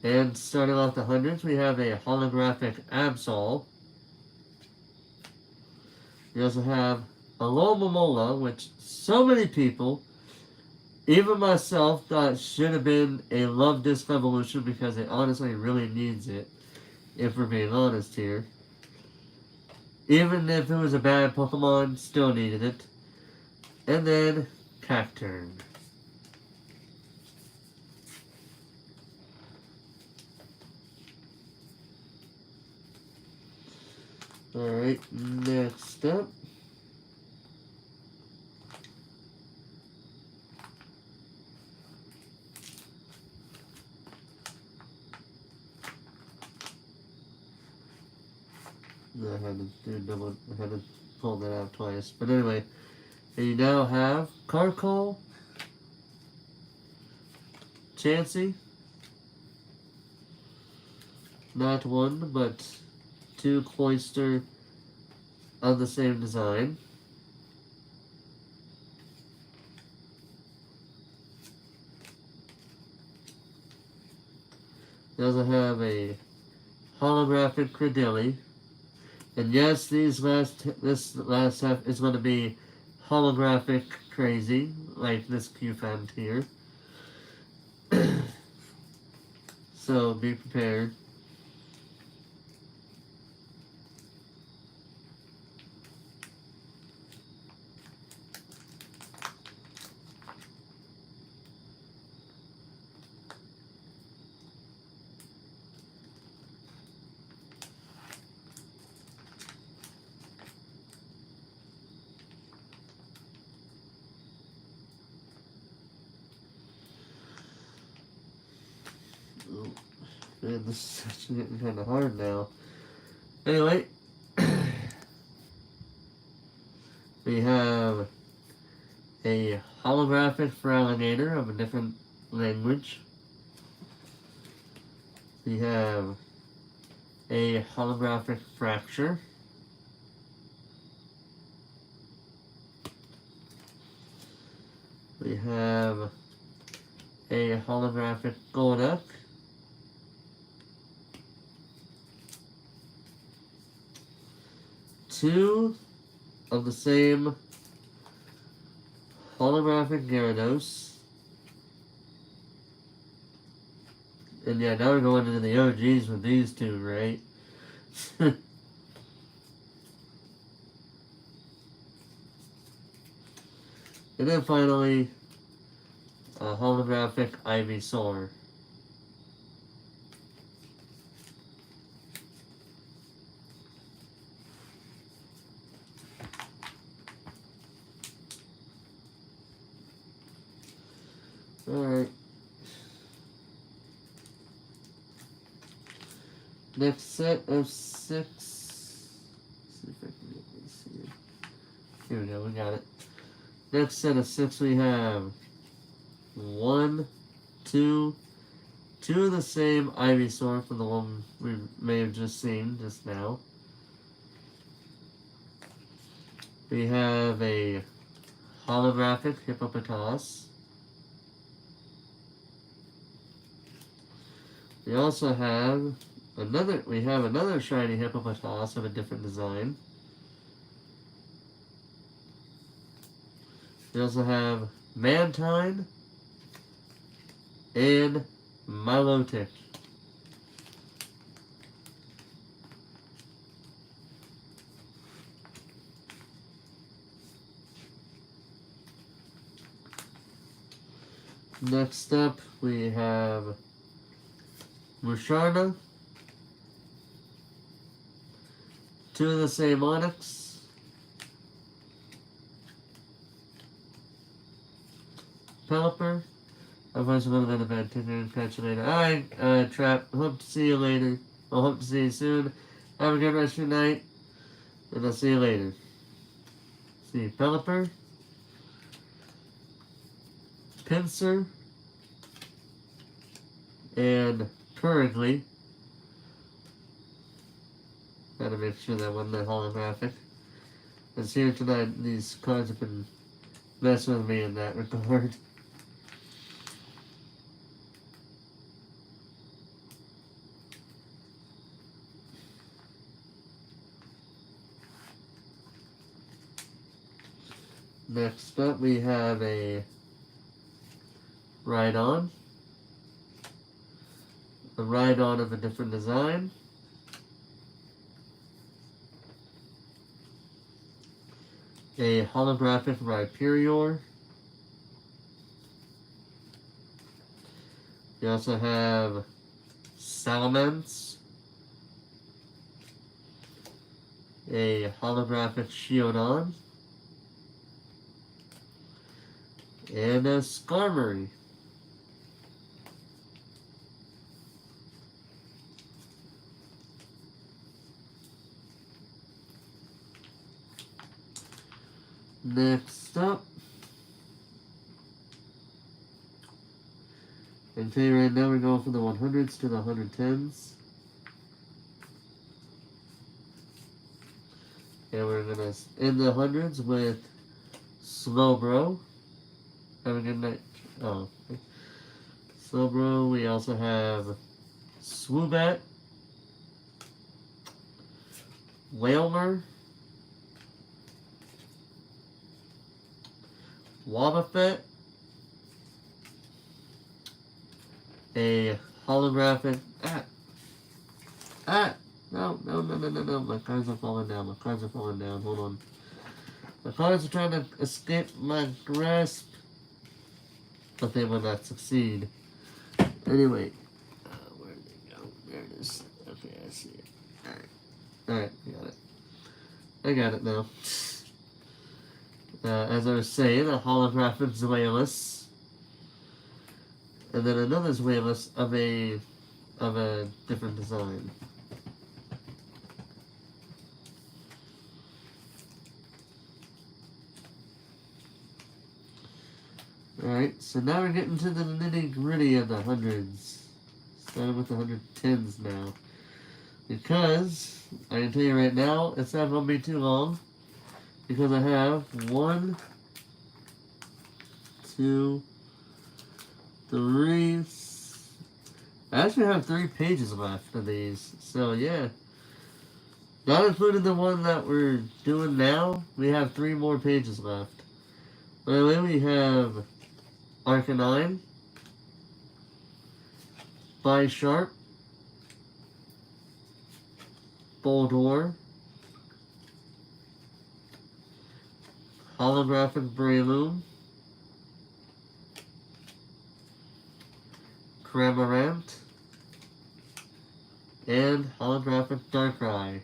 and starting off the hundreds, we have a holographic Absol. We also have a Alomomola, which so many people, even myself, thought should have been a Love Disc Evolution because it honestly really needs it, if we're being honest here. Even if it was a bad Pokemon, still needed it. And then Cacturn. Alright, next up. I had to pull that out twice. But anyway, you now have Carkol, Chansey, not one, but two Cloyster of the same design. You also have a holographic Credilli. And yes, this last half is going to be holographic crazy, like this Q-Fan here. So be prepared. Man, this is actually getting kind of hard now. Anyway, we have a holographic Feraligatr of a different language. We have a holographic Fracture. We have a holographic Golduck. Two of the same holographic Gyarados. And yeah, now we're going into the OGs with these two, right? And then finally, a holographic Ivysaur. Alright. Next set of 6. See if I can get this here. Here we go, we got it. Next set of 6 we have 1, 2, two of the same Ivysaur from the one we may have just seen just now. We have a holographic Hippopotas. We also have another shiny Hippopotas of a different design. We also have Mantine and Milotic. Next up, we have Musharna, two of the same Onyx, Pelipper. Otherwise, I'm going to bed. Take care and catch you later. Alright, Trap. Hope to see you later. I'll hope to see you soon. Have a good rest of your night. And I'll see you later. See Pelipper, Pinsir, and Purugly. Gotta make sure that wasn't that holographic. Because here tonight, these cards have been messing with me in that regard. Next up, we have a Rhydon. A Rhydon of a different design. A holographic Rhyperior. We also have Salamence. A holographic Shieldon. And a Skarmory. Next up, I can tell you right now we're going from the 100s to the 110s. And we're going to end the 100s with Slowbro. Have a good night. Oh, okay. Slowbro. We also have Swoobat, Wailmer, Wobbuffet, a holographic. No. My cards are falling down. Hold on. My cards are trying to escape my grasp, but they will not succeed. Anyway, where did they go? There it is. Okay, I see it. Alright, got it. I got it now. As I was saying, a holographic Zweilous, and then another Zweilous of a different design. Alright, so now we're getting to the nitty gritty of the hundreds. Starting with the 110s now. Because, I can tell you right now, it's not going to be too long. Because I have 1, 2, 3. I actually have 3 pages left of these. So, yeah. Not including the one that we're doing now, we have 3 more pages left. By the way, we have Arcanine, Bisharp, Boldore, holographic Breloom, Cramorant, and holographic Darkrai.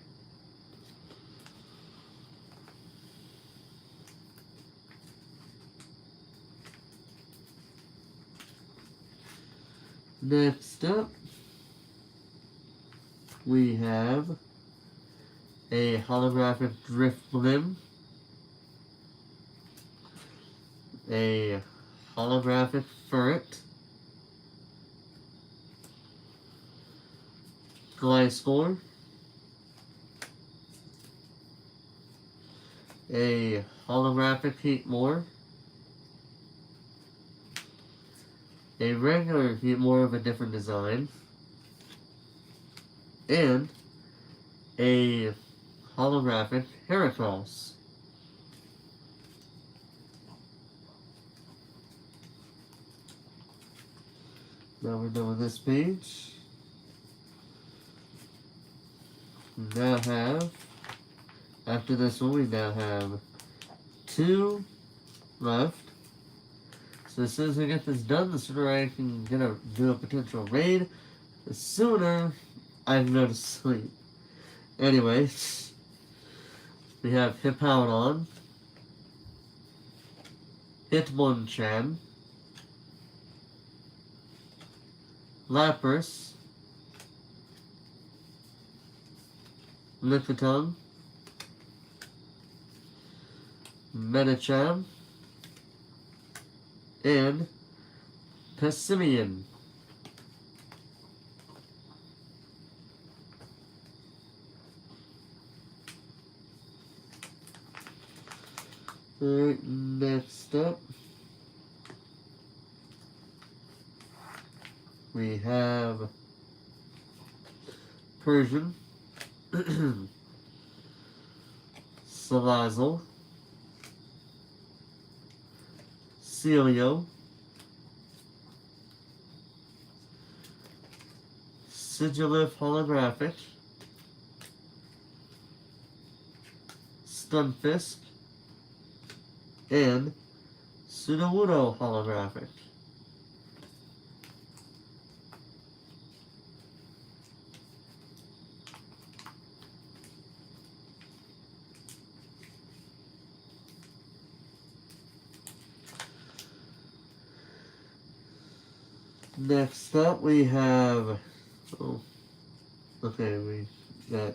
Next up, we have a holographic Drifblim, a holographic Furret, Gliscor, a holographic Heatmor, a regular Heatmor of a different design, and a holographic Heracross. Now we're done with this page. Now have, after this one, we now have 2 left. So as soon as I get this done, the sooner I can do a potential raid, the sooner I can go to sleep. Anyway, we have Hippowdon, Hitmonchan, Lapras, Lickitung, Medicham, and Passimian. Alright, next up, we have Persian, Salazzle, Celio, Sigilyph Holographic, Stunfisk, and Sudowoodo Holographic. Next up we have, we got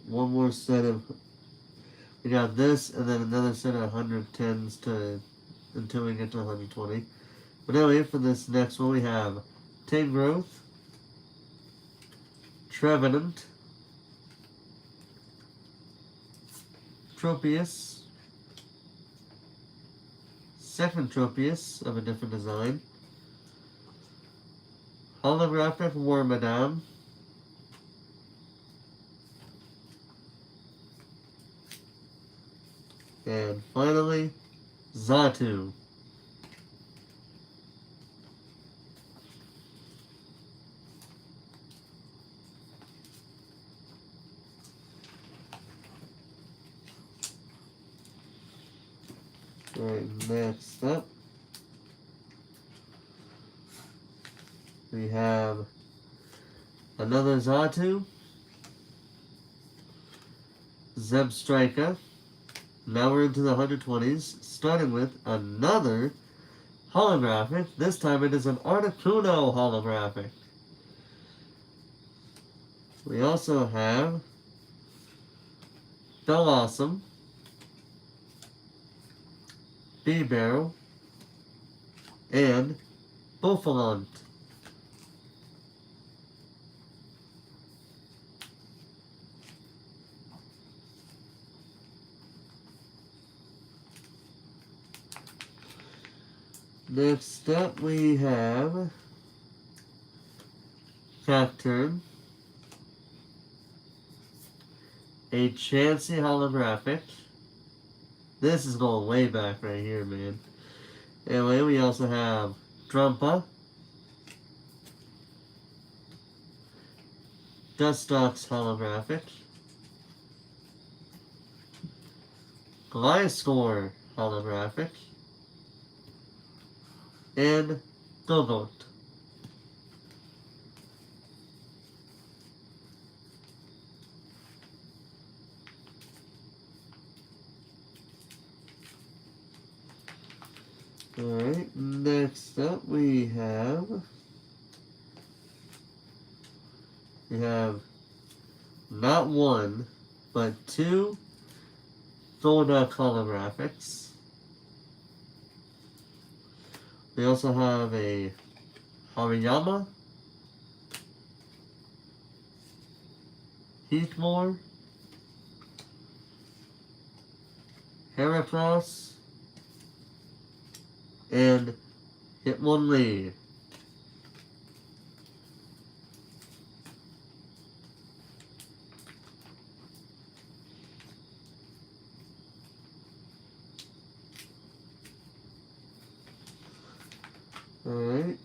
one more set of, we got this and then another set of 110s until we get to 120. But anyway, for this next one we have Tangrowth, Trevenant, Tropius, second Tropius of a different design, holographic Wormadam, and finally, Xatu. Alright, next up, we have another Xatu, Zebstrika. Now we're into the 120s, starting with another holographic. This time it is an Articuno holographic. We also have Bellossom, Bibarel, and Bouffalant. Next up we have Cacturn, a Chansey holographic. This is going way back right here, man. Anyway, we also have Drumpa, Dustox holographic, Gliscor holographic, and Gogoat. Alright, next up we have not one, but 2 Golduck holographics. We also have a Hariyama, Heathmore, Heracross, and Hitmonlee. Alright.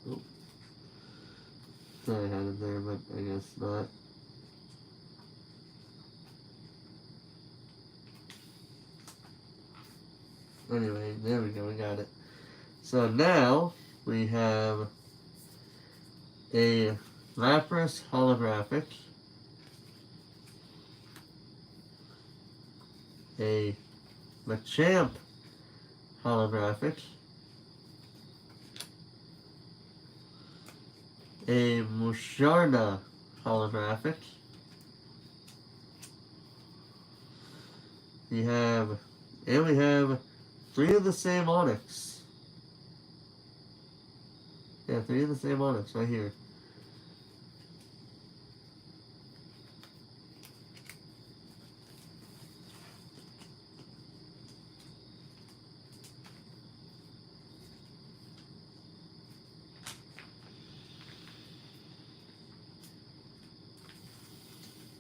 Oh. Thought I had it there, but I guess not. Anyway, there we go, we got it. So now we have a Lapras holographic, a Machamp holographic, a Musharna holographic. We have 3 of the same Onix. Yeah, 3 of the same Onix right here.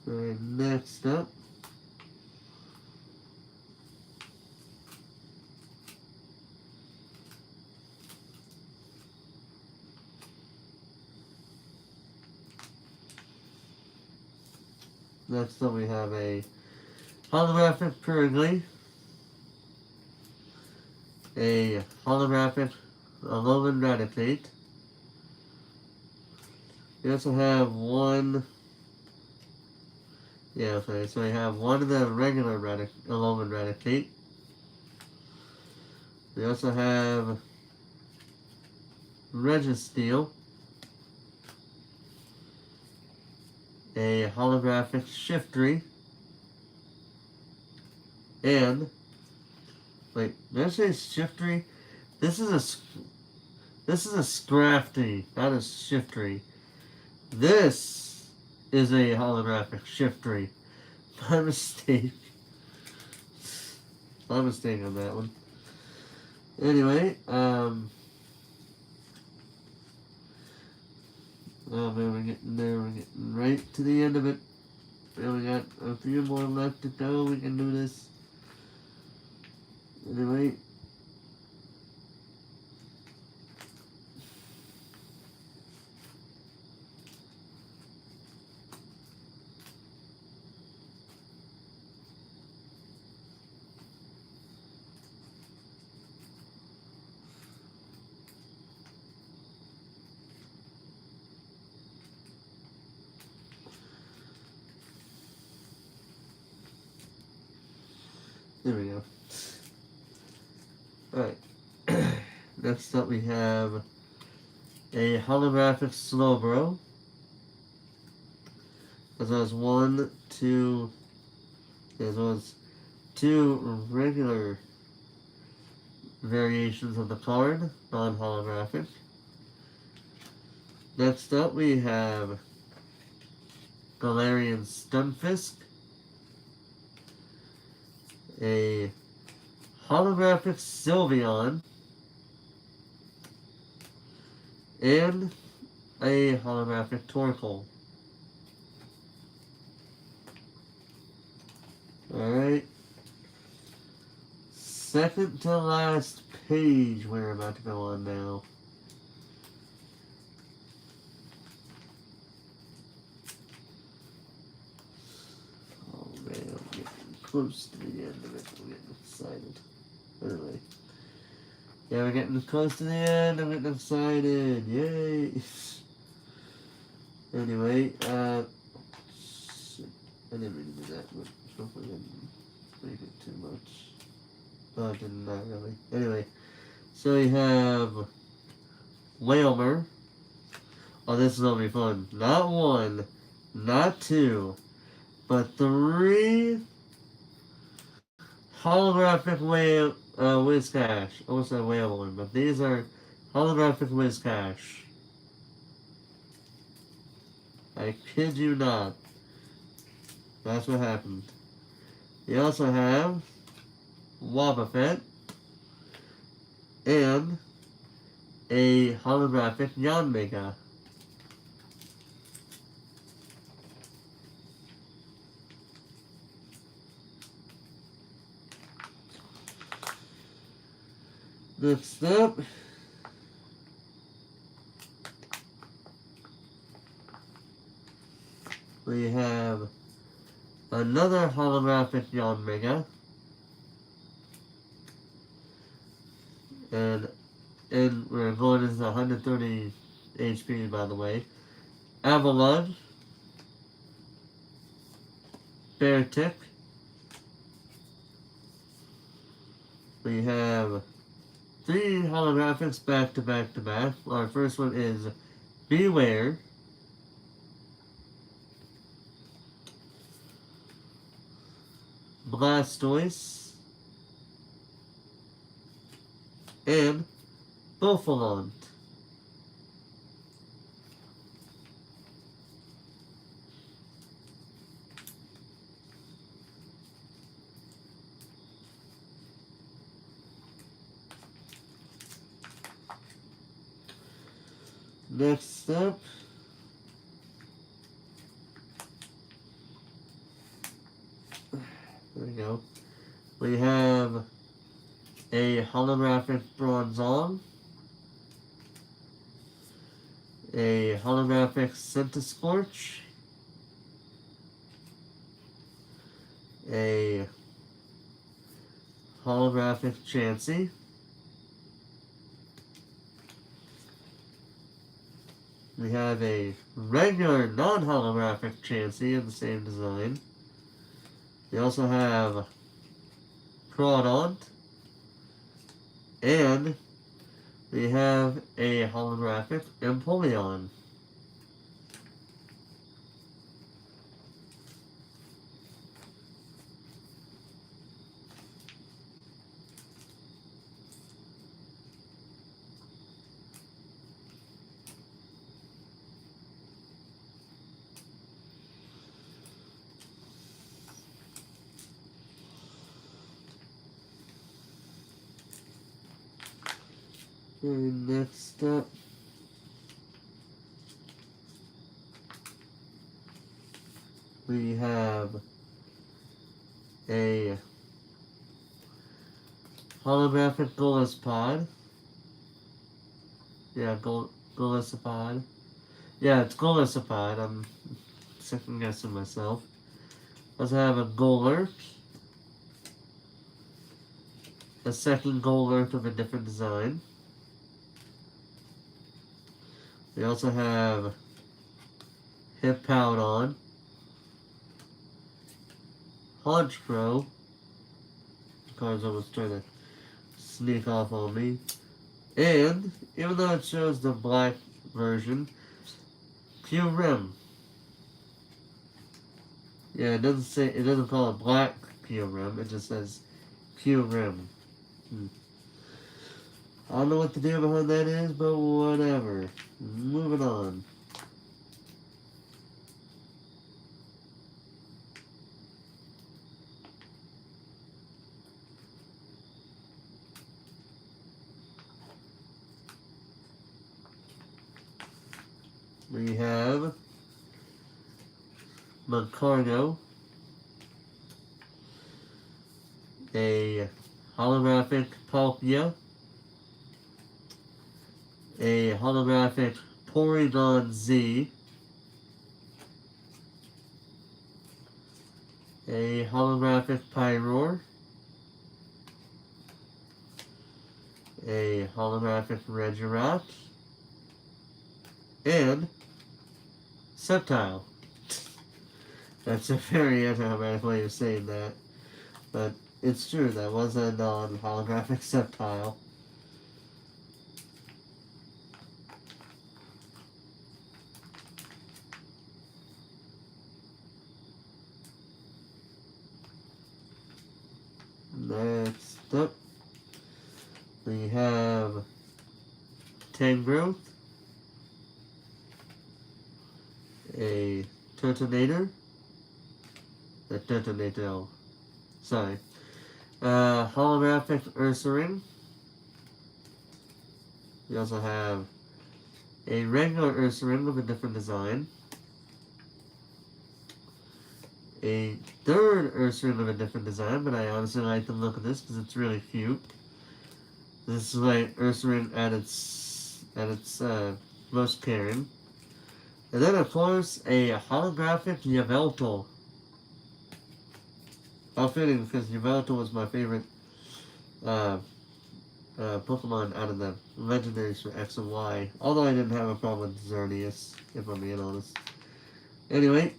Alright, next up. Next up we have a holographic Purugly, a holographic Alolan Raticate. We also have one, so we have one of the regular Alolan Raticate. We also have Registeel, a holographic Shiftry, and wait, did I say Shiftry? This is a Scrafty, not a Shiftry. This is a holographic Shiftry. My mistake. My mistake on that one. Anyway, oh man, we're getting there. We're getting right to the end of it. We only got a few more left to go. We can do this. Anyway. There we go. Alright. Next up we have a holographic Slowbro. As well as two regular variations of the card, non-holographic. Next up we have Galarian Stunfisk, a holographic Sylveon, and a holographic Torkoal. Alright. Second to last page we're about to go on now. Oh man, I'm getting close to the end of it. I'm getting excited. Anyway. Yeah, we're getting close to the end. I'm getting excited. Yay! Anyway, shit. I didn't really do that, but hopefully I didn't make it too much. Oh, I did not really. Anyway, so we have Wailmer. Oh, this is gonna be fun. Not one, not two, but 3 holographic Whiscash. I almost said Wailmer, but these are holographic Whiscash. I kid you not. That's what happened. You also have Wobbuffet and a holographic Yanmega. Next up, we have another holographic Yanmega. And we're going into 130 HP, by the way. Avalon, Beartic. We have 3 holographics back to back to back. Our first one is Beware. Blastoise. And Buffalon. Next up, there we go. We have a holographic Bronzong, a holographic Centiskorch, a holographic Chansey, we have a regular non-holographic Chansey in the same design. We also have Crawdaunt, and we have a holographic Empoleon. And next up, we have a holographic Golisopod. Yeah, Golisopod. Yeah, it's Golisopod. I'm second guessing myself. Also have a Golurk. A second Golurk of a different design. We also have Hippowdon, Honchkrow. The card's almost trying to sneak off on me. And, even though it shows the black version, Kyurem. Yeah, it doesn't call it black Kyurem, it just says Kyurem. I don't know what the deal behind that is, but whatever. Moving on. We have Magcargo, a holographic Palkia, a holographic Porygon Z, a holographic Pyroar, a holographic Regirock, and Sceptile. That's a very anti-dramatic way of saying that, but it's true, that was a non-holographic Sceptile. Next up, we have Tangrowth, a Turtonator. The Turtonator. Sorry. Holographic Ursaring. We also have a regular Ursaring with a different design. A third Ursaring with a different design, but I honestly like the look of this because it's really cute. This is like Ursaring at its most caring. And then of course a holographic Yveltal. How fitting, because Yveltal was my favorite Pokemon out of the legendaries for X and Y. Although I didn't have a problem with Xerneas, if I'm being honest. Anyway,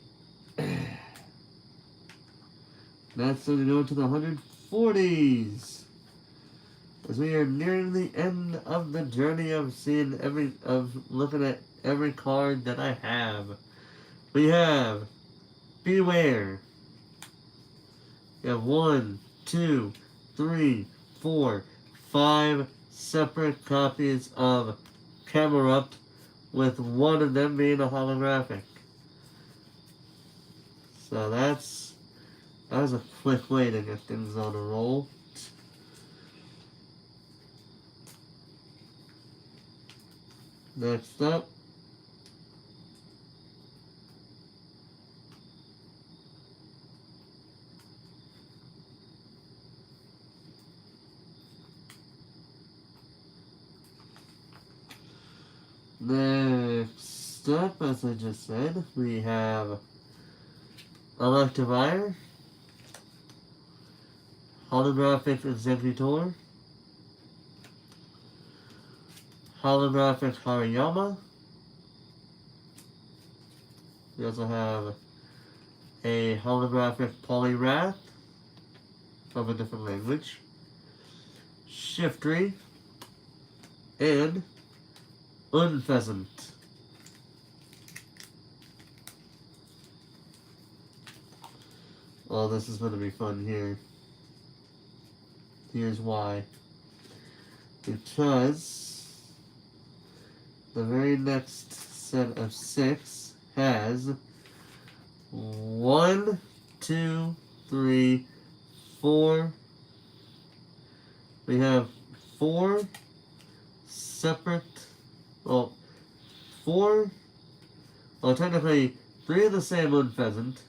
that's going to go to the 140s. As we are nearing the end of the journey of looking at every card that I have. We have Beware. We have 1, 2, 3, 4, 5 separate copies of Camerupt, with one of them being a holographic. So that was a quick way to get things on a roll. Next up, as I just said, we have Electivire, Holographic Exeggutor, Holographic Hariyama. We also have a Holographic Poliwrath of a different language, Shiftry, and Unpheasant. Oh, this is going to be fun here. Here's why. Because the very next set of 6 has 1, 2, 3, 4. We have 4 separate, technically 3 of the same Unpheasant,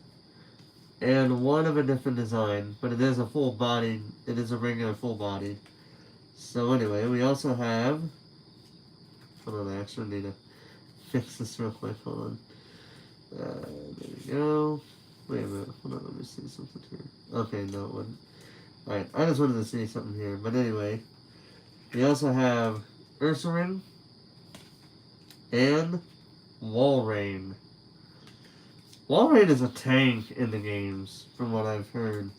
and 1 of a different design, but it is a full-bodied, it is a regular full-bodied. So anyway, we also have, hold on, I actually need to fix this real quick, hold on. There we go. Wait a minute, hold on, let me see something here. Okay, no, it wouldn't. Alright, I just wanted to see something here, but anyway, we also have Ursaring and Walrein. Walrein is a tank in the games, from what I've heard.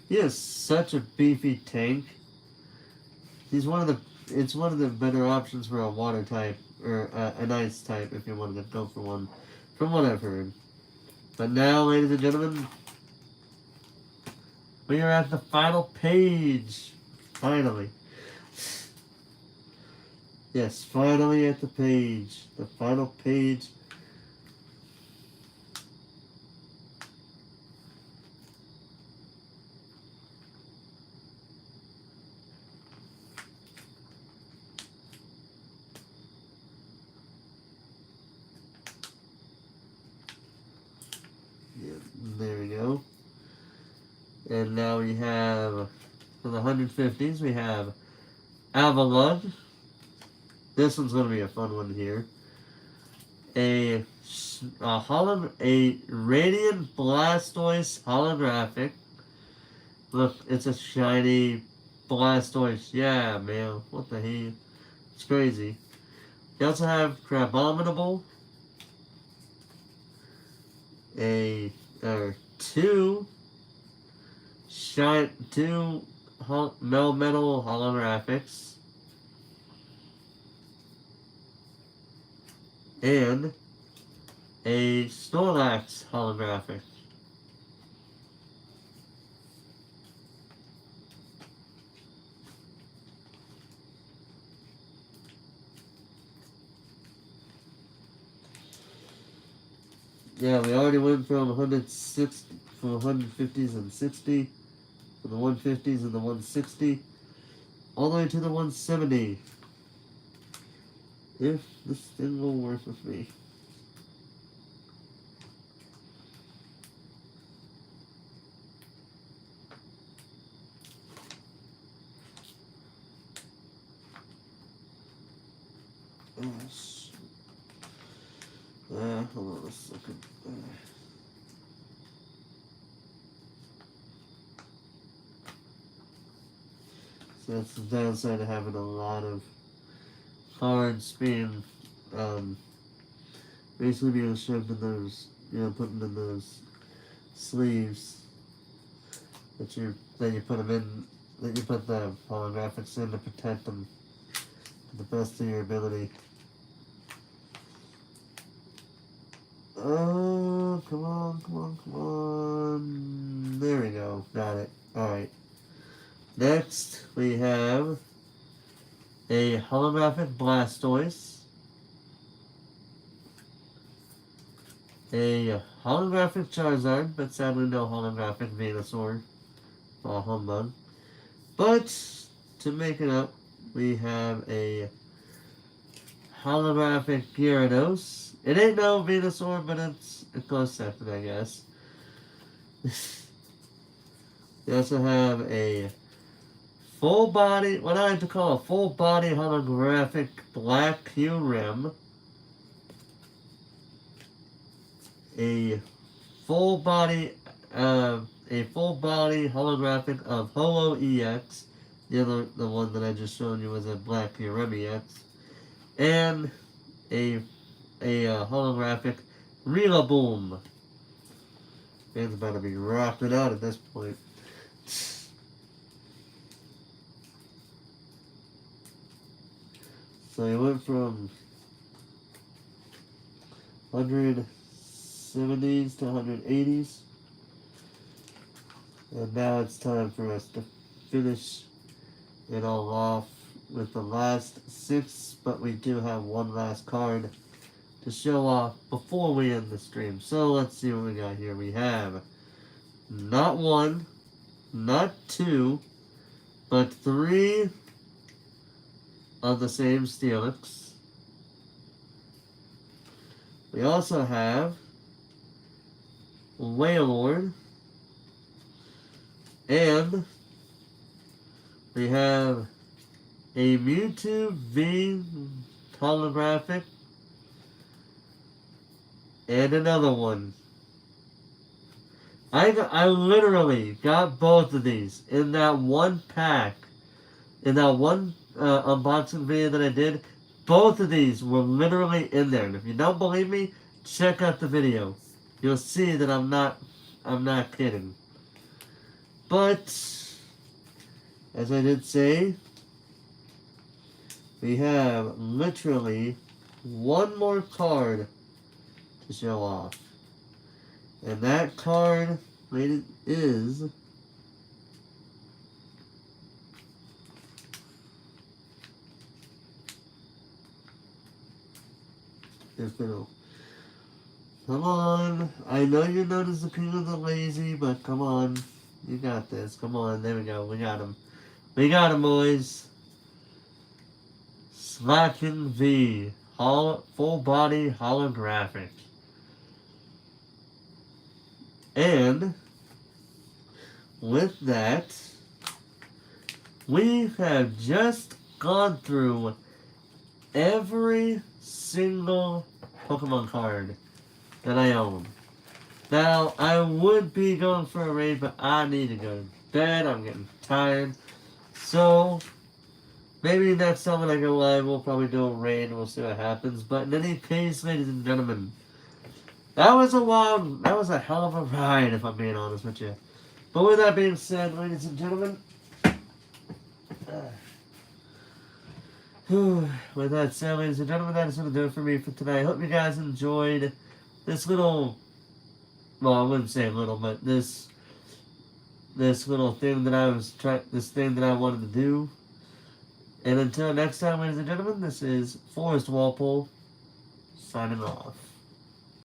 He is such a beefy tank. It's one of the better options for a water type, or an ice type, if you wanted to go for one, from what I've heard. But now, ladies and gentlemen, we are at the final page. Finally. Yes, finally at the page. The final page. There we go. And now we have, for the 150s, we have Avalon. This one's going to be a fun one here. A Radiant Blastoise holographic. Look, it's a shiny Blastoise. Yeah, man. What the hell? It's crazy. We also have Crabominable. Two Melmetal holographics. And a Snorlax holographic. Yeah, we already went from 160, from 150s and 60, from the 150s and the 160, all the way to the 170. If this thing will work with me. Yes. Hold on a second. So that's the downside of having a lot of cards being, basically being shoved in those, putting in those sleeves that you put them in, that you put the holographics in to protect them to the best of your ability. Oh, come on, come on, come on. There we go. Got it. Alright. Next, we have a holographic Blastoise, a holographic Charizard, but sadly no holographic Venusaur. All humbug. But, to make it up, we have a holographic Gyarados. It ain't no Venusaur, but it's a close second, I guess. We also have a full body, what I like to call a full body holographic Black Kyurem. A full body holographic of Holo EX. The one that I just showed you was a Black Kyurem EX. And a holographic Rillaboom. Man's about to be rocking out at this point. So he went from 170s to 180s. And now it's time for us to finish it all off with the last 6, but we do have one last card to show off before we end the stream. So let's see what we got here. We have not 1, not 2, but 3 of the same Steelix. We also have Wailord, and we have a Mewtwo V holographic, and another one. I literally got both of these in that one pack, in that one unboxing video that I did. Both of these were literally in there, and if you don't believe me, check out the video. You'll see that I'm not kidding. But as I did say, we have literally one more card to show off. And that card is come on. I know you're known as the king of the lazy, but come on. You got this. Come on. There we go. We got him. We got him, boys. Slaking V. Full body holographic. And with that, we have just gone through every single Pokemon card that I own. Now, I would be going for a raid, but I need to go to bed. I'm getting tired. So, maybe next time when I go live, we'll probably do a raid and we'll see what happens. But in any case, ladies and gentlemen, that was a hell of a ride, if I'm being honest with you. But with that being said, ladies and gentlemen, with that said, ladies and gentlemen, that is going to do it for me for today. I hope you guys enjoyed this little, well, I wouldn't say little, but this little thing that I wanted to do. And until next time, ladies and gentlemen, this is Forrest Walpole, signing off.